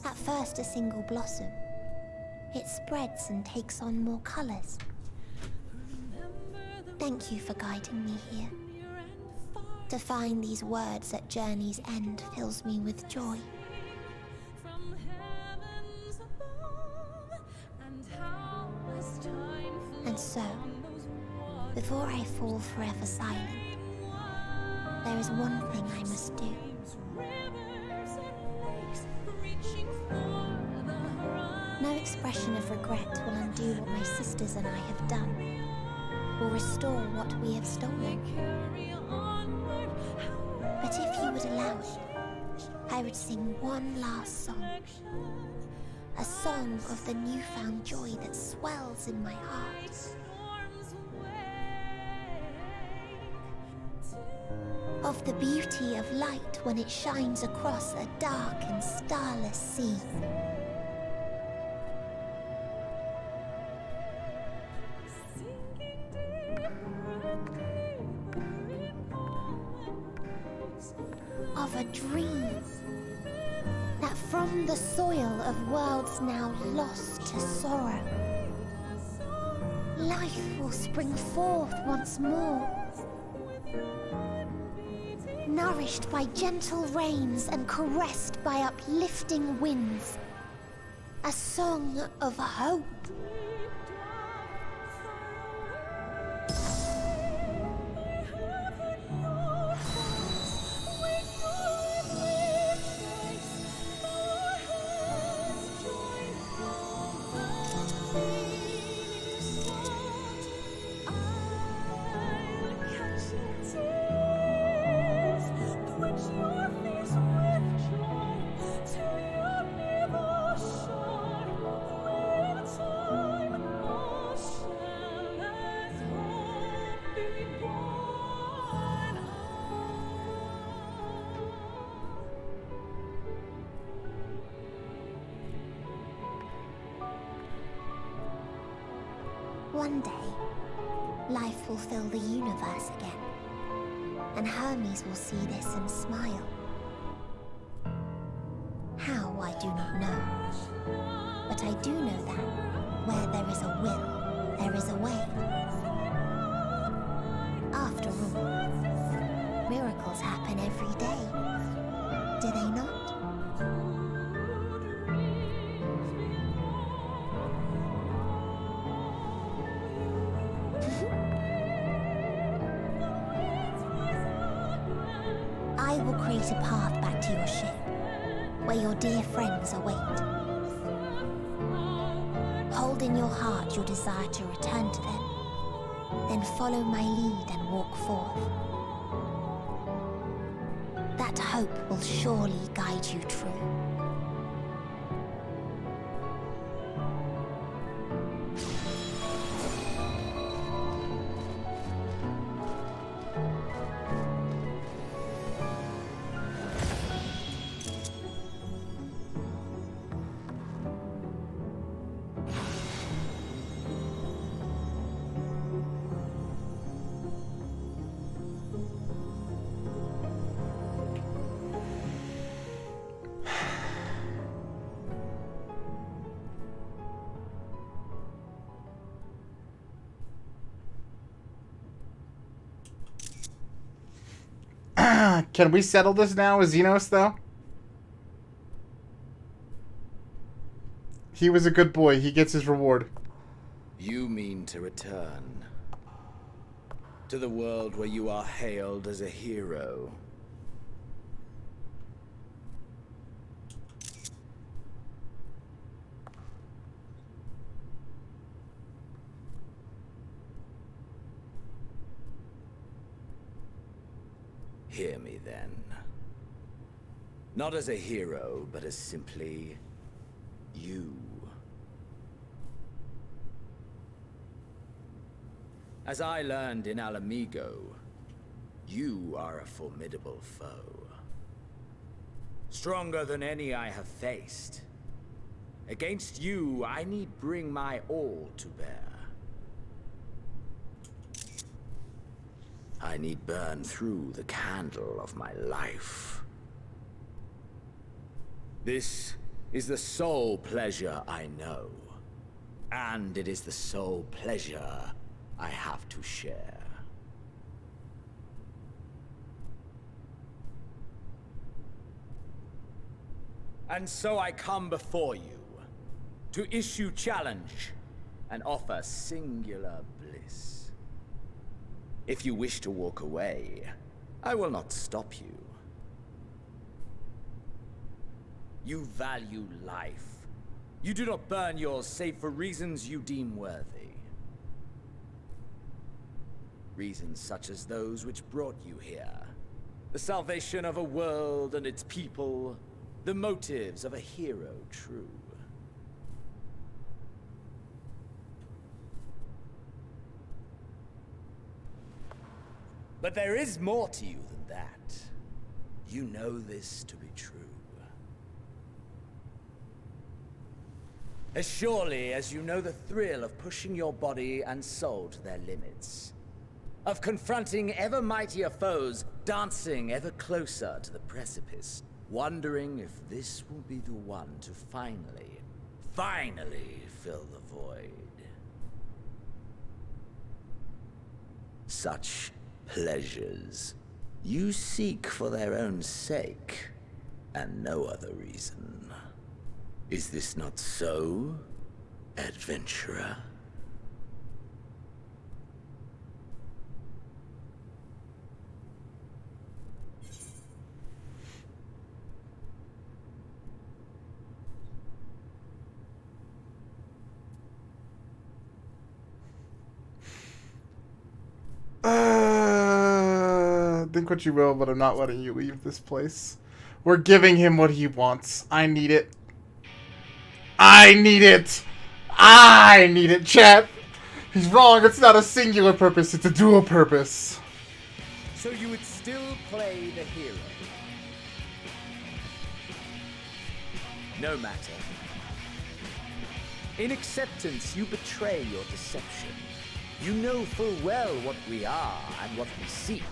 At first a single blossom. It spreads and takes on more colors. Thank you for guiding me here. To find these words at journey's end fills me with joy. And so, before I fall forever silent, there is one thing I must do. No expression of regret will undo what my sisters and I have done, or restore what we have stolen. But if you would allow it, I would sing one last song. A song of the newfound joy that swells in my heart. Of the beauty of light when it shines across a dark and starless sea. Of a dream that from the soil of worlds now lost to sorrow, life will spring forth once more, nourished by gentle rains and caressed by uplifting winds, a song of hope. One day, life will fill the universe again, and Hermes will see this and smile. How, I do not know, but I do know that where there is a will, there is a way. After all, miracles happen every day, do they not? I will create a path back to your ship, where your dear friends await. Hold in your heart your desire to return to them, then follow my lead and walk forth. That hope will surely guide you true. Can we settle this now with Xenos, though? He was a good boy. He gets his reward. You mean to return to the world where you are hailed as a hero? Hear me then. Not as a hero, but as simply you. As I learned in Alamigo, you are a formidable foe. Stronger than any I have faced. Against you, I need bring my all to bear. I need burn through the candle of my life. This is the sole pleasure I know. And it is the sole pleasure I have to share. And so I come before you to issue challenge and offer singular bliss. If you wish to walk away, I will not stop you. You value life. You do not burn yours save for reasons you deem worthy. Reasons such as those which brought you here. The salvation of a world and its people. The motives of a hero true. But there is more to you than that. You know this to be true. As surely as you know the thrill of pushing your body and soul to their limits. Of confronting ever mightier foes, dancing ever closer to the precipice. Wondering if this will be the one to finally fill the void. Such pleasures you seek for their own sake, and no other reason. Is this not so, adventurer? Think what you will, but I'm not letting you leave this place. We're giving him what he wants. I need it. I need it! I need it, chat! He's wrong, it's not a singular purpose, it's a dual purpose. So you would still play the hero? No matter. In acceptance, you betray your deception. You know full well what we are and what we seek.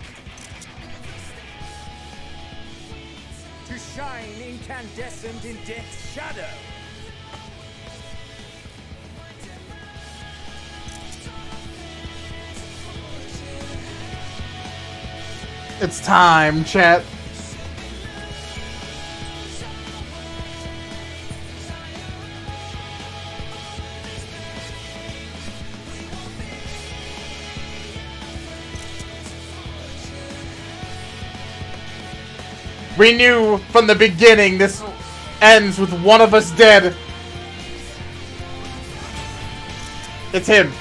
To shine incandescent in death's shadow. It's time, chat. We knew from the beginning this ends with one of us dead. It's him.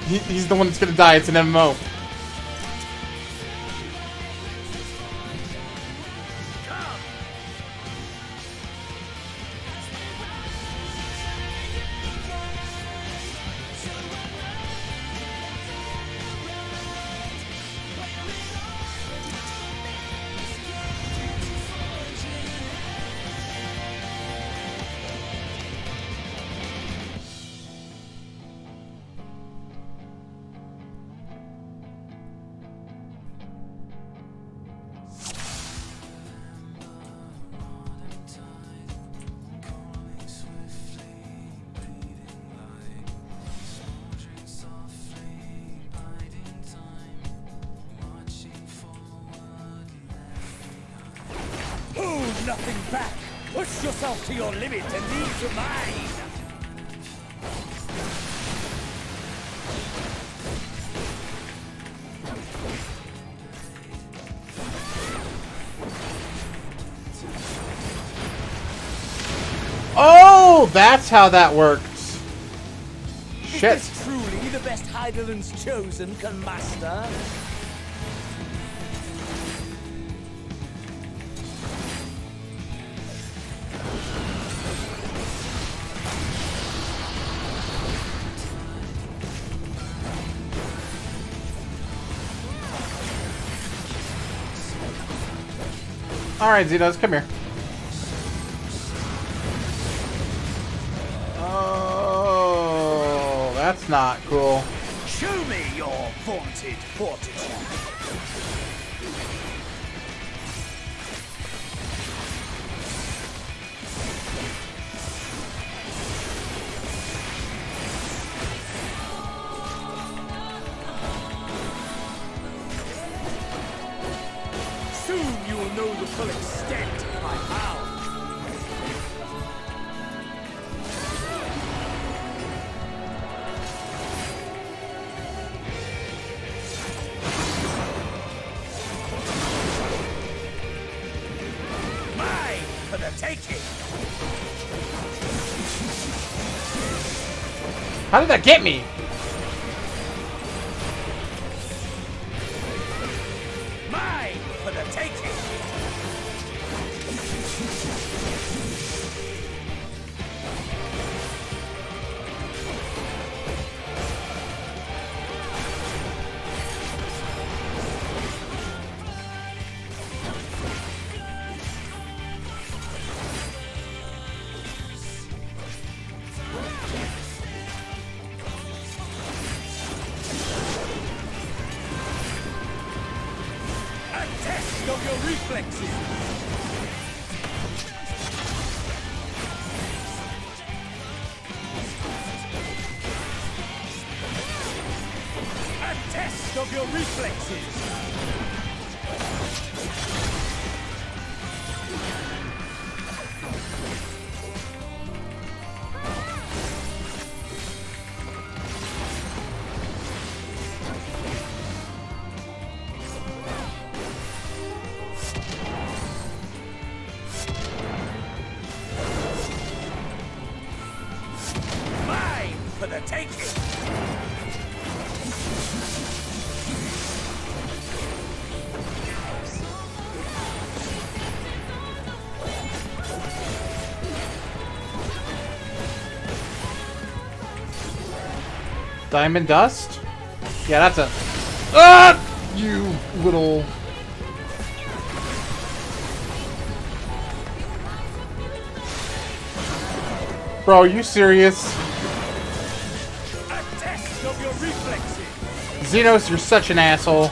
He's the one that's gonna die. It's an MMO. nothing back. Push yourself to your limit and leave to mine. Oh, that's how that works. Shit. Is this truly the best Heidelland's chosen can master? Alright, Xenos, come here. Oh, that's not cool. Show me your vaunted fortitude. Soon you will know the full extent of my power. Mine for the taking. How did that get me? Mine for the taking. A test of your reflexes. A test of your reflexes. Mine for the taking. Diamond dust? Yeah, that's a... Ah! You little... Bro, are you serious? A test of your reflexes. Xenos, you're such an asshole.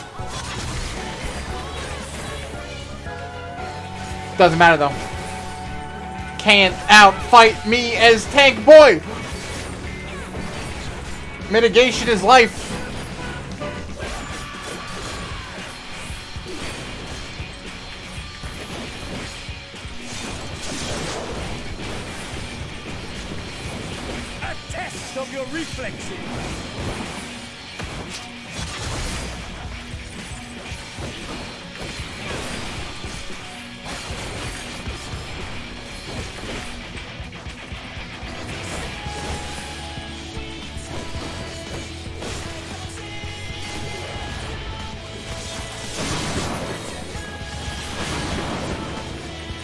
Doesn't matter though. Can't outfight me as Tank Boy! Mitigation is life. A test of your reflexes.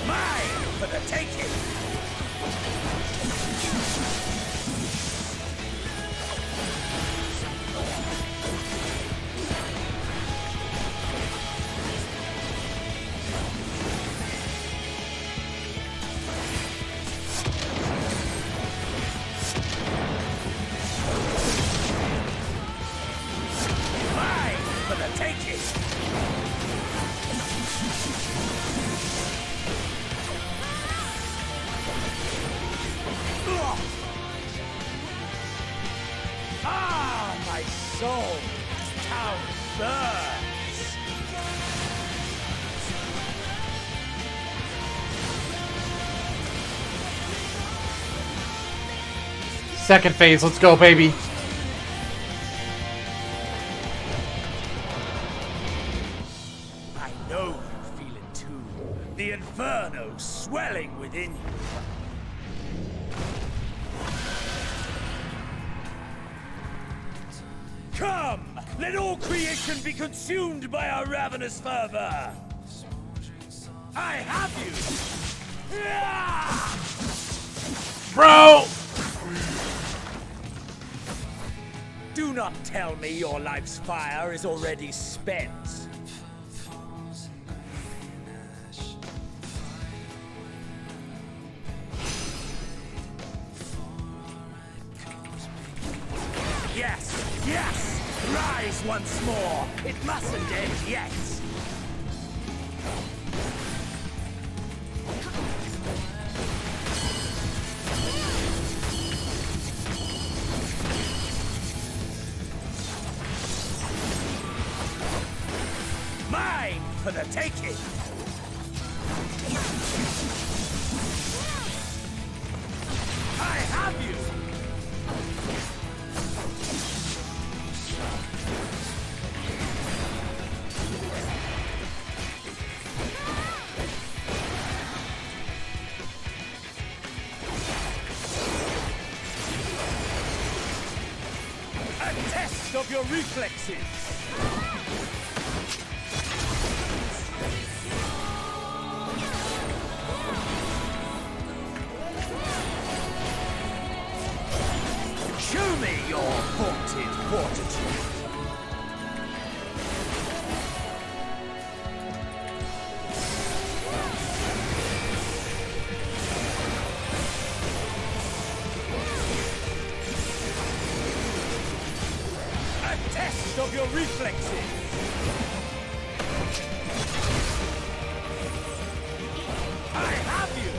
Mine for the taking. Mine for the taking. Ugh. Ah, my soul. How burns. Second phase, let's go, baby. I know you feel it too. The inferno swelling within you. Come! Let all creation be consumed by our ravenous fervor! I have you! Bro! Do not tell me your life's fire is already spent. Yes! Yes! Rise once more! It mustn't end yet! Mine for the taking! I have you! A test of your reflexes! Show me your vaunted fortitude! A test of your reflexes! I have you!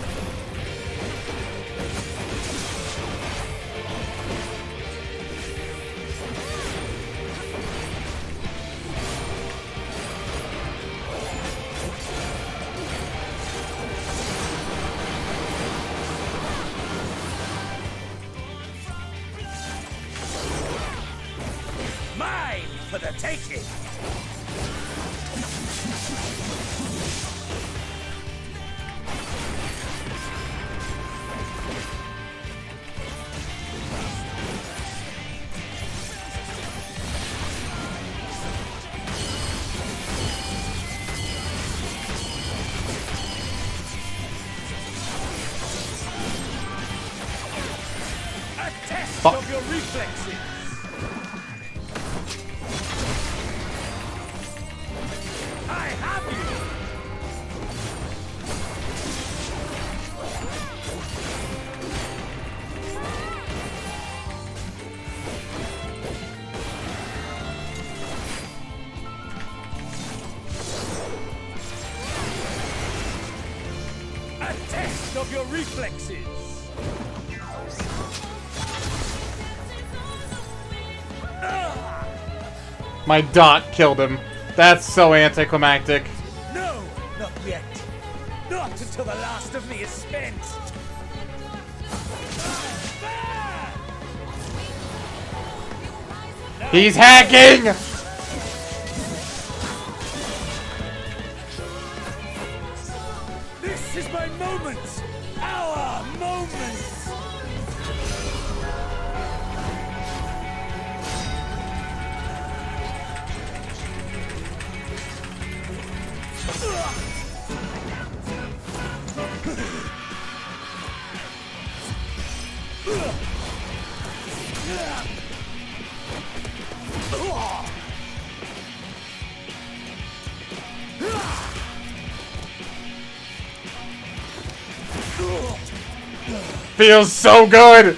Mine for the taking! A test of your reflexes! I have you! A test of your reflexes! My dot killed him. That's so anticlimactic. No, not yet. Not until the last of me is spent. He's hacking! This is my moment! Our moment! Feels so good!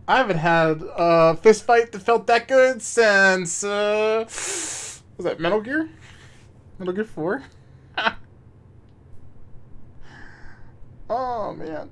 I haven't had a fist fight that felt that good since, was that Metal Gear? Metal Gear 4? Oh, man.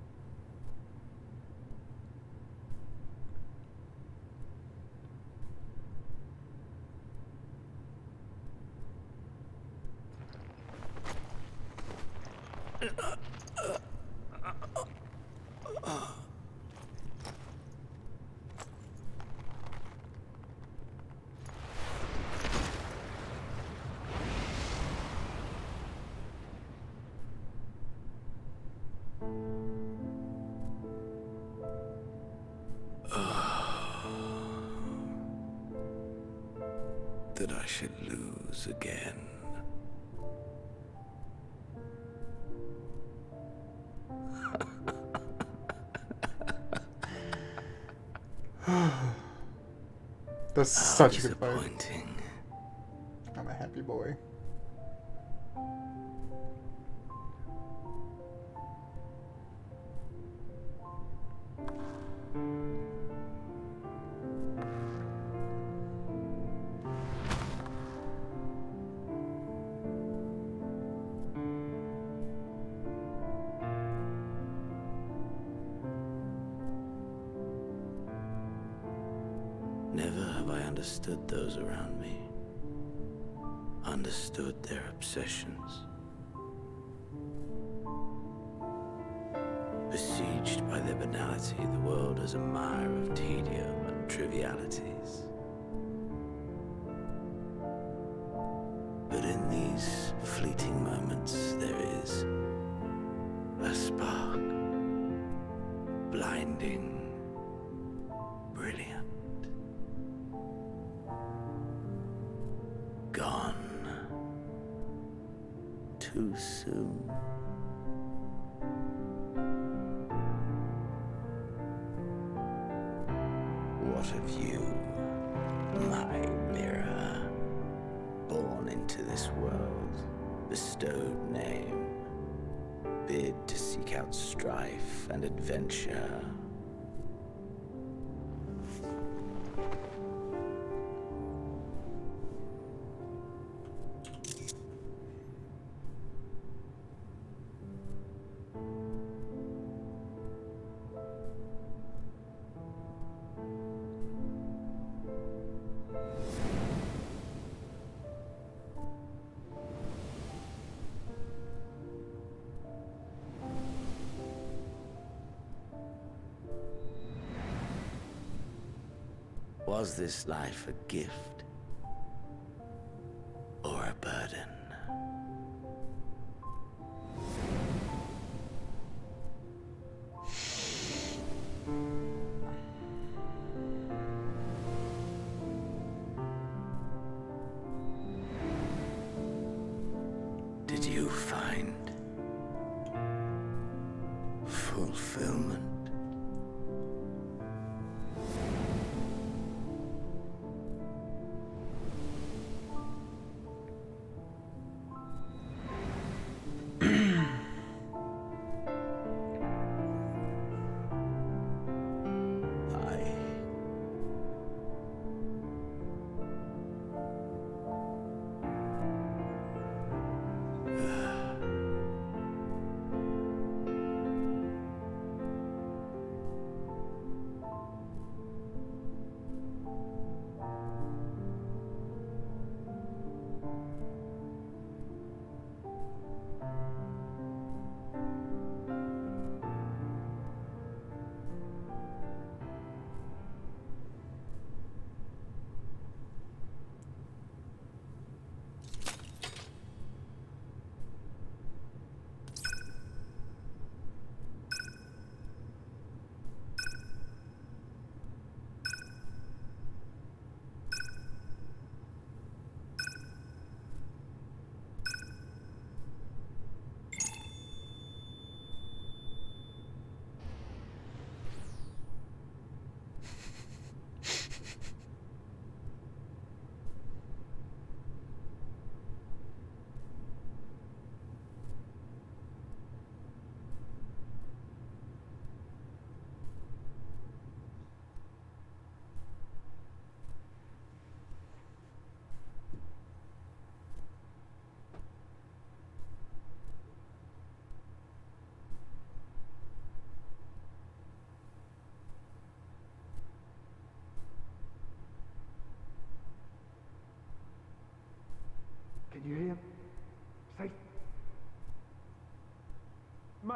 That I should lose again. That's such a good fight. Disappointing. I'm a happy boy. Never have I understood those around me. Understood their obsessions. Besieged by their banality, the world is a mire of tedium and trivialities. But in these fleeting moments, there is a spark. Blinding, brilliant. Gone too soon. What of you, my mirror? Born into this world, bestowed name, bid to seek out strife and adventure. Was this life a gift or a burden? Did you find fulfillment?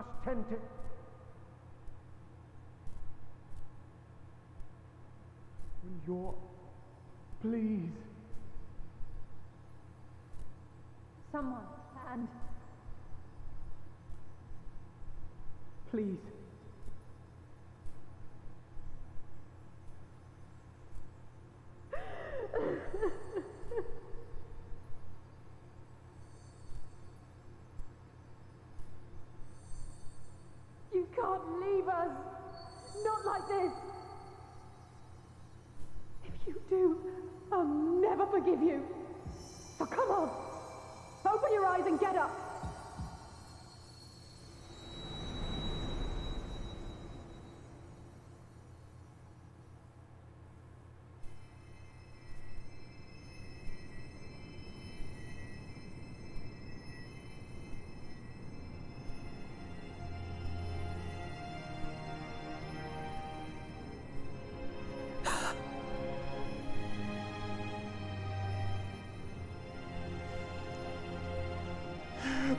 must tend to... When you're... Please. Someone, and... Please. You can't leave us! Not like this! If you do, I'll never forgive you! So come on! Open your eyes and get up!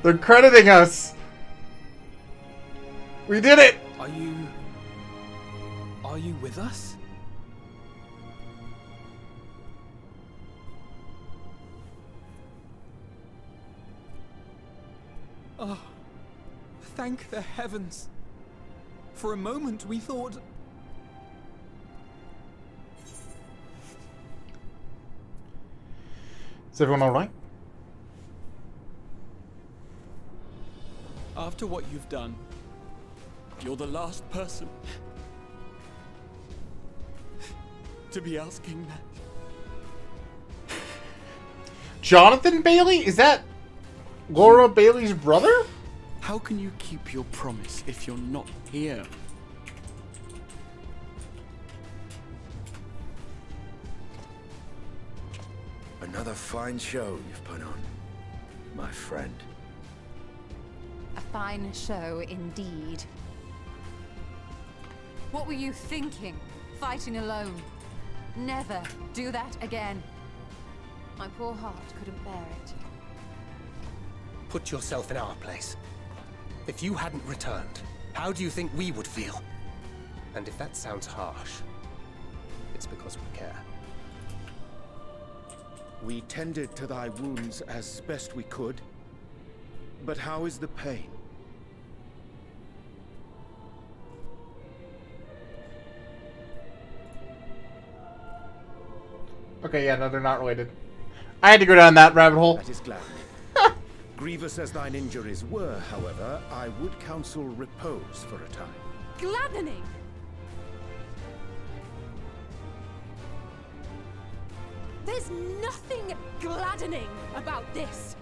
They're crediting us. We did it. Are you with us? Oh, thank the heavens. For a moment we thought... Is everyone alright? After what you've done, you're the last person to be asking that. Jonathan Bailey? Is that Laura Bailey's brother? How can you keep your promise if you're not here? Another fine show you've put on, my friend. A fine show indeed. What were you thinking? Fighting alone? Never do that again. My poor heart couldn't bear it. Put yourself in our place. If you hadn't returned, how do you think we would feel? And if that sounds harsh, it's because we care. We tended to thy wounds as best we could. But how is the pain? Okay, yeah, no, they're not related. I had to go down that rabbit hole. That is gladdening. Grievous as thine injuries were, however, I would counsel repose for a time. Gladdening? There's nothing gladdening about this.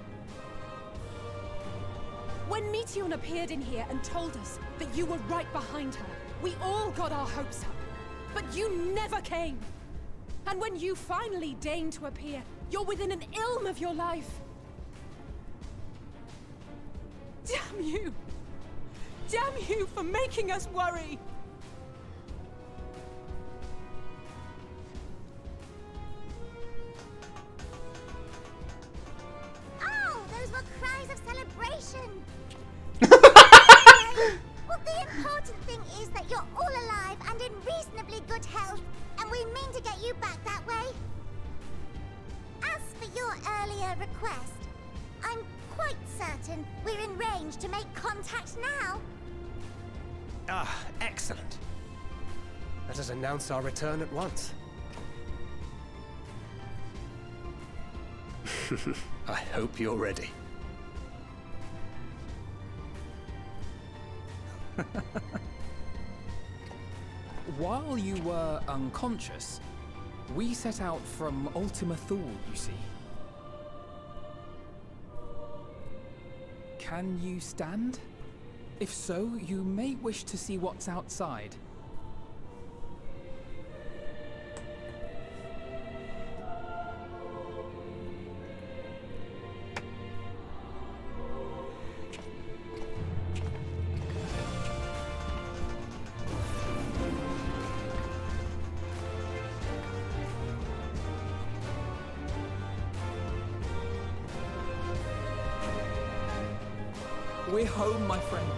When Meteion appeared in here and told us that you were right behind her, we all got our hopes up. But you never came. And when you finally deign to appear, you're within an ilm of your life. Damn you! Damn you for making us worry! Oh, those were cries of celebration! Well, the important thing is that you're all alive and in reasonably good health, and we mean to get you back that way. As for your earlier request, I'm quite certain we're in range to make contact now. Ah, excellent. Let us announce our return at once. I hope you're ready. While you were unconscious, we set out from Ultima Thule, you see. Can you stand? If so, you may wish to see what's outside. We're home, my friend.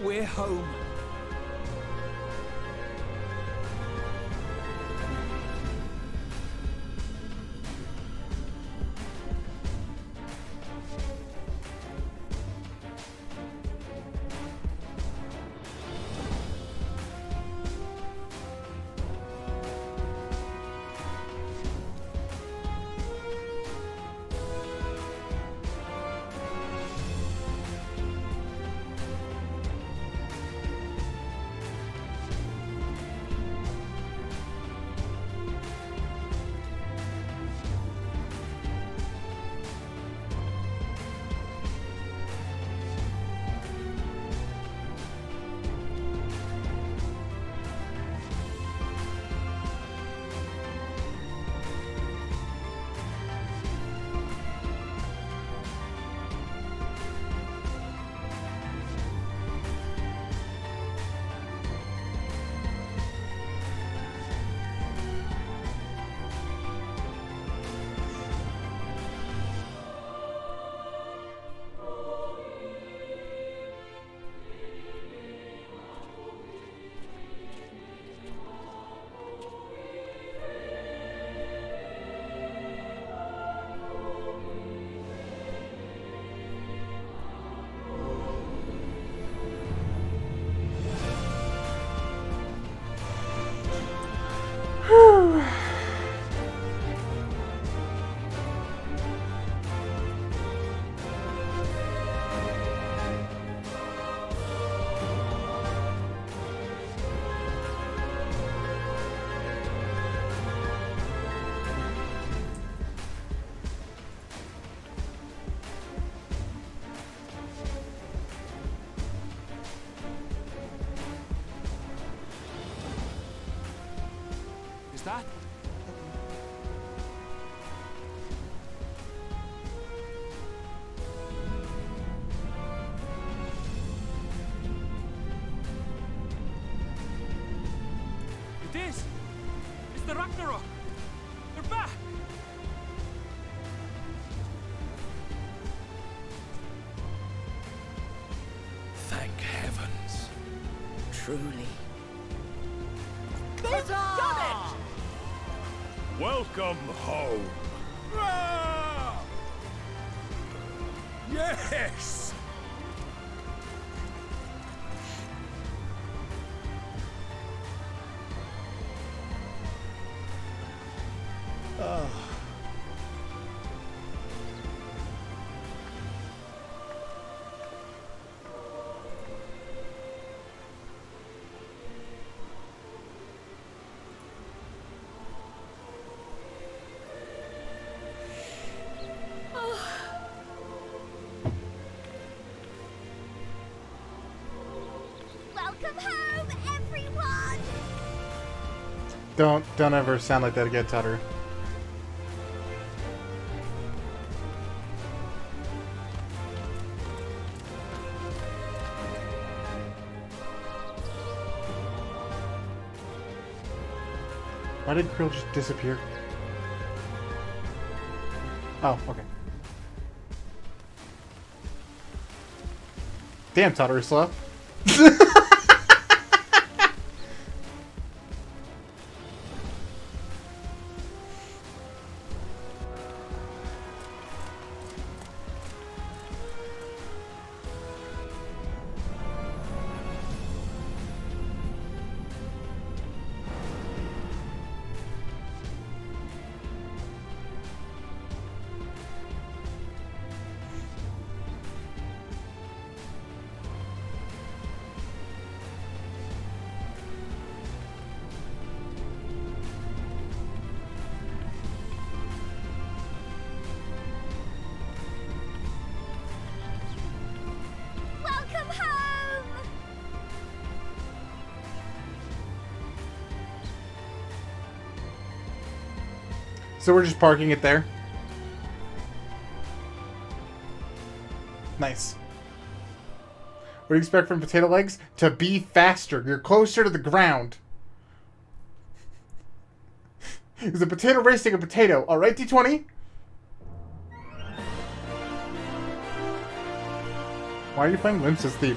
We're home. Is that? It is! It's the Ragnarok! They're back! Thank heavens. Truly. They've done it! Welcome home. Yes! Welcome home, everyone! Don't ever sound like that again, Tutter. Why did Krill just disappear? Oh, okay. Damn, Tutter is slow. Welcome home! So we're just parking it there? Nice. What do you expect from potato legs? To be faster. You're closer to the ground. Is a potato racing a potato? Alright, D20? Why are you playing Limsa's theme?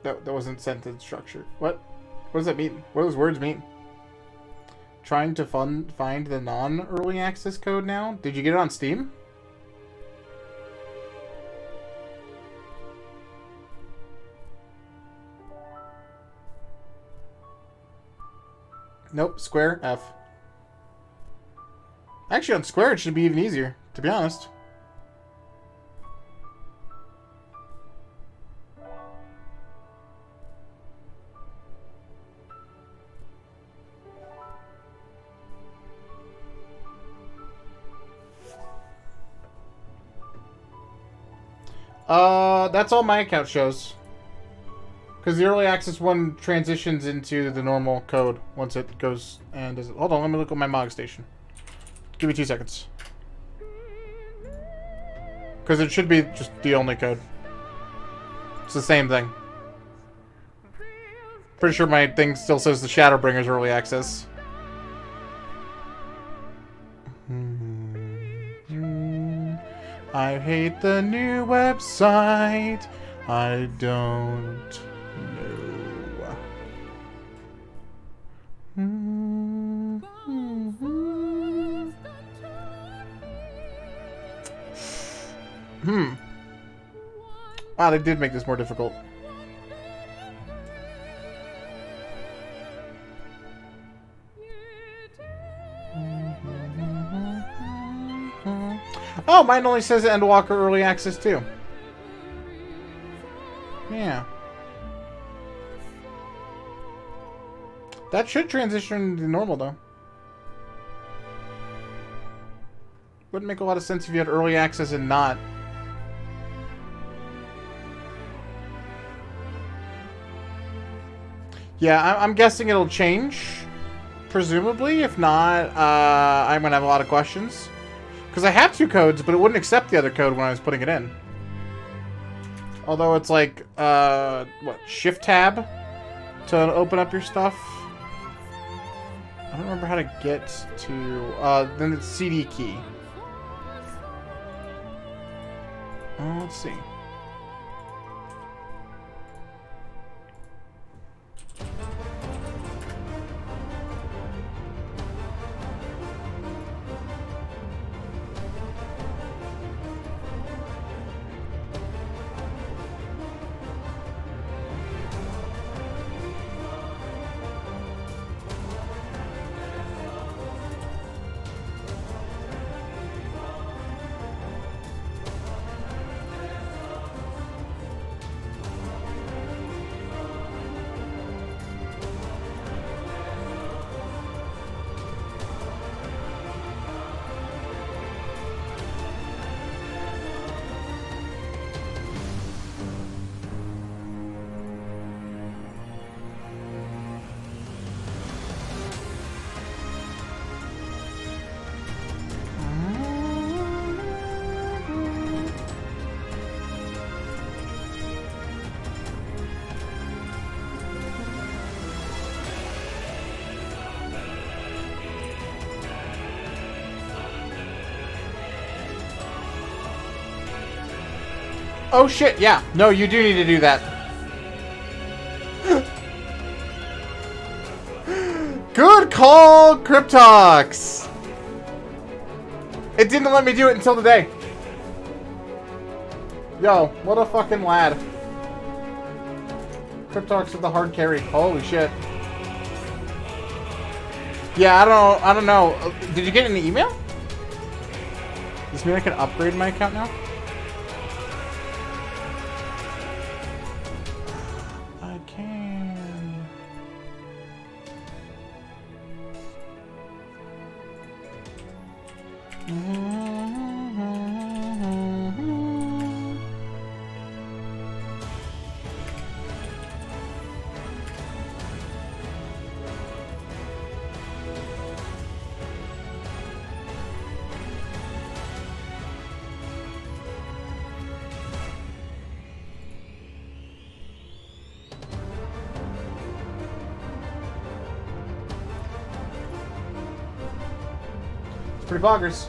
That wasn't sentence structure. What? What does that mean? What do those words mean? Trying to find the non-early access code now? Did you get it on Steam? Nope, Square F. Actually, on Square it should be even easier, to be honest. That's all my account shows. Because the early access one transitions into the normal code once it goes and does it. Hold on, let me look at my MOG station. Give me 2 seconds. Because it should be just the only code. It's the same thing. Pretty sure my thing still says the Shadowbringers early access. I hate the new website. I don't know. Wow, they did make this more difficult. Oh, mine only says Endwalker early access too. Yeah. That should transition to normal though. Wouldn't make a lot of sense if you had early access and not. Yeah, I'm guessing it'll change. Presumably. If not, I'm gonna have a lot of questions. Because I have 2 codes, but it wouldn't accept the other code when I was putting it in. Although it's like, what, Shift Tab to open up your stuff. I don't remember how to get to, then it's CD key. Let's see. Oh shit, yeah. No, you do need to do that. Good call, Cryptox! It didn't let me do it until today. Yo, what a fucking lad. Cryptox with the hard carry. Holy shit. Yeah, I don't know. Did you get an email? Does this mean I can upgrade my account now? Pretty boggers.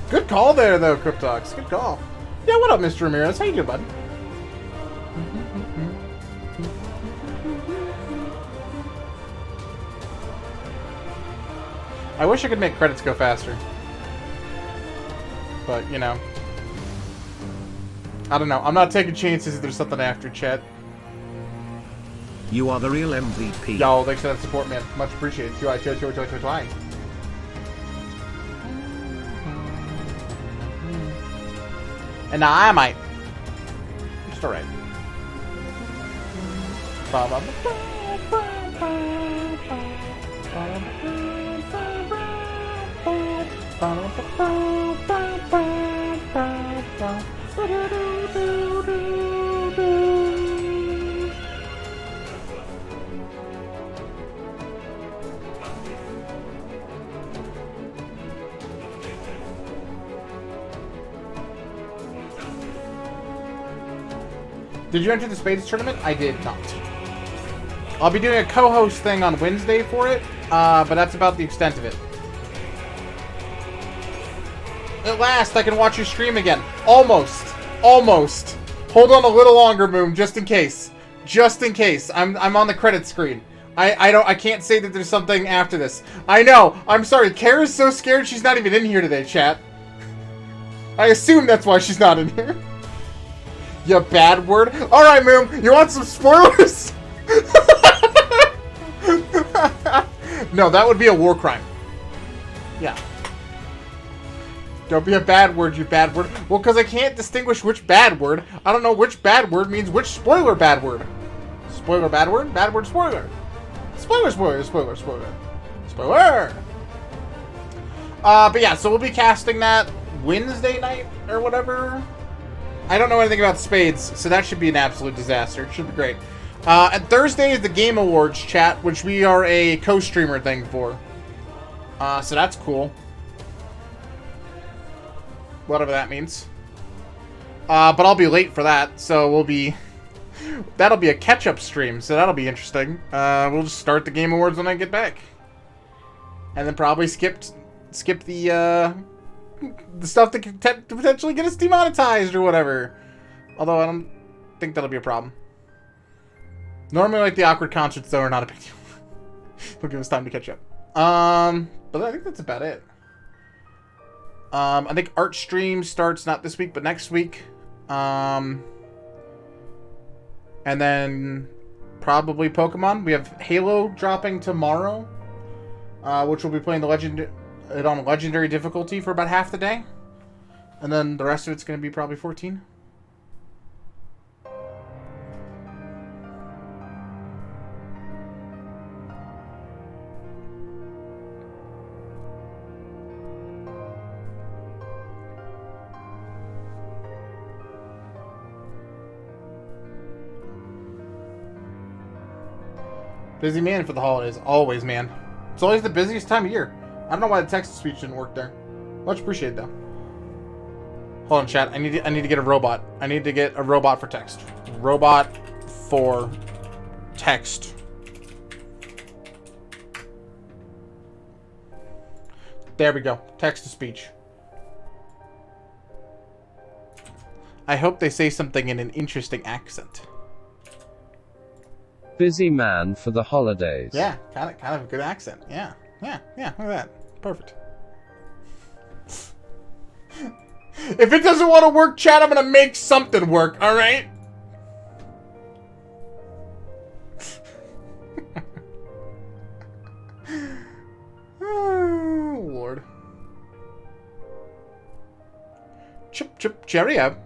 Good call there, though, Cryptox. Good call. Yeah, what up, Mr. Ramirez? How you doing, bud? I wish I could make credits go faster. But, you know. I don't know. I'm not taking chances if there's something after, chat. You are the real MVP. Yo, thanks for that support, man. Much appreciated. Try. And now I might. Just alright. Did you enter the Spades tournament? I did not. I'll be doing a co-host thing on Wednesday for it, but that's about the extent of it. At last, I can watch you stream again. Almost. Almost. Hold on a little longer, Moon, just in case. Just in case. I'm on the credit screen. I can't say that there's something after this. I know. I'm sorry. Kara's so scared she's not even in here today, chat. I assume that's why she's not in here. You bad word. Alright, Moon. You want some spoilers? No, that would be a war crime. Yeah. Don't be a bad word, you bad word. Well, because I can't distinguish which bad word. I don't know which bad word means which spoiler bad word. Spoiler bad word? Bad word spoiler. Spoiler, spoiler, spoiler, spoiler. Spoiler! But yeah, so we'll be casting that Wednesday night or whatever. I don't know anything about Spades, so that should be an absolute disaster. It should be great. And Thursday is the Game Awards chat, which we are a co-streamer thing for. So that's cool. Whatever that means. But I'll be late for that, so we'll be... That'll be a catch-up stream, so that'll be interesting. We'll just start the Game Awards when I get back. And then probably skip the stuff that could potentially get us demonetized or whatever. Although I don't think that'll be a problem. Normally, like, the awkward concerts, though, are not a big deal. It'll give us time to catch up. But I think that's about it. I think art stream starts not this week, but next week. And then probably Pokemon. We have Halo dropping tomorrow, which we'll be playing it on legendary difficulty for about half the day. And then the rest of it's going to be probably 14. Busy man for the holidays. Always, man. It's always the busiest time of year. I don't know why the text-to-speech didn't work there. Much appreciated, though. Hold on, chat. I need to get a robot. I need to get a robot for text. Robot for text. There we go. Text-to-speech. I hope they say something in an interesting accent. Busy man for the holidays. Yeah, kind of a good accent. Yeah, look at that. Perfect. If it doesn't want to work, chat, I'm gonna make something work, alright? Oh, Lord. Chip, cheerio.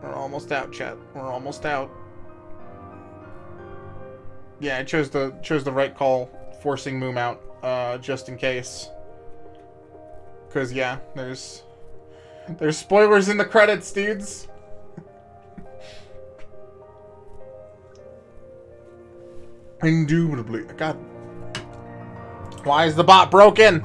We're almost out, chat. We're almost out. Yeah, I chose the right call, forcing Moom out, just in case. Cause yeah, there's spoilers in the credits, dudes. Indubitably. God. Why is the bot broken?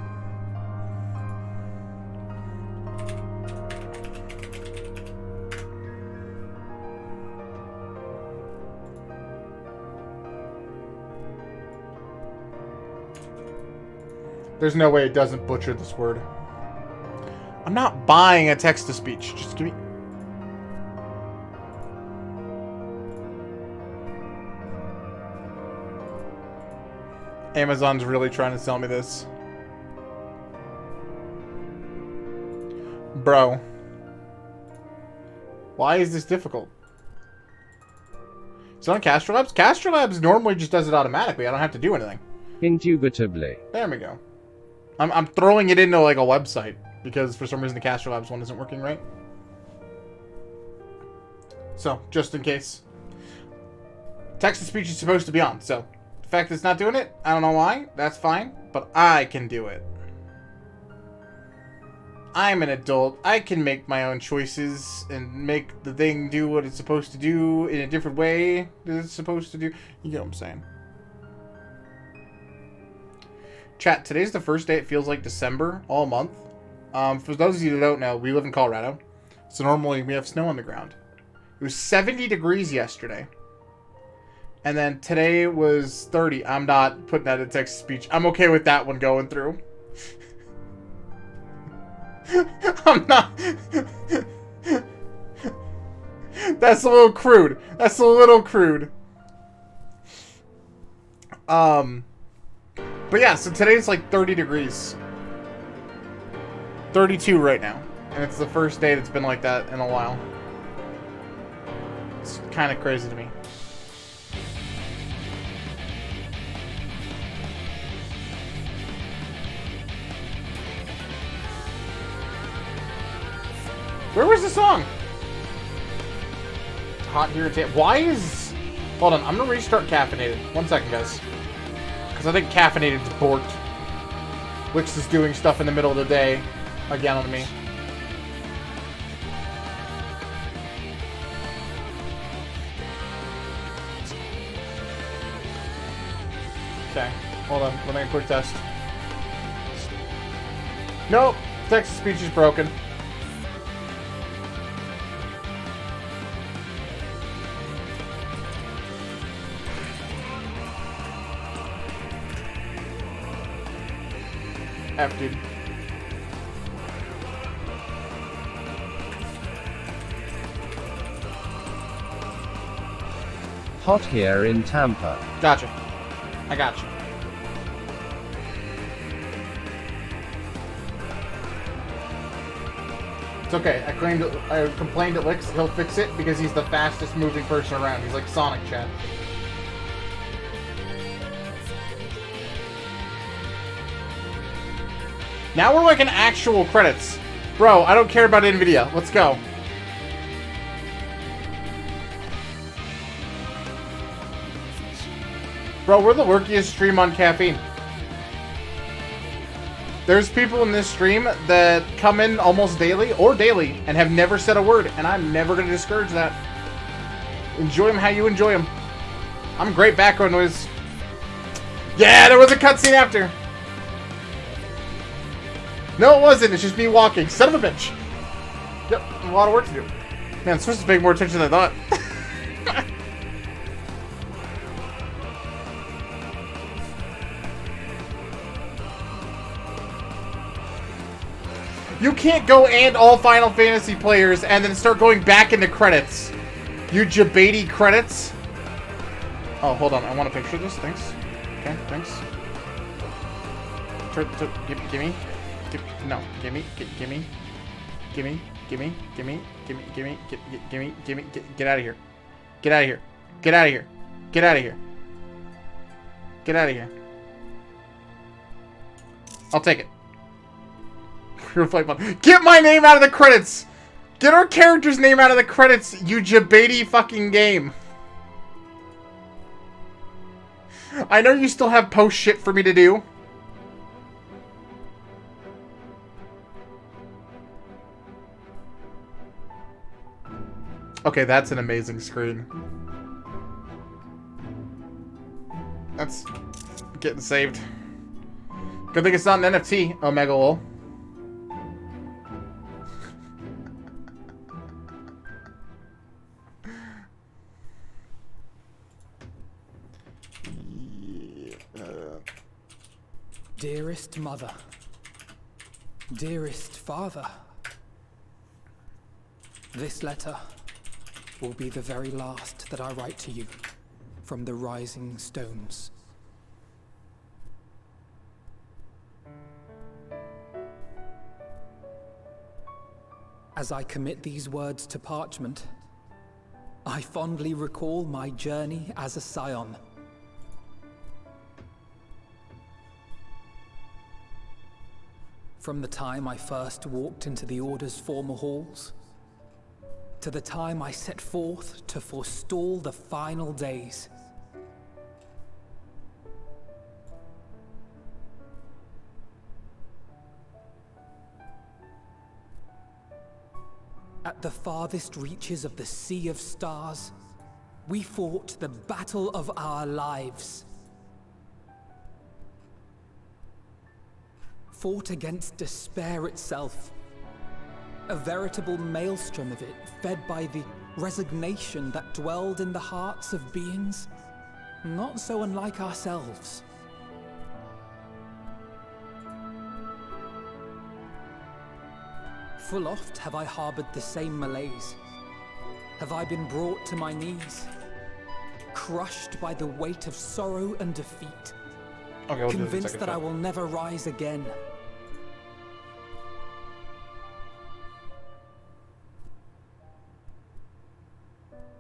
There's no way it doesn't butcher this word. I'm not buying a text-to-speech. Just give me... Amazon's really trying to sell me this. Bro. Why is this difficult? Is it on Castrolabs? Castrolabs normally just does it automatically. I don't have to do anything. Indubitably. There we go. I'm throwing it into like a website because for some reason the Castrolabs one isn't working right. So, just in case. Text-to-speech is supposed to be on, so the fact that it's not doing it, I don't know why. That's fine, but I can do it. I'm an adult. I can make my own choices and make the thing do what it's supposed to do in a different way that it's supposed to do. You get what I'm saying? Chat, today's the first day it feels like December all month. For those of you that don't know, we live in Colorado. So normally we have snow on the ground. It was 70 degrees yesterday. And then today was 30. I'm not putting that in text-to-speech. I'm okay with that one going through. I'm not... That's a little crude. That's a little crude. But yeah, so today's like 30 degrees. 32 right now. And it's the first day that's been like that in a while. It's kind of crazy to me. Where was the song? Hot irritate. Why is... Hold on, I'm going to restart Caffeinated. 1 second, guys. Because I think Caffeinated is borked. Wix is doing stuff in the middle of the day. Again on me. Okay, hold on. Let me make a quick test. Nope. Text-to-speech is broken. F, dude. Hot here in Tampa. Gotcha. I got you. It's okay. I complained at Lix. He'll fix it because he's the fastest moving person around. He's like Sonic, chat. Now we're like in actual credits. Bro, I don't care about NVIDIA. Let's go. Bro, we're the workiest stream on caffeine. There's people in this stream that come in almost daily or daily and have never said a word, and I'm never going to discourage that. Enjoy them how you enjoy them. I'm great background noise. Yeah, there was a cutscene after. No, it wasn't. It's just me walking. Son of a bitch. Yep, a lot of work to do. Man, I'm supposed to pay more attention than I thought. You can't go and all Final Fantasy players and then start going back into credits. You Jabati credits. Oh, hold on. I want to picture this. Thanks. Okay, thanks. Gimme. No, gimme. Get out of here. Get out of here. Get out of here. Get out of here. Get out of here. I'll take it. Get my name out of the credits! Get our character's name out of the credits, you Jabati fucking game. I know you still have post shit for me to do. Okay, that's an amazing screen. That's getting saved. Good thing it's not an NFT, Omega Lol. Dearest Mother, dearest Father, this letter will be the very last that I write to you from the Rising Stones. As I commit these words to parchment, I fondly recall my journey as a scion. From the time I first walked into the Order's former halls, to the time I set forth to forestall the final days. At the farthest reaches of the Sea of Stars, we fought the battle of our lives. Fought against despair itself. A veritable maelstrom of it, fed by the resignation that dwelled in the hearts of beings not so unlike ourselves. Full oft have I harbored the same malaise. Have I been brought to my knees, crushed by the weight of sorrow and defeat, convinced that I will never rise again.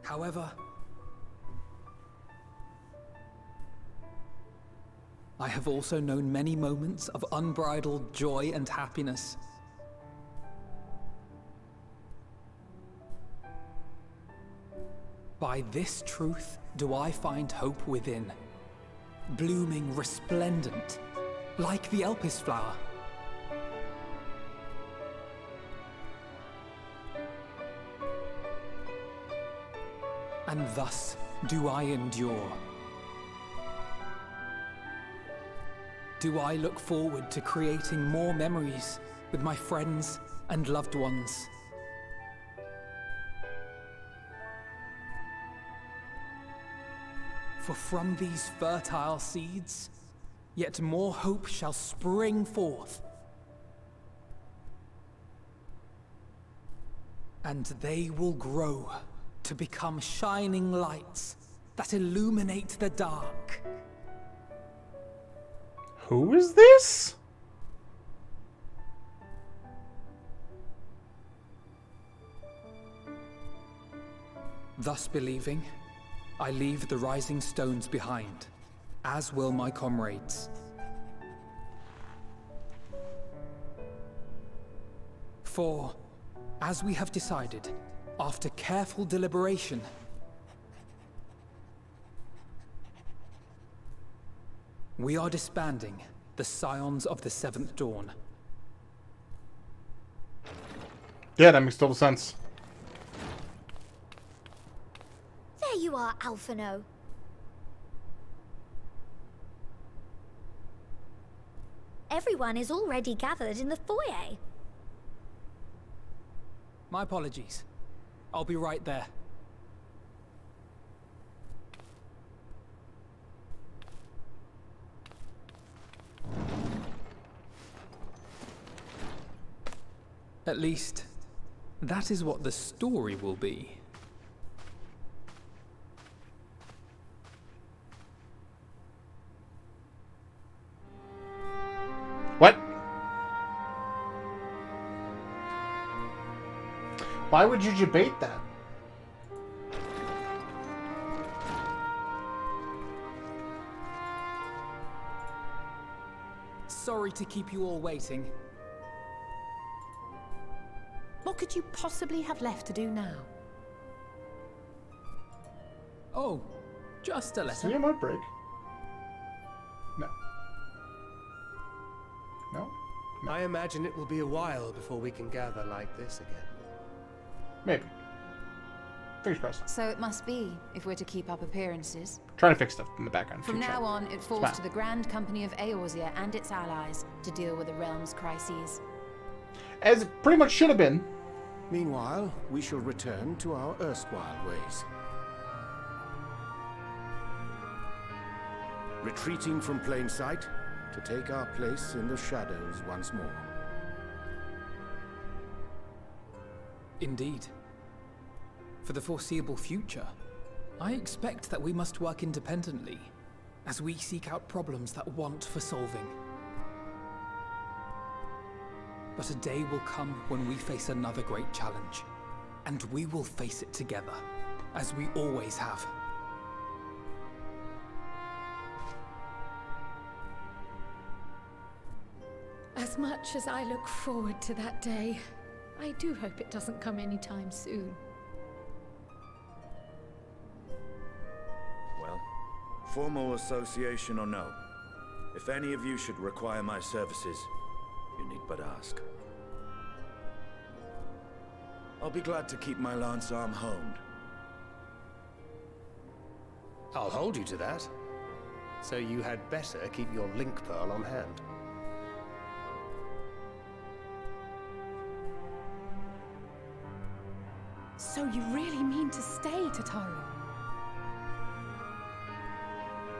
However, I have also known many moments of unbridled joy and happiness. By this truth do I find hope within, blooming resplendent, like the Elpis flower. And thus do I endure. Do I look forward to creating more memories with my friends and loved ones. For from these fertile seeds, yet more hope shall spring forth. And they will grow to become shining lights that illuminate the dark. Who is this? Thus believing, I leave the rising stones behind, as will my comrades. For, as we have decided, after careful deliberation, we are disbanding the Scions of the Seventh Dawn. Yeah, that makes total sense. There you are, Alphino. Everyone is already gathered in the foyer. My apologies. I'll be right there. At least, that is what the story will be. What? Why would you debate that? Sorry to keep you all waiting. What could you possibly have left to do now? Oh, just a letter. See a mud break. No. No? I imagine it will be a while before we can gather like this again. Maybe. Fingers crossed. So it must be, if we're to keep up appearances. Trying to fix stuff in the background. From now on, it falls Smile. to the Grand Company of Eorzea and its allies to deal with the realm's crises. As it pretty much should have been. Meanwhile, we shall return to our erstwhile ways. Retreating from plain sight, to take our place in the shadows once more. Indeed. For the foreseeable future, I expect that we must work independently as we seek out problems that want for solving. But a day will come when we face another great challenge, and we will face it together, as we always have. As much as I look forward to that day, I do hope it doesn't come anytime soon. Well, formal association or no, if any of you should require my services, you need but ask. I'll be glad to keep my lance arm honed. I'll hold you to that. So you had better keep your link pearl on hand. So you really mean to stay, Tataru?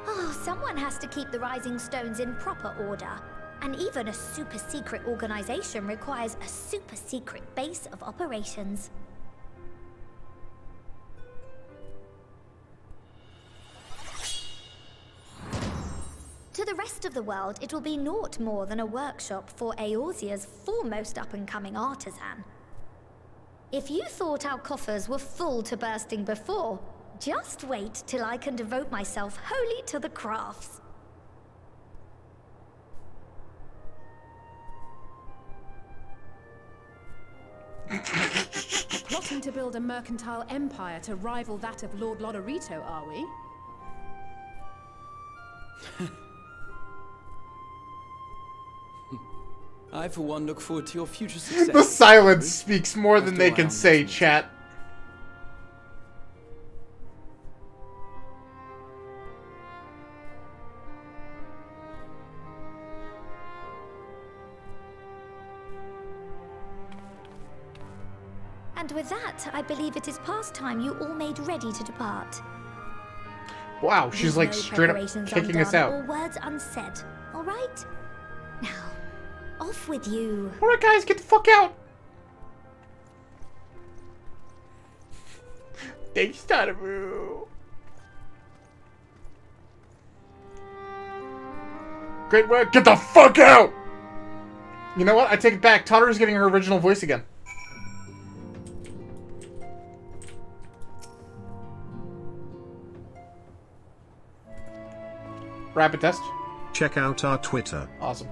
Oh, someone has to keep the Rising Stones in proper order. And even a super-secret organization requires a super-secret base of operations. To the rest of the world, it will be naught more than a workshop for Eorzea's foremost up-and-coming artisan. If you thought our coffers were full to bursting before, just wait till I can devote myself wholly to the crafts. Plotting to build a mercantile empire to rival that of Lord Lodorito, are we? I, for one, look forward to your future success. The silence speaks more than they can say, chat. And with that, I believe it is past time you all made ready to depart. Wow, she's like No straight up preparations kicking us undone out. or words unsaid, all right? Now, off with you. All right, guys, get the fuck out. Thanks, Tataru. Great work. Get the fuck out. You know what? I take it back. Tataru's getting her original voice again. Rapid test. Check out our Twitter. Awesome.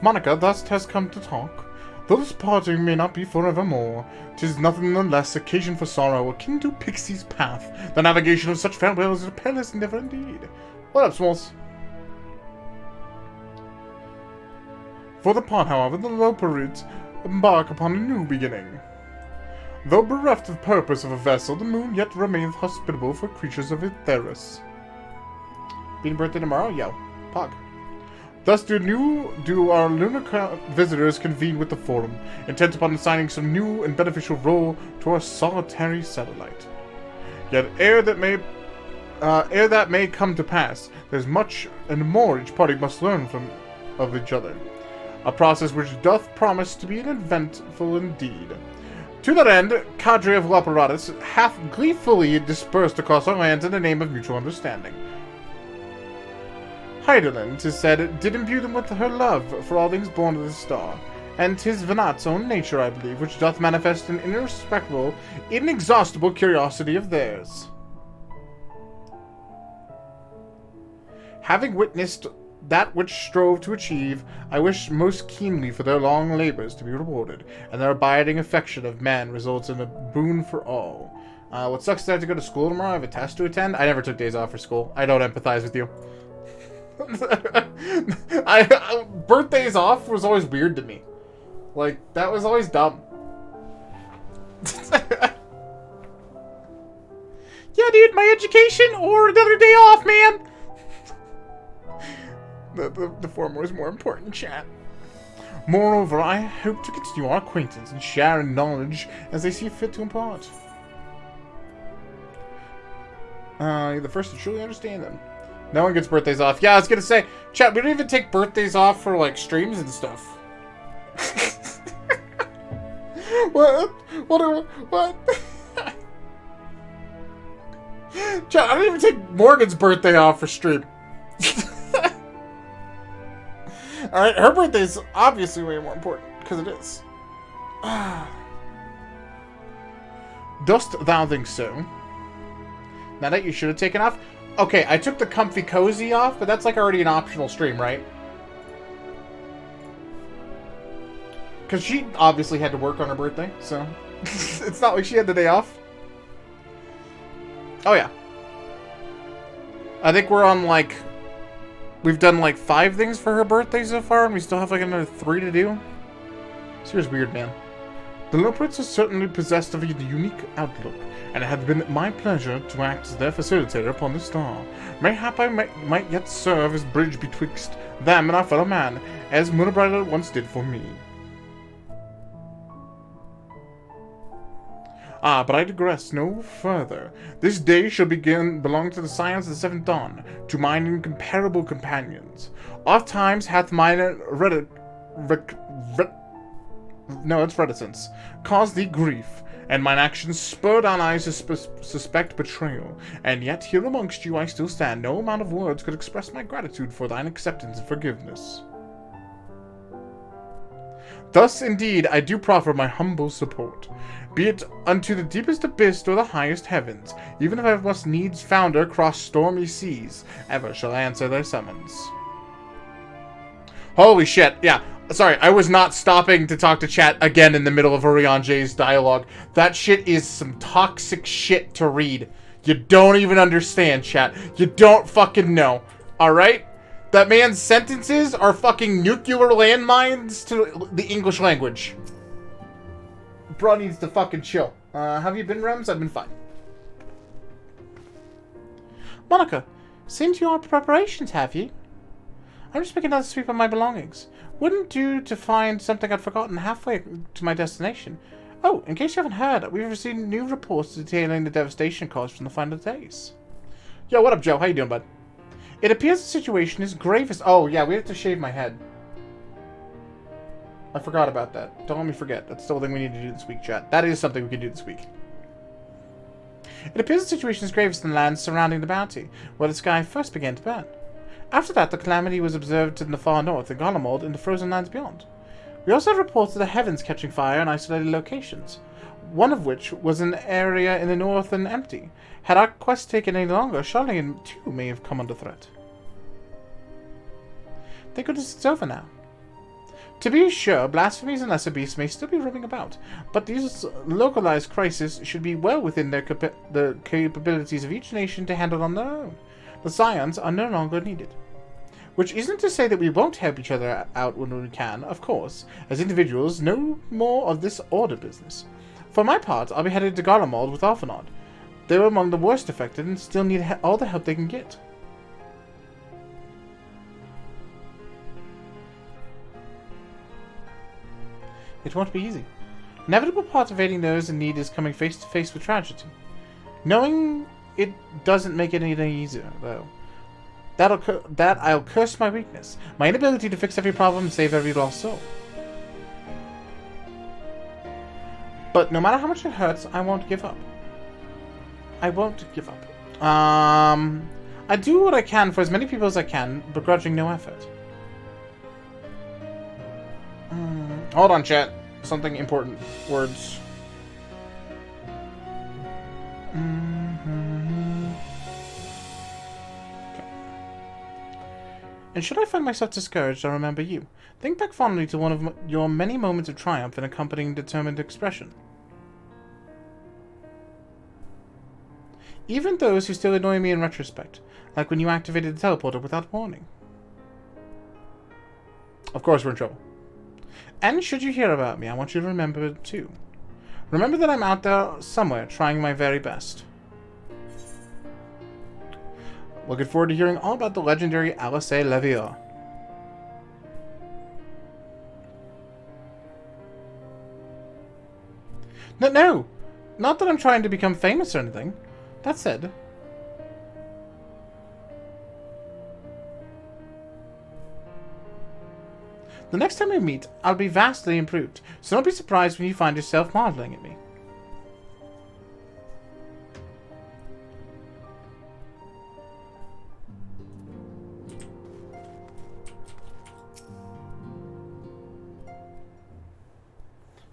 Monica thus has come to talk. Though this parting may not be forevermore, 'tis nonetheless occasion for sorrow, akin to Pixie's path. The navigation of such farewell is a perilous endeavor indeed. What up, Smalls? For the part, however, the Loperutes embark upon a new beginning. Though bereft of purpose of a vessel, the moon yet remaineth hospitable for creatures of Aetheris. Being birthday tomorrow? Yo. Pog. Thus do our lunar visitors convene with the Forum, intent upon assigning some new and beneficial role to our solitary satellite. Yet ere that may come to pass, there's much and more each party must learn of each other. A process which doth promise to be an eventful indeed. To that end, cadre of Loperatus hath gleefully dispersed across our lands in the name of mutual understanding. Heidelin, 'tis said, did imbue them with her love for all things born of the star, and 'tis Venat's own nature, I believe, which doth manifest an irrespecable, inexhaustible curiosity of theirs. Having witnessed that which strove to achieve, I wish most keenly for their long labors to be rewarded, and their abiding affection of man results in a boon for all. What sucks is I have to go to school tomorrow. I have a test to attend. I never took days off for school. I don't empathize with you. Birthdays off was always weird to me. Like, that was always dumb. Yeah, dude, my education or another day off, man. The former is more important, chat. Moreover, I hope to continue our acquaintance and share in knowledge as they see fit to impart. You're the first to truly understand them. No one gets birthdays off. Yeah, I was gonna say, chat, we don't even take birthdays off for, like, streams and stuff. What? What? Chat, I don't even take Morgan's birthday off for stream. Alright, her birthday's obviously way more important, because it is. Dost thou think so? Now that you should have taken off? Okay, I took the comfy cozy off, but that's like already an optional stream, right? Because she obviously had to work on her birthday, so it's not like she had the day off. Oh yeah. I think we're on like... We've done like 5 things for her birthday so far, and we still have like another 3 to do. Serious weird, man. The Little Prince is certainly possessed of a unique outlook, and it had been my pleasure to act as their facilitator upon the star. Mayhap I might yet serve as bridge betwixt them and our fellow man, as Murderbride once did for me. Ah, but I digress no further. This day shall belong to the scions of the Seventh Dawn, to mine incomparable companions. Oft times hath mine reticence caused thee grief, and mine actions spurred on eyes to suspect betrayal. And yet here amongst you I still stand. No amount of words could express my gratitude for thine acceptance and forgiveness. Thus, indeed, I do proffer my humble support. Be it unto the deepest abyss or the highest heavens, even if I must needs founder cross stormy seas, ever shall I answer their summons. Holy shit, yeah. Sorry, I was not stopping to talk to chat again in the middle of Orion J's dialogue. That shit is some toxic shit to read. You don't even understand, chat. You don't fucking know. Alright? That man's sentences are fucking nuclear landmines to the English language. Bro needs to fucking chill. Have you been, Rems? I've been fine. Monica, seen to your preparations, have you? I'm just making another sweep of my belongings. Wouldn't do to find something I'd forgotten halfway to my destination. Oh, in case you haven't heard, we've received new reports detailing the devastation caused from the final days. Yo, what up, Joe? How you doing, bud? It appears the situation is grave as... Oh, yeah, we have to shave my head. I forgot about that. Don't let me forget. That's the whole thing we need to do this week, chat. That is something we can do this week. It appears the situation is gravest in the lands surrounding the bounty, where the sky first began to burn. After that, the calamity was observed in the far north, in Garlemald, and the frozen lands beyond. We also had reports of the heavens catching fire in isolated locations, one of which was an area in the north and empty. Had our quest taken any longer, Charlene too may have come under threat. Thank goodness it's over now. To be sure, blasphemies and lesser beasts may still be roaming about, but these localized crises should be well within the capabilities of each nation to handle on their own. The scions are no longer needed. Which isn't to say that we won't help each other out when we can, of course. As individuals, no more of this order business. For my part, I'll be headed to Garlemald with Alphanod. They were among the worst affected and still need all the help they can get. It won't be easy. Inevitable part of aiding those in need is coming face to face with tragedy. Knowing it doesn't make it any easier, though. That I'll curse my weakness. My inability to fix every problem and save every lost soul. But no matter how much it hurts, I won't give up. I won't give up. I do what I can for as many people as I can, begrudging no effort. Hold on, chat. Something important. Words. And should I find myself discouraged, I'll remember you. Think back fondly to one of your many moments of triumph and accompanying determined expression. Even those who still annoy me in retrospect, like when you activated the teleporter without warning. Of course we're in trouble. And should you hear about me, I want you to remember it too. Remember that I'm out there somewhere trying my very best. Looking forward to hearing all about the legendary Alice Levier. No, not that I'm trying to become famous or anything. That said, The next time we meet, I'll be vastly improved, so don't be surprised when you find yourself marveling at me.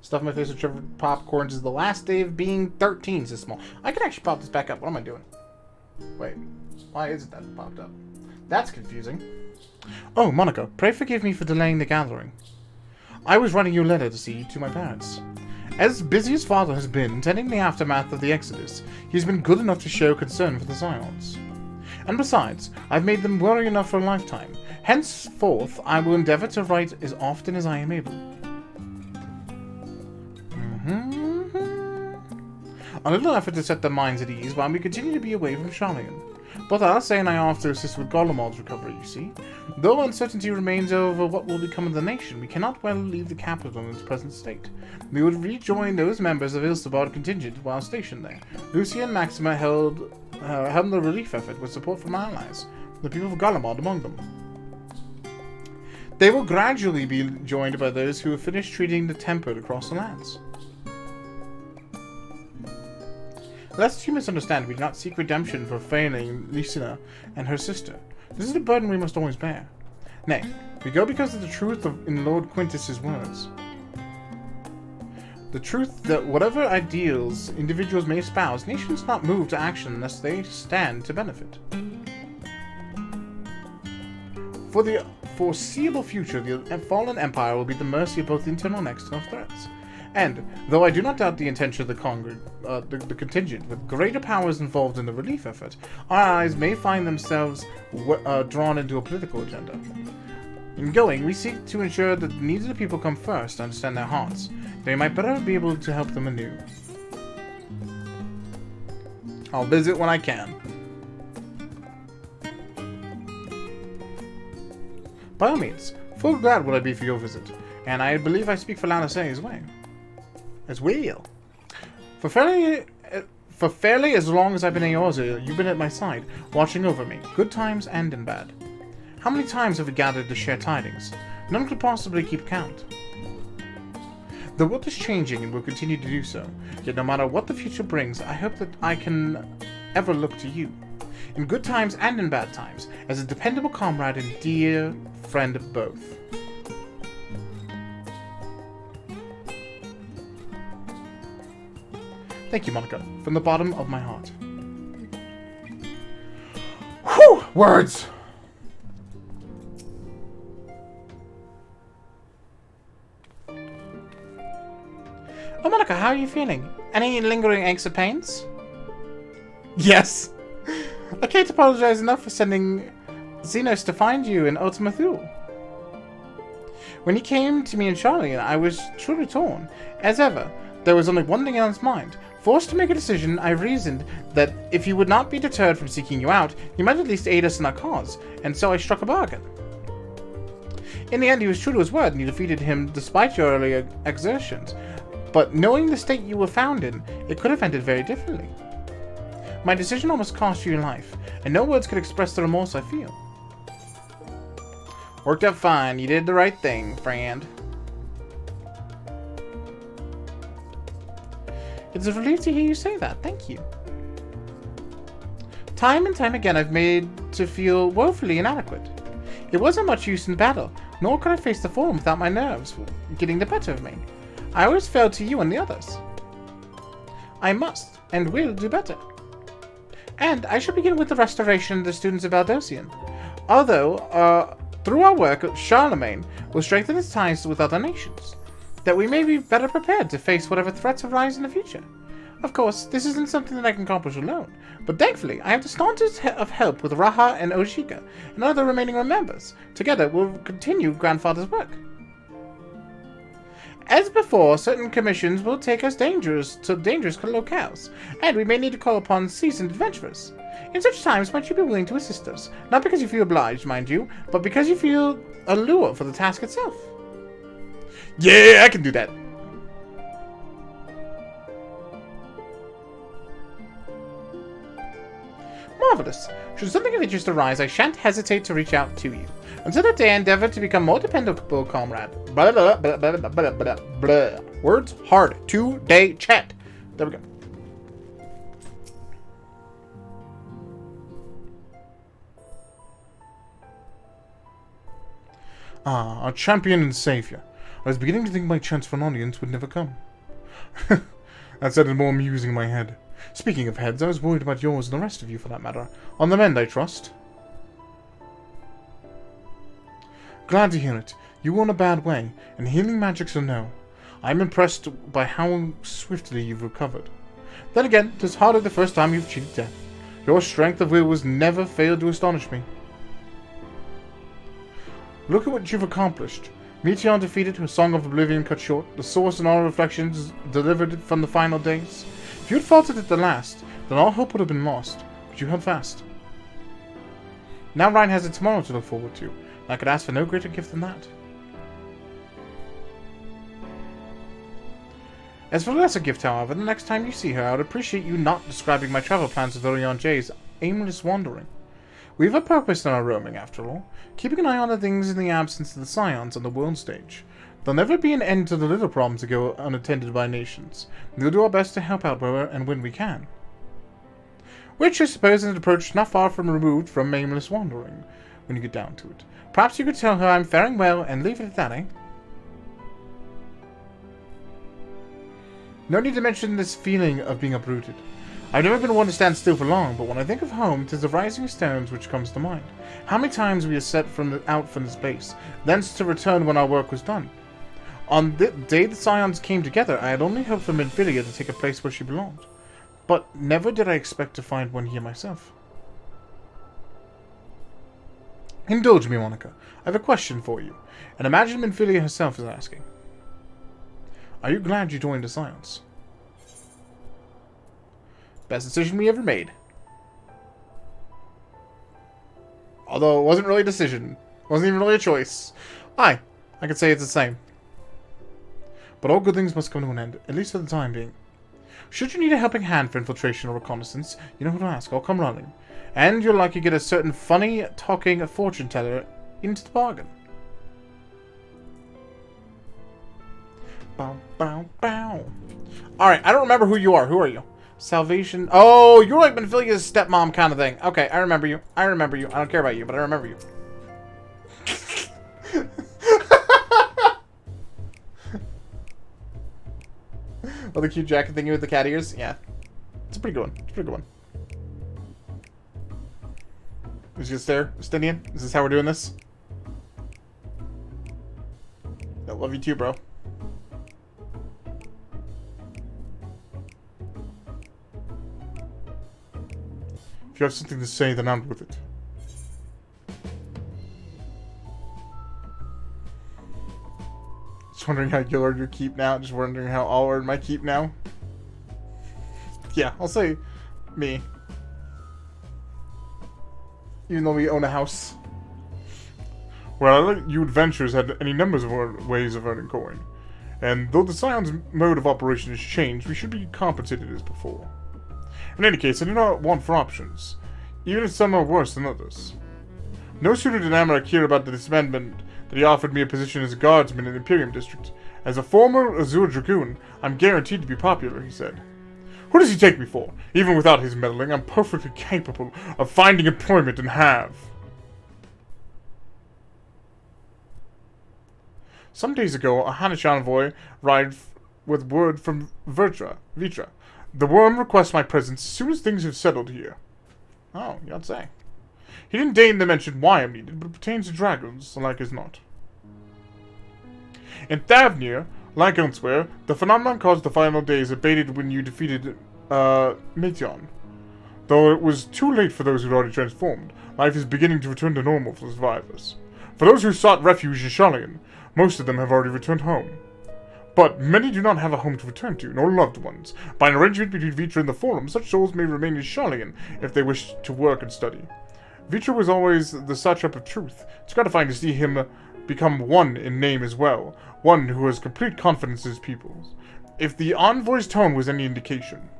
Stuff my face with triple popcorns is the last day of being 13, says Small. I can actually pop this back up. What am I doing? Wait. Why is it that it popped up? That's confusing. Oh, Monica, pray forgive me for delaying the gathering. I was writing your letter to see to my parents. As busy as Father has been tending the aftermath of the Exodus, he's been good enough to show concern for the Scions. And besides, I've made them worry enough for a lifetime. Henceforth, I will endeavor to write as often as I am able. A little effort to set their minds at ease while we continue to be away from Charlian. Both Alcé and I are off to assist with Golemald's recovery, you see. Though uncertainty remains over what will become of the nation, we cannot well leave the capital in its present state. We would rejoin those members of Ilsabard contingent while stationed there. Lucia and Maxima held the relief effort with support from our allies, the people of Golemald among them. They will gradually be joined by those who have finished treating the tempered across the lands. Lest you misunderstand, we do not seek redemption for failing Lucina and her sister. This is a burden we must always bear. Nay, we go because of the truth in Lord Quintus's words. The truth that whatever ideals individuals may espouse, nations not move to action unless they stand to benefit. For the foreseeable future, the fallen empire will be at the mercy of both internal and external threats. And, though I do not doubt the intention of the contingent, with greater powers involved in the relief effort, our allies may find themselves drawn into a political agenda. In going, we seek to ensure that the needs of the people come first, to understand their hearts. They might better be able to help them anew. I'll visit when I can. By all means, full glad would I be for your visit, and I believe I speak for Lanacé as well. For fairly as long as I've been in Eorzea, you've been at my side, watching over me, good times and in bad. How many times have we gathered to share tidings? None could possibly keep count. The world is changing and will continue to do so, yet no matter what the future brings, I hope that I can ever look to you, in good times and in bad times, as a dependable comrade and dear friend of both. Thank you, Monica, from the bottom of my heart. Whew! Words! Oh, Monica, how are you feeling? Any lingering aches or pains? Yes! I can't apologize enough for sending Xenos to find you in Ultima Thule. When he came to me in Charlian, I was truly torn. As ever, there was only one thing on his mind. Forced to make a decision, I reasoned that if he would not be deterred from seeking you out, he might at least aid us in our cause, and so I struck a bargain. In the end, he was true to his word, and you defeated him despite your earlier exertions. But knowing the state you were found in, it could have ended very differently. My decision almost cost you your life, and no words could express the remorse I feel. Worked out fine. You did the right thing, friend. It's a relief to hear you say that. Thank you. Time and time again I've made to feel woefully inadequate. It wasn't much use in battle, nor could I face the Fallen without my nerves getting the better of me. I always fell to you and the others. I must, and will, do better. And I shall begin with the restoration of the students of Aldosian. Although, through our work, Charlemagne will strengthen its ties with other nations, that we may be better prepared to face whatever threats arise in the future. Of course, this isn't something that I can accomplish alone, but thankfully I have the staunchest of help with Raha and Ojika, and other remaining members. Together, we'll continue Grandfather's work. As before, certain commissions will take us to dangerous locales, and we may need to call upon seasoned adventurers. In such times, might you be willing to assist us? Not because you feel obliged, mind you, but because you feel a lure for the task itself. Yeah, I can do that. Marvelous. Should something of interest arise, I shan't hesitate to reach out to you. Until that day, I endeavor to become more dependable, comrade. Blah, blah, blah, blah, blah, blah, blah, blah. Words hard. 2-day chat. There we go. Ah, our champion and savior. I was beginning to think my chance for an audience would never come. That sounded more amusing in my head. Speaking of heads, I was worried about yours and the rest of you, for that matter. On the mend, I trust. Glad to hear it. You were in a bad way, and healing magic's a no. I'm impressed by how swiftly you've recovered. Then again, 'tis hardly the first time you've cheated death. Your strength of will has never failed to astonish me. Look at what you've accomplished. Meteor defeated, a Song of Oblivion cut short, the Source and all reflections delivered from the final days. If you had faltered at the last, then all hope would have been lost, but you held fast. Now Ryan has a tomorrow to look forward to. I could ask for no greater gift than that. As for the lesser gift, however, the next time you see her, I would appreciate you not describing my travel plans with Orion J's aimless wandering. We have a purpose in our roaming, after all, keeping an eye on the things in the absence of the scions on the world stage. There'll never be an end to the little problems that go unattended by nations. We'll do our best to help out where and when we can. Which, I suppose, is an approach not far from removed from aimless wandering, when you get down to it. Perhaps you could tell her I'm faring well and leave it at that, eh? No need to mention this feeling of being uprooted. I've never been one to stand still for long, but when I think of home, 'tis the rising stones which comes to mind. How many times we have set out from this place, thence to return when our work was done. On the day the Scions came together, I had only hoped for Minfilia to take a place where she belonged. But never did I expect to find one here myself. Indulge me, Monica. I have a question for you, and imagine Minfilia herself is asking. Are you glad you joined the Scions? Best decision we ever made. Although it wasn't really a decision. It wasn't even really a choice. I could say it's the same. But all good things must come to an end, at least for the time being. Should you need a helping hand for infiltration or reconnaissance, you know who to ask. I'll come running. And you'll likely get a certain funny, talking fortune teller into the bargain. Bow, bow, bow. Alright, I don't remember who you are. Who are you? Salvation. Oh, you're like Minfilia's stepmom kind of thing. Okay, I remember you. I remember you. I don't care about you, but I remember you. Oh, the cute jacket thingy with the cat ears? Yeah. It's a pretty good one. It's a pretty good one. Who's gonna stare? Justinian? Is this how we're doing this? I love you too, bro. If you have something to say, then out with it. Just wondering how you'll earn your keep now. Just wondering how I'll earn my keep now. Yeah, I'll say me. Even though we own a house. Well, you adventurers had any numbers of ways of earning coin. And though the Scion's mode of operation has changed, we should be compensated as before. In any case, I do not want for options, even if some are worse than others. No sooner did Amarak hear about the disbandment that he offered me a position as a guardsman in the Imperium District. As a former Azure Dragoon, I'm guaranteed to be popular, he said. Who does he take me for? Even without his meddling, I'm perfectly capable of finding employment and have. Some days ago, a Hanish envoy arrived with word from Vitra. The worm requests my presence as soon as things have settled here. Oh, you don't say. He didn't deign to mention why I'm needed, but it pertains to dragons, like as not. In Thavnir, like elsewhere, the phenomenon caused the final days abated when you defeated, Meteon. Though it was too late for those who'd already transformed, life is beginning to return to normal for the survivors. For those who sought refuge in Sharlayan, most of them have already returned home. But many do not have a home to return to, nor loved ones. By an arrangement between Vitra and the Forum, such souls may remain in Sharlayan if they wish to work and study. Vitra was always the satrap of truth. It's gratifying to see him become one in name as well, one who has complete confidence in his people. If the envoy's tone was any indication.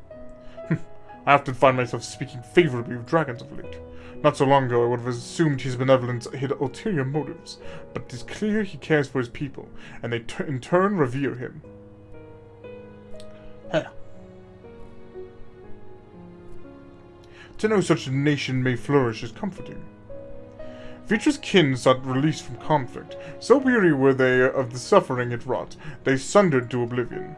I often find myself speaking favorably of dragons of late. Not so long ago, I would have assumed his benevolence hid ulterior motives, but it is clear he cares for his people, and they in turn revere him. Huh. To know such a nation may flourish is comforting. Vita's kin sought release from conflict. So weary were they of the suffering it wrought, they sundered to oblivion.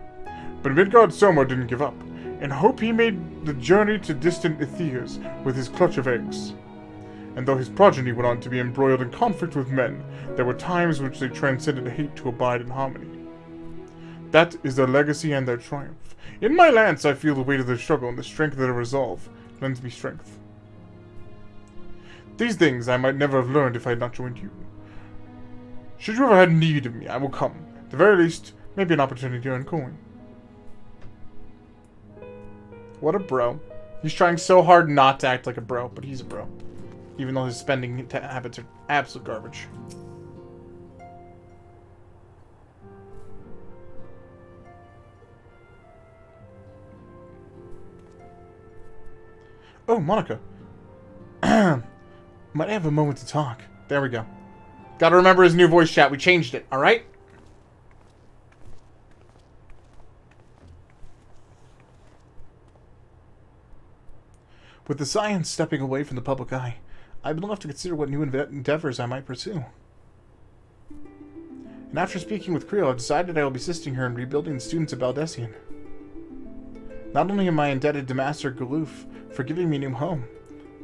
But Midgard Soma didn't give up. In hope he made the journey to distant Aethirs with his clutch of eggs. And though his progeny went on to be embroiled in conflict with men, there were times which they transcended hate to abide in harmony. That is their legacy and their triumph. In my lance I feel the weight of their struggle, and the strength of their resolve lends me strength. These things I might never have learned if I had not joined you. Should you ever have need of me, I will come. At the very least, maybe an opportunity to earn coin. What a bro. He's trying so hard not to act like a bro, but he's a bro. Even though his spending habits are absolute garbage. Oh, Monica. Might I have a moment to talk? There we go. Gotta remember his new voice chat. We changed it, alright? With the science stepping away from the public eye, I've been left to consider what new endeavors I might pursue. And after speaking with Creel, I've decided I will be assisting her in rebuilding the students of Baldessian. Not only am I indebted to Master Galoof for giving me a new home,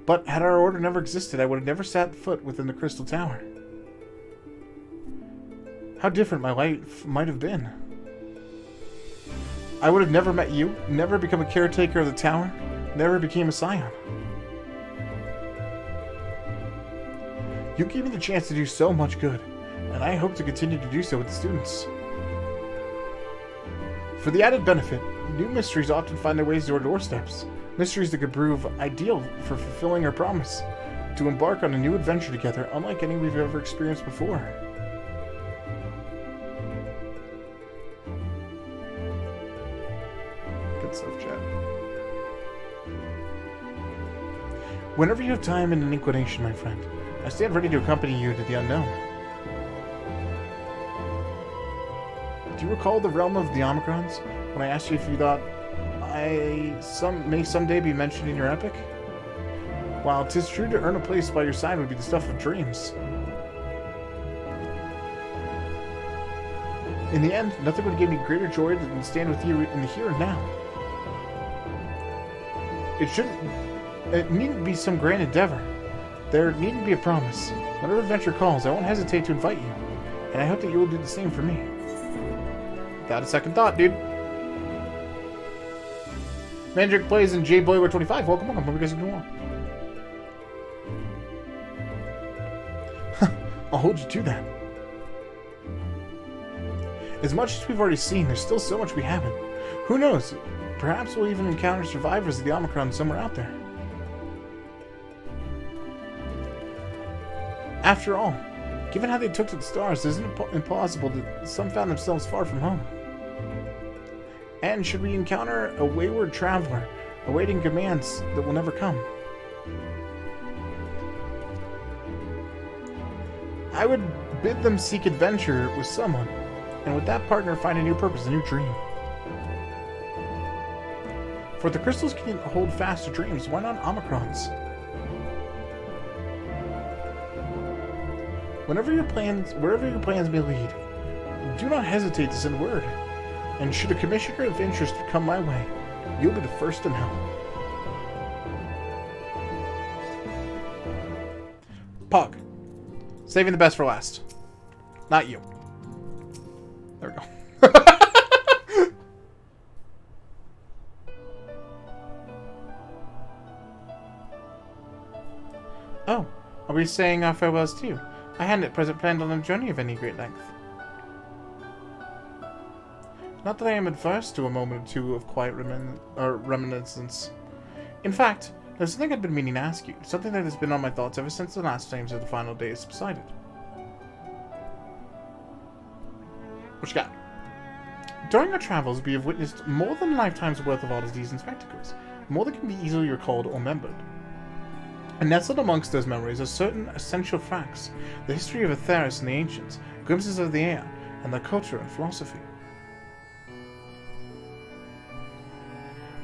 but had our order never existed, I would have never set foot within the Crystal Tower. How different my life might have been. I would have never met you, never become a caretaker of the tower, never became a scion. You gave me the chance to do so much good, and I hope to continue to do so with the students. For the added benefit, new mysteries often find their ways to our doorsteps. Mysteries that could prove ideal for fulfilling our promise to embark on a new adventure together, unlike any we've ever experienced before. Good stuff, chat. Whenever you have time and an inclination, my friend, I stand ready to accompany you to the unknown. Do you recall the realm of the Omicrons, when I asked you if you thought I may someday be mentioned in your epic? While 'tis true to earn a place by your side would be the stuff of dreams. In the end, nothing would give me greater joy than stand with you in the here and now. It needn't be some grand endeavor. There needn't be a promise. Whenever adventure calls, I won't hesitate to invite you, and I hope that you will do the same for me. Without a second thought, dude. Mandrick plays in JBoy25. Welcome. Hope you guys are doing well. I'll hold you to that. As much as we've already seen, there's still so much we haven't. Who knows? Perhaps we'll even encounter survivors of the Omicron somewhere out there. After all, given how they took to the stars, isn't it impossible that some found themselves far from home? And should we encounter a wayward traveler, awaiting commands that will never come, I would bid them seek adventure with someone, and with that partner find a new purpose, a new dream. For the crystals can hold fast to dreams, why not Omicrons? Wherever your plans may lead, do not hesitate to send word. And should a commissioner of interest come my way, you'll be the first to know. Pog. Saving the best for last. Not you. There we go. Oh, are we saying our farewells too? I hadn't at present planned on a journey of any great length. Not that I am adverse to a moment or two of quiet reminiscence. In fact, there's something I've been meaning to ask you, something that has been on my thoughts ever since the last flames of the final day subsided. What you got? During our travels, we have witnessed more than a lifetime's worth of oddities and spectacles. more that can be easily recalled or remembered. And nestled amongst those memories are certain essential facts, the history of Aetheris and the ancients, glimpses of the air, and their culture and philosophy.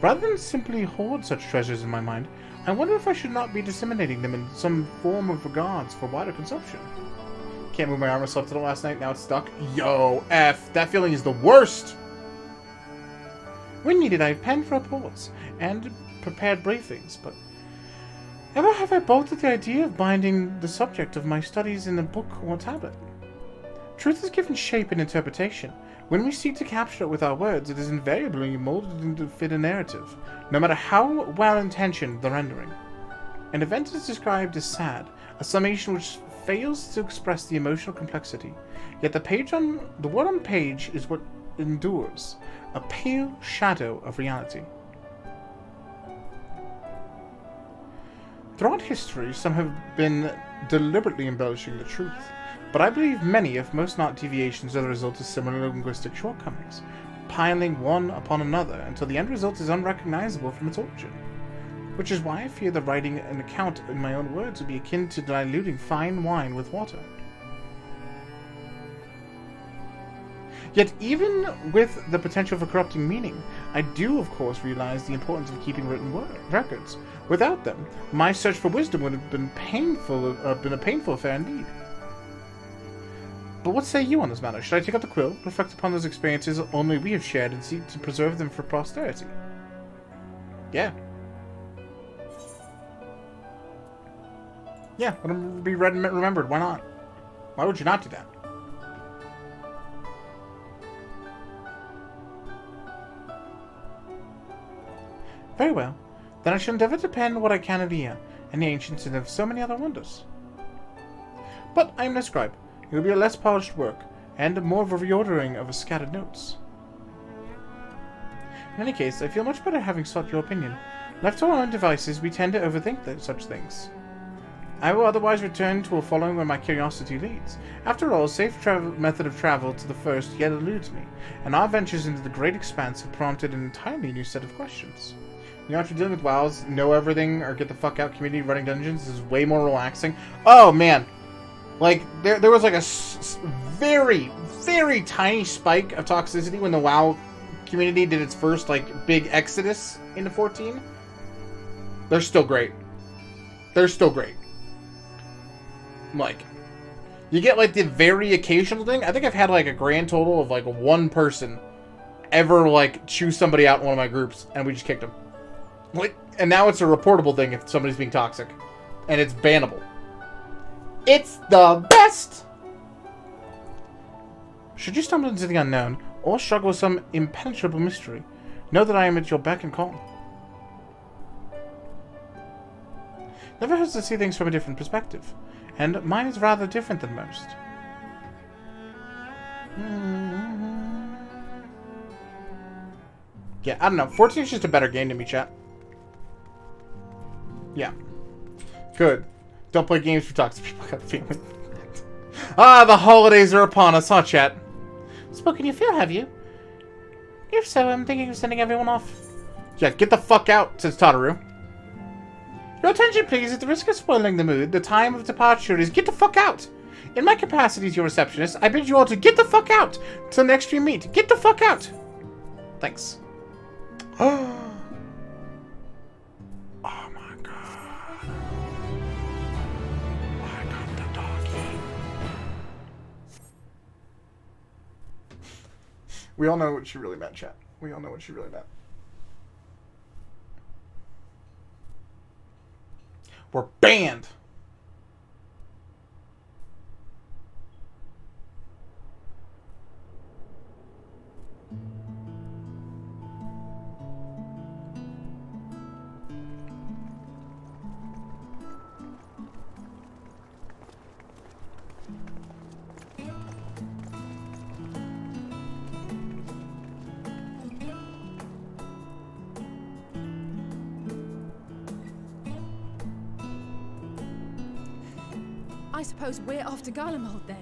Rather than simply hoard such treasures in my mind, I wonder if I should not be disseminating them in some form of regards for wider consumption. Can't move my arm. I slept on it last night, now it's stuck. Yo, F, that feeling is the worst! When needed, I have penned reports and prepared briefings, but ever have I balked at the idea of binding the subject of my studies in a book or tablet? Truth is given shape and interpretation. When we seek to capture it with our words, it is invariably molded into fit a narrative, no matter how well-intentioned the rendering. An event is described as sad, a summation which fails to express the emotional complexity, yet the word on page is what endures, a pale shadow of reality. Throughout history, some have been deliberately embellishing the truth, but I believe many, if most not deviations, are the result of similar linguistic shortcomings, piling one upon another until the end result is unrecognizable from its origin. Which is why I fear that writing an account in my own words would be akin to diluting fine wine with water. Yet even with the potential for corrupting meaning, I do of course realize the importance of keeping written records. Without them, my search for wisdom would have been a painful affair indeed. But what say you on this matter? Should I take up the quill, reflect upon those experiences only we have shared, and seek to preserve them for posterity? Yeah. Yeah, let them be read and remembered. Why not? Why would you not do that? Very well. Then I shall endeavour to pen what I can of the air, and the ancients, and of so many other wonders. But I am no scribe. It will be a less polished work, and more of a reordering of scattered notes. In any case, I feel much better having sought your opinion. Left to our own devices, we tend to overthink such things. I will otherwise return to a following where my curiosity leads. After all, a safe method of travel to the first yet eludes me, and our ventures into the great expanse have prompted an entirely new set of questions. You know, after dealing with WoW's know everything or get the fuck out community running dungeons, is way more relaxing. Oh man, like there was like a very, very tiny spike of toxicity when the WoW community did its first like big exodus into 14. They're still great. They're still great. Like, you get like the very occasional thing. I think I've had like a grand total of like one person ever like choose somebody out in one of my groups, and we just kicked them. Like, and now it's a reportable thing if somebody's being toxic, and it's bannable. It's the best. Should you stumble into the unknown or struggle with some impenetrable mystery, know that I am at your beck and call. Never hurts to see things from a different perspective, and mine is rather different than most. Yeah, I don't know. 14 is just a better game to me, chat. Yeah. Good. Don't play games for toxic people. Got a feeling. Ah, the holidays are upon us, huh, chat? Spoken your fill, have you? If so, I'm thinking of sending everyone off. Yeah, get the fuck out, says Tataru. Your attention, please. At the risk of spoiling the mood, the time of departure is get the fuck out. In my capacity as your receptionist, I bid you all to get the fuck out. Till next we meet. Get the fuck out. Thanks. Oh. Oh my god. I got the doggy. We all know what she really meant, chat. We all know what she really meant. We're banned. I suppose we're off to Garlemald then.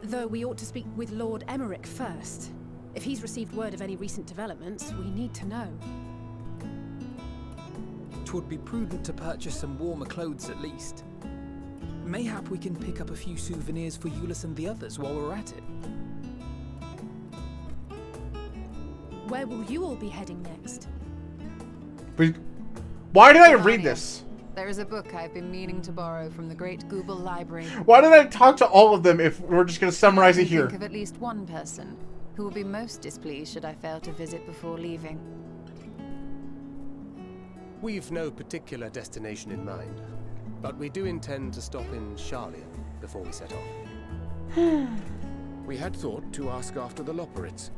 Though we ought to speak with Lord Emmerich first. If he's received word of any recent developments, we need to know. 'Twould be prudent to purchase some warmer clothes at least. Mayhap we can pick up a few souvenirs for Euless and the others while we're at it. Where will you all be heading next? Why did I read this? There is a book I've been meaning to borrow from the Great Google Library. Why did I talk to all of them if we're just going to summarize it here? Think of at least one person who will be most displeased should I fail to visit before leaving. We've no particular destination in mind, but we do intend to stop in Charlian before we set off. We had thought to ask after the Loporrits.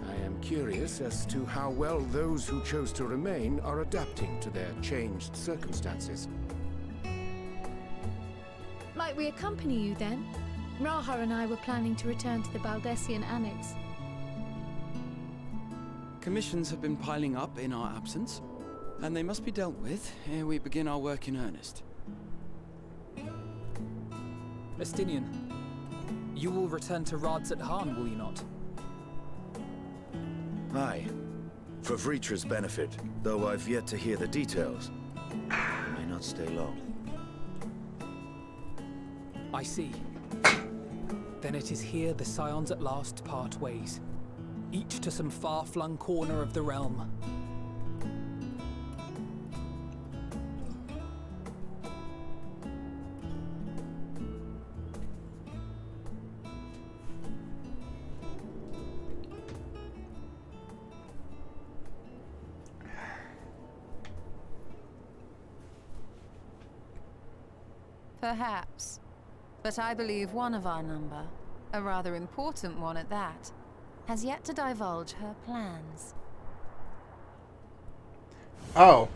I am curious as to how well those who chose to remain are adapting to their changed circumstances. Might we accompany you then? Raha and I were planning to return to the Baldessian Annex. Commissions have been piling up in our absence, and they must be dealt with ere we begin our work in earnest. Estinian, you will return to Rads at Han, will you not? Aye. For Vritra's benefit, though I've yet to hear the details. I may not stay long. I see. Then it is here the Scions at last part ways, each to some far-flung corner of the realm. Perhaps. But I believe one of our number, a rather important one at that, has yet to divulge her plans. Oh.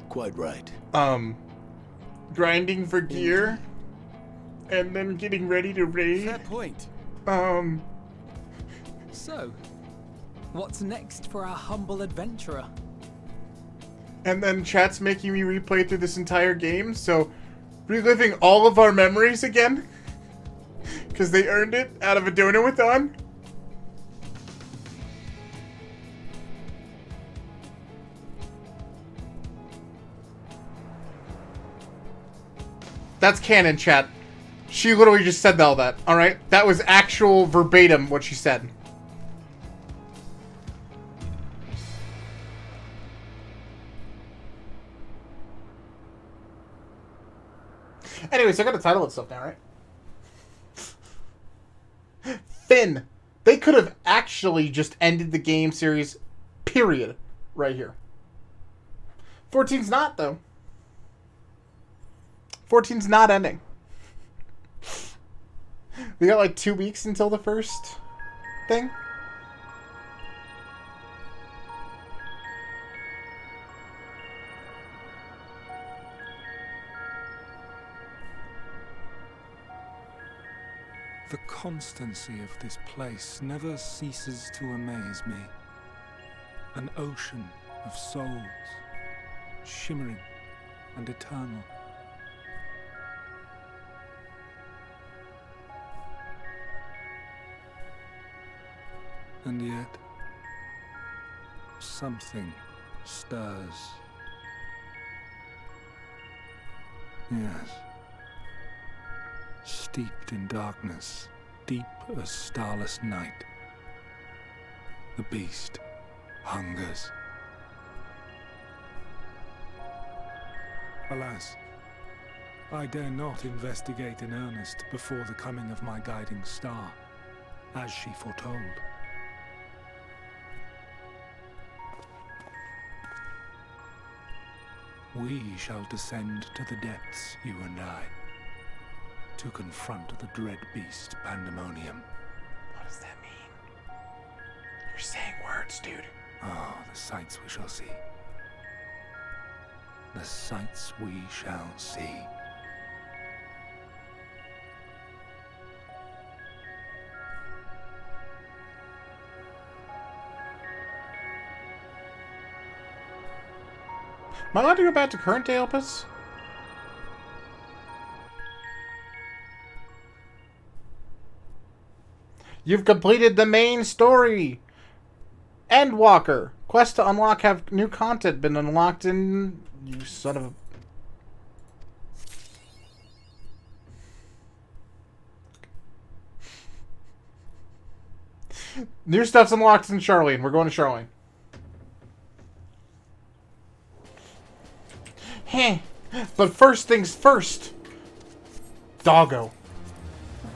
Quite right. Grinding for gear, and then getting ready to raid. Fair point. So, what's next for our humble adventurer? And then chat's making me replay through this entire game, so reliving all of our memories again. Because they earned it out of a Donawathon. That's canon, chat. She literally just said all that, alright? That was actual verbatim what she said. Anyways, I got a title and stuff now, right? Finn. They could have actually just ended the game series, period, right here. 14's not, though. 14's not ending. We got like 2 weeks until the first thing. The constancy of this place never ceases to amaze me. An ocean of souls, shimmering and eternal. And yet, something stirs. Yes. Steeped in darkness, deep as starless night. The beast hungers. Alas, I dare not investigate in earnest before the coming of my guiding star, as she foretold. We shall descend to the depths, you and I, to confront the dread beast Pandemonium. What does that mean? You're saying words, dude. Oh, the sights we shall see. The sights we shall see. Am I allowed to go back to current day Opus? You've completed the main story. Endwalker. Quest to unlock have new content been unlocked in... You son of a... New stuff's unlocked in Charlene. We're going to Charlene. Heh. But first things first. Doggo.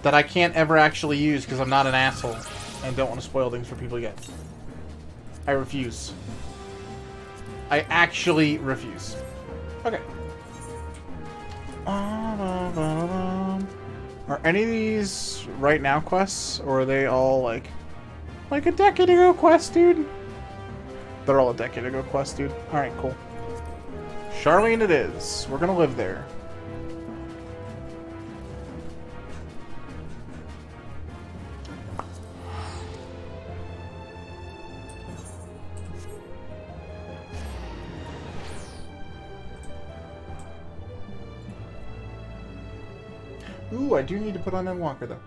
That I can't ever actually use because I'm not an asshole. And don't want to spoil things for people yet. I refuse. I actually refuse. Okay. Are any of these right now quests? Or are they all like a decade ago quest, dude? They're all a decade ago quest, dude. Alright, cool. Charlene it is. We're gonna live there. Ooh, I do need to put on Endwalker, though.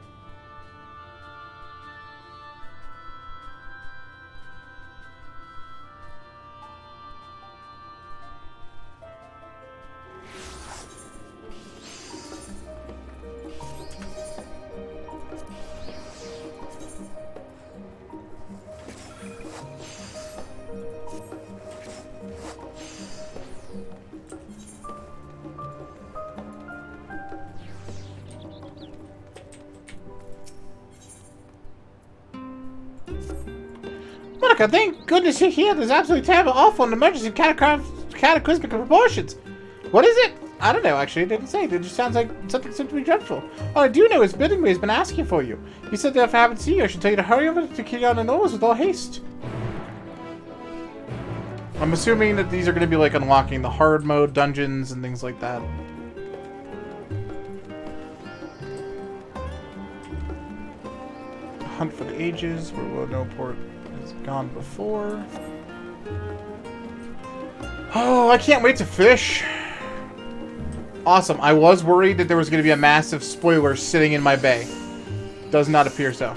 Monica, thank goodness you're here. There's absolutely terrible, awful, and emergency cataclysmic proportions. What is it? I don't know, actually. It didn't say. It just sounds like something simply dreadful. All I do know is Playingwithremy has been asking for you. He said that if I haven't seen you, I should tell you to hurry over to Kiriana Knowles with all haste. I'm assuming that these are going to be like unlocking the hard mode dungeons and things like that. Hunt for the Ages, where Willowport has gone before. Oh, I can't wait to fish. Awesome. I was worried that there was going to be a massive spoiler sitting in my bay. Does not appear so.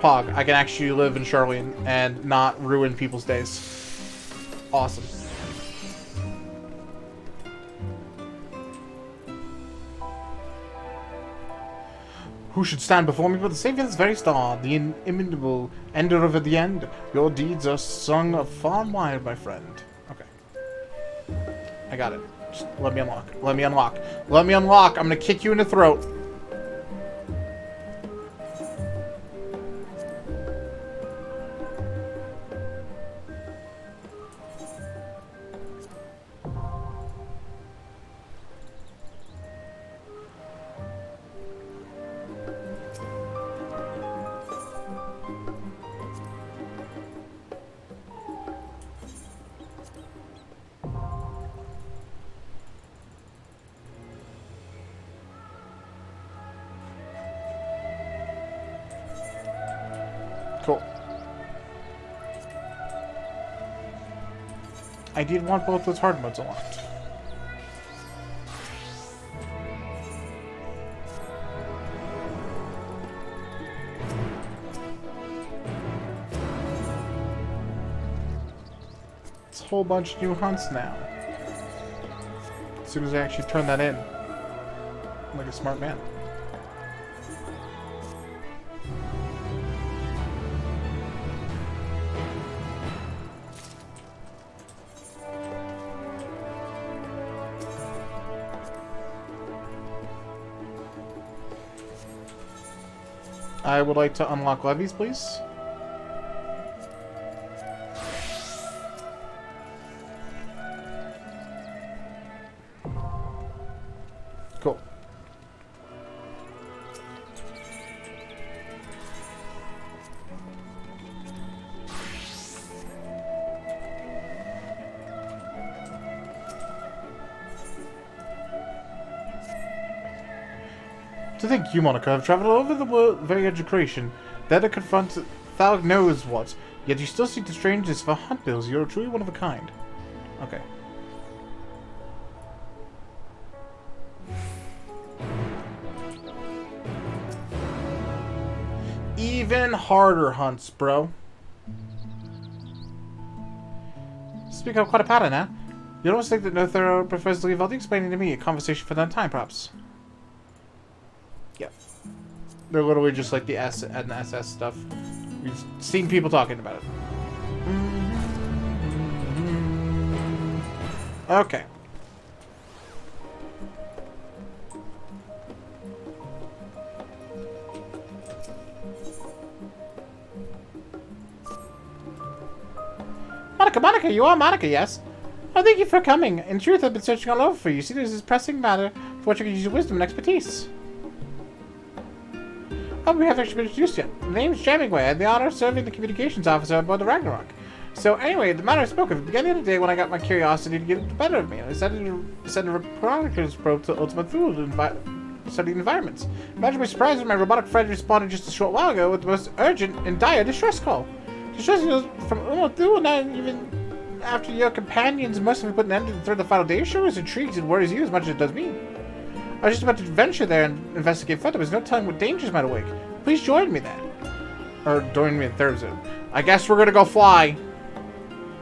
Pog, I can actually live in Charlene and not ruin people's days. Awesome. Who should stand before me but the Savior of this very star, the inimitable ender of the end? Your deeds are sung of far and wide, my friend. Okay. I got it. Just let me unlock. Let me unlock. Let me unlock. I'm gonna kick you in the throat. Cool. I did want both those hard modes unlocked. It's a whole bunch of new hunts now. As soon as I actually turn that in. I'm like a smart man. I would like to unlock levies, please. Cool. To think you, Monica, have traveled all over the world, very edge of creation, there to confront thou knows what, yet you still seek the strangeness for hunt bills. You're truly one of a kind. Okay. even harder hunts, bro. Speak up quite a pattern now. You almost think that Nothero prefers to leave all the explaining to me. A conversation for that time, perhaps. Yeah. They're literally just like the S and the SS stuff. We've seen people talking about it. Okay. Monica, you are Monica, yes? Oh, thank you for coming. In truth, I've been searching all over for you. See, there's this pressing matter for which I can use your wisdom and expertise. Oh, we haven't actually been introduced yet. The name's Jamingway. I had the honor of serving the communications officer aboard the Ragnarok. So, anyway, the matter I spoke of began the other day when I got my curiosity to get the better of me. I decided to send a Chronicles probe to Ultima Thule to study environments. Imagine my surprise when my robotic friend responded just a short while ago with the most urgent and dire distress call. Distress signals from Ultima Thule, not even after your companions must have put an end to the threat of the final day. Sure, is intrigued and worries you as much as it does me. I was just about to venture there and investigate further. There's no telling what dangers might awake. Please join me then. Or join me in third zone. I guess we're gonna go fly.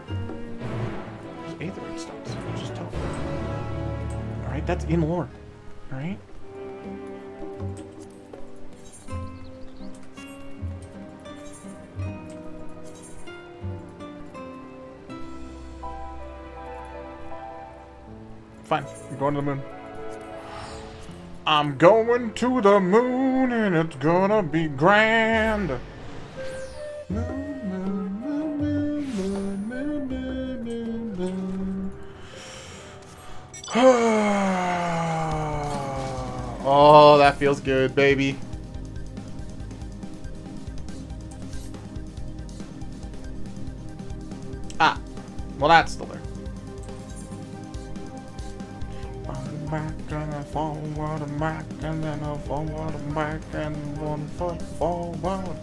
There's Aetherite stones. Just tell. Alright, that's in lore. Alright. Fine. I'm going to the moon. I'm going to the moon and it's gonna be grand. Oh, that feels good, baby. Ah, well, that's still there. Back and I forward and back and then I forward and back and 1 foot forward.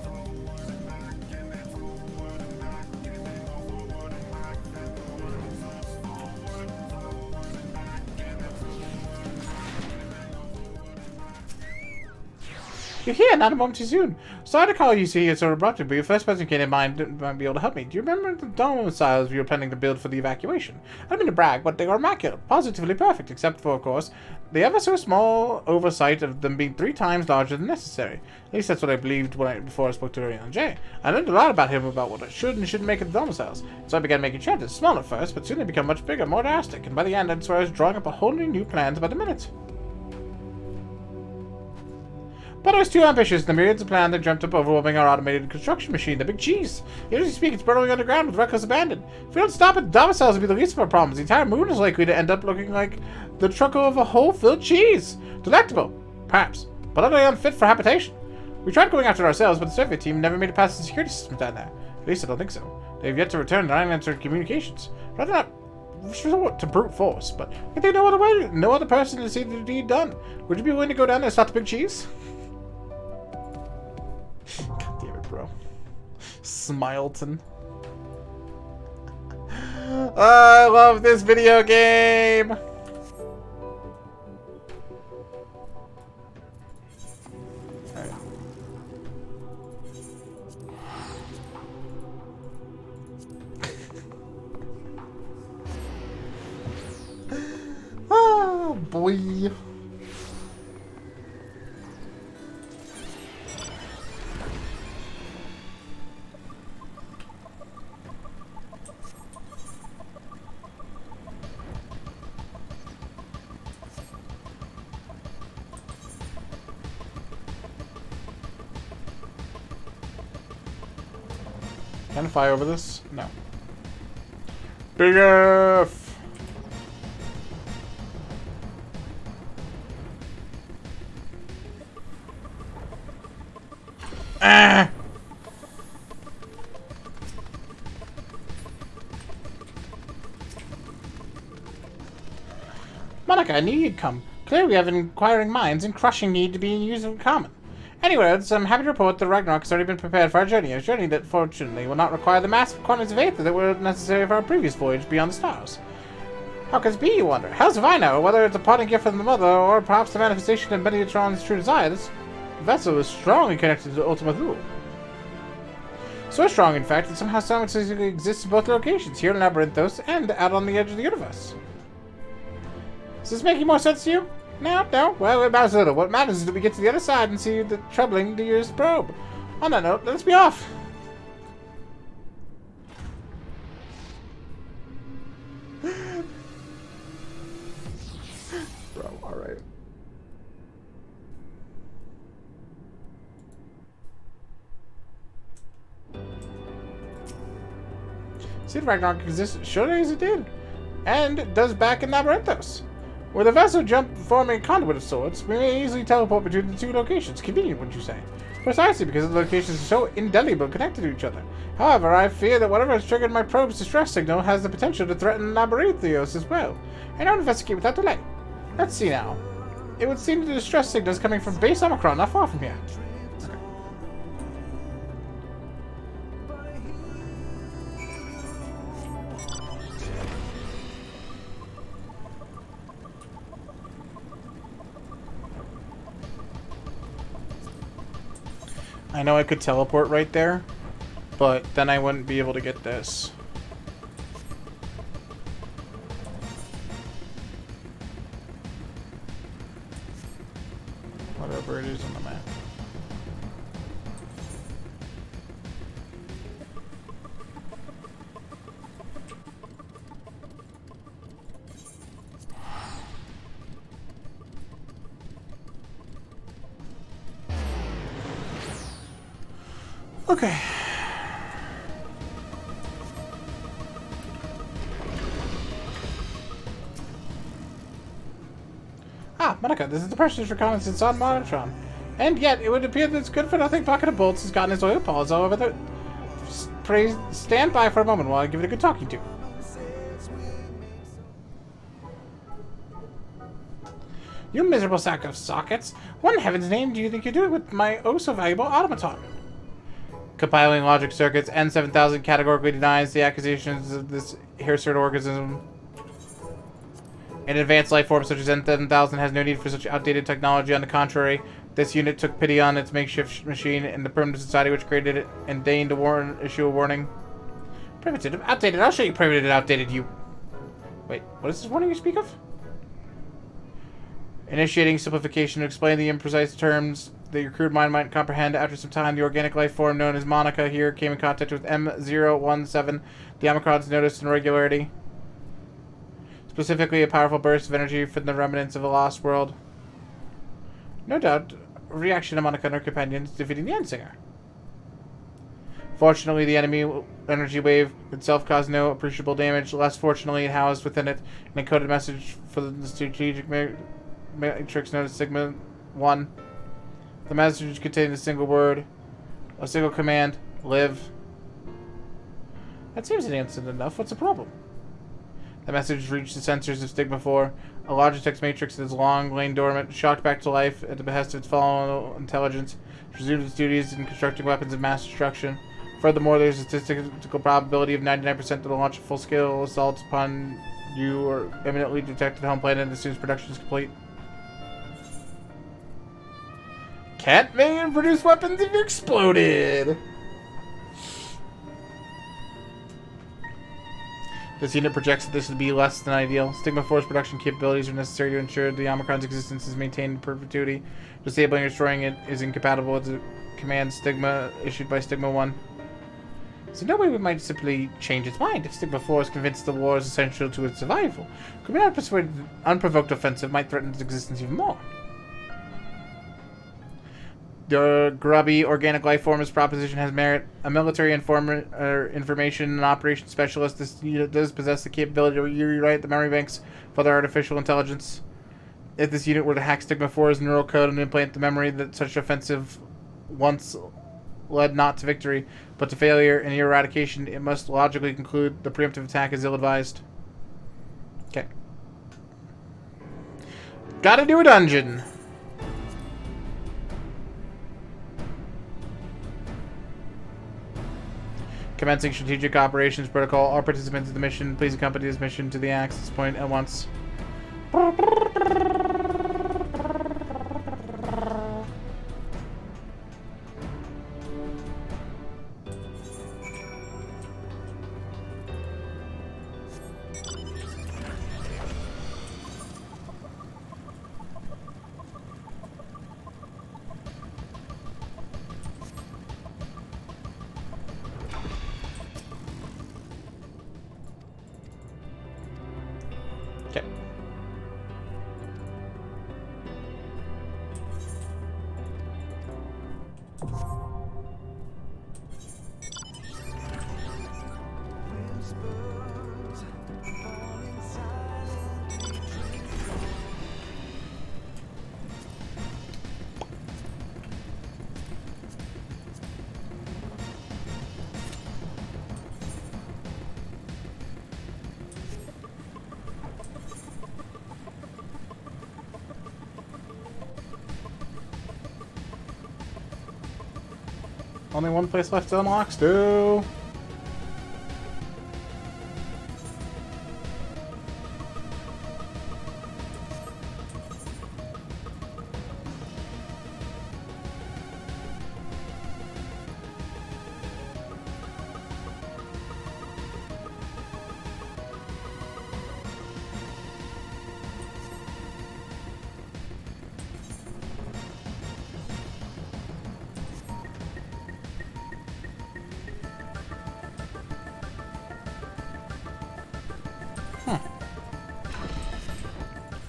You're here, not a moment too soon. Sorry to call you here so abruptly, but your first person came in mind might be able to help me. Do you remember the domiciles we were planning to build for the evacuation? I don't mean to brag, but they are immaculate, positively perfect, except for, of course, the ever so small oversight of them being 3 times larger than necessary. At least that's what I believed before I spoke to Remy and Jay. I learned a lot about him, about what I should and shouldn't make of the domiciles. So I began making changes, small at first, but soon they become much bigger, more drastic, and by the end I'd swear I was drawing up a whole new plans by the minute. But I was too ambitious, and the myriads of plans I dreamt up overwhelming our automated construction machine, the Big Cheese. Usually speak, it's burrowing underground with reckless abandon. If we don't stop it, domiciles will be the least of our problems. The entire moon is likely to end up looking like the truckle of a whole-filled cheese. Delectable, perhaps, but utterly unfit for habitation. We tried going after it ourselves, but the Soviet team never made it past the security system down there. At least I don't think so. They've yet to return to unanswered communications. Rather not resort to brute force, but if they no other way, no other person to see the deed done. Would you be willing to go down there and stop the Big Cheese? God damn it, bro. Smileton. I love this video game! Alright. Oh, boy. Can I fly over this? No. Big F! Ah! Monica, I knew you'd come. Clearly we have inquiring minds and crushing need to be used in common. Anyways, I'm happy to report that Ragnarok has already been prepared for our journey, a journey that fortunately will not require the massive quantities of aether that were necessary for our previous voyage beyond the stars. How can this be, you wonder? How's if I know? Whether it's a parting gift from the mother, or perhaps the manifestation of Mediatron's true desire, this vessel is strongly connected to Ultima Thule. So strong, in fact, that somehow simultaneously exists in both locations, here in Labyrinthos and out on the edge of the universe. Is this making more sense to you? No? Well, it matters little. What matters is that we get to the other side and see the troubling to use probe. On that note, let's be off. Bro, alright. See, Ragnarok exists surely as it did, and it does back in Labyrinthos. With a vessel jump forming a conduit of sorts, we may easily teleport between the two locations. Convenient, wouldn't you say? Precisely because the locations are so indelibly connected to each other. However, I fear that whatever has triggered my probe's distress signal has the potential to threaten Labyrinthos as well. And I'll investigate without delay. Let's see now. It would seem the distress signal is coming from base Omicron, not far from here. I know I could teleport right there, but then I wouldn't be able to get this. Whatever it is on the map. Okay. Ah, Monica, this is the precious reconnaissance on Monotron. And yet, it would appear that this good-for-nothing pocket of bolts has gotten its oil paws all over the... Stand by for a moment while I give it a good talking to. You miserable sack of sockets! What in heaven's name do you think you're doing with my oh-so-valuable automaton? Compiling logic circuits, N7000 categorically denies the accusations of this Hirsert organism. An advanced life form such as N7000 has no need for such outdated technology. On the contrary, this unit took pity on its makeshift machine and the primitive society which created it and deigned to issue a warning. Primitive? Outdated? I'll show you primitive and outdated, you... Wait, what is this warning you speak of? Initiating simplification to explain the imprecise terms that your crude mind might comprehend. After some time, the organic life form known as Monica here came in contact with M017. The Omicrons noticed an irregularity. Specifically, a powerful burst of energy from the remnants of a lost world. No doubt, a reaction to Monica and her companions defeating the Endsinger. Fortunately, the enemy energy wave itself caused no appreciable damage. Less fortunately, it housed within it an encoded message for the strategic matrix known as Sigma 1. The message contained a single word, a single command: live. That seems innocent enough. What's the problem? The message reached the sensors of Stigma 4, a Logitech's matrix that has long lain dormant, shocked back to life at the behest of its fallen intelligence, resumed its duties in constructing weapons of mass destruction. Furthermore, there's a statistical probability of 99% that it'll launch a full-scale assault upon you or imminently detected home planet as soon as production is complete. Can't make and produce weapons if you exploded! This unit projects that this would be less than ideal. Stigma 4's production capabilities are necessary to ensure the Omicron's existence is maintained in perpetuity. Disabling or destroying it is incompatible with the command Stigma issued by Stigma 1. So no way we might simply change its mind if Stigma 4 is convinced the war is essential to its survival. Could we not persuade that unprovoked offensive might threaten its existence even more? The grubby organic life form's proposition has merit. A military information and operations specialist, this unit does possess the capability to rewrite the memory banks for their artificial intelligence. If this unit were to hack Stigma 4's neural code and implant the memory that such offensive once led not to victory, but to failure and eradication, it must logically conclude the preemptive attack is ill-advised. Okay. Gotta do a dungeon! Commencing strategic operations protocol. All participants in the mission, please accompany this mission to the access point at once. Only one place left to unlock still.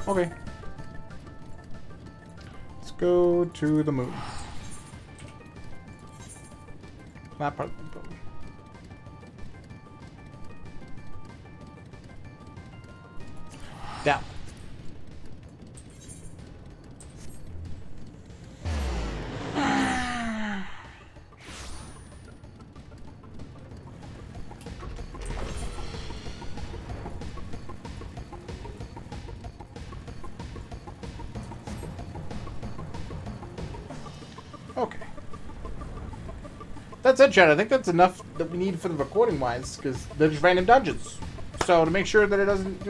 Okay. Let's go to the moon. That part of the building. Down. Okay. That's it, chat. I think that's enough that we need for the recording wise, because they're just random dungeons. So to make sure that it doesn't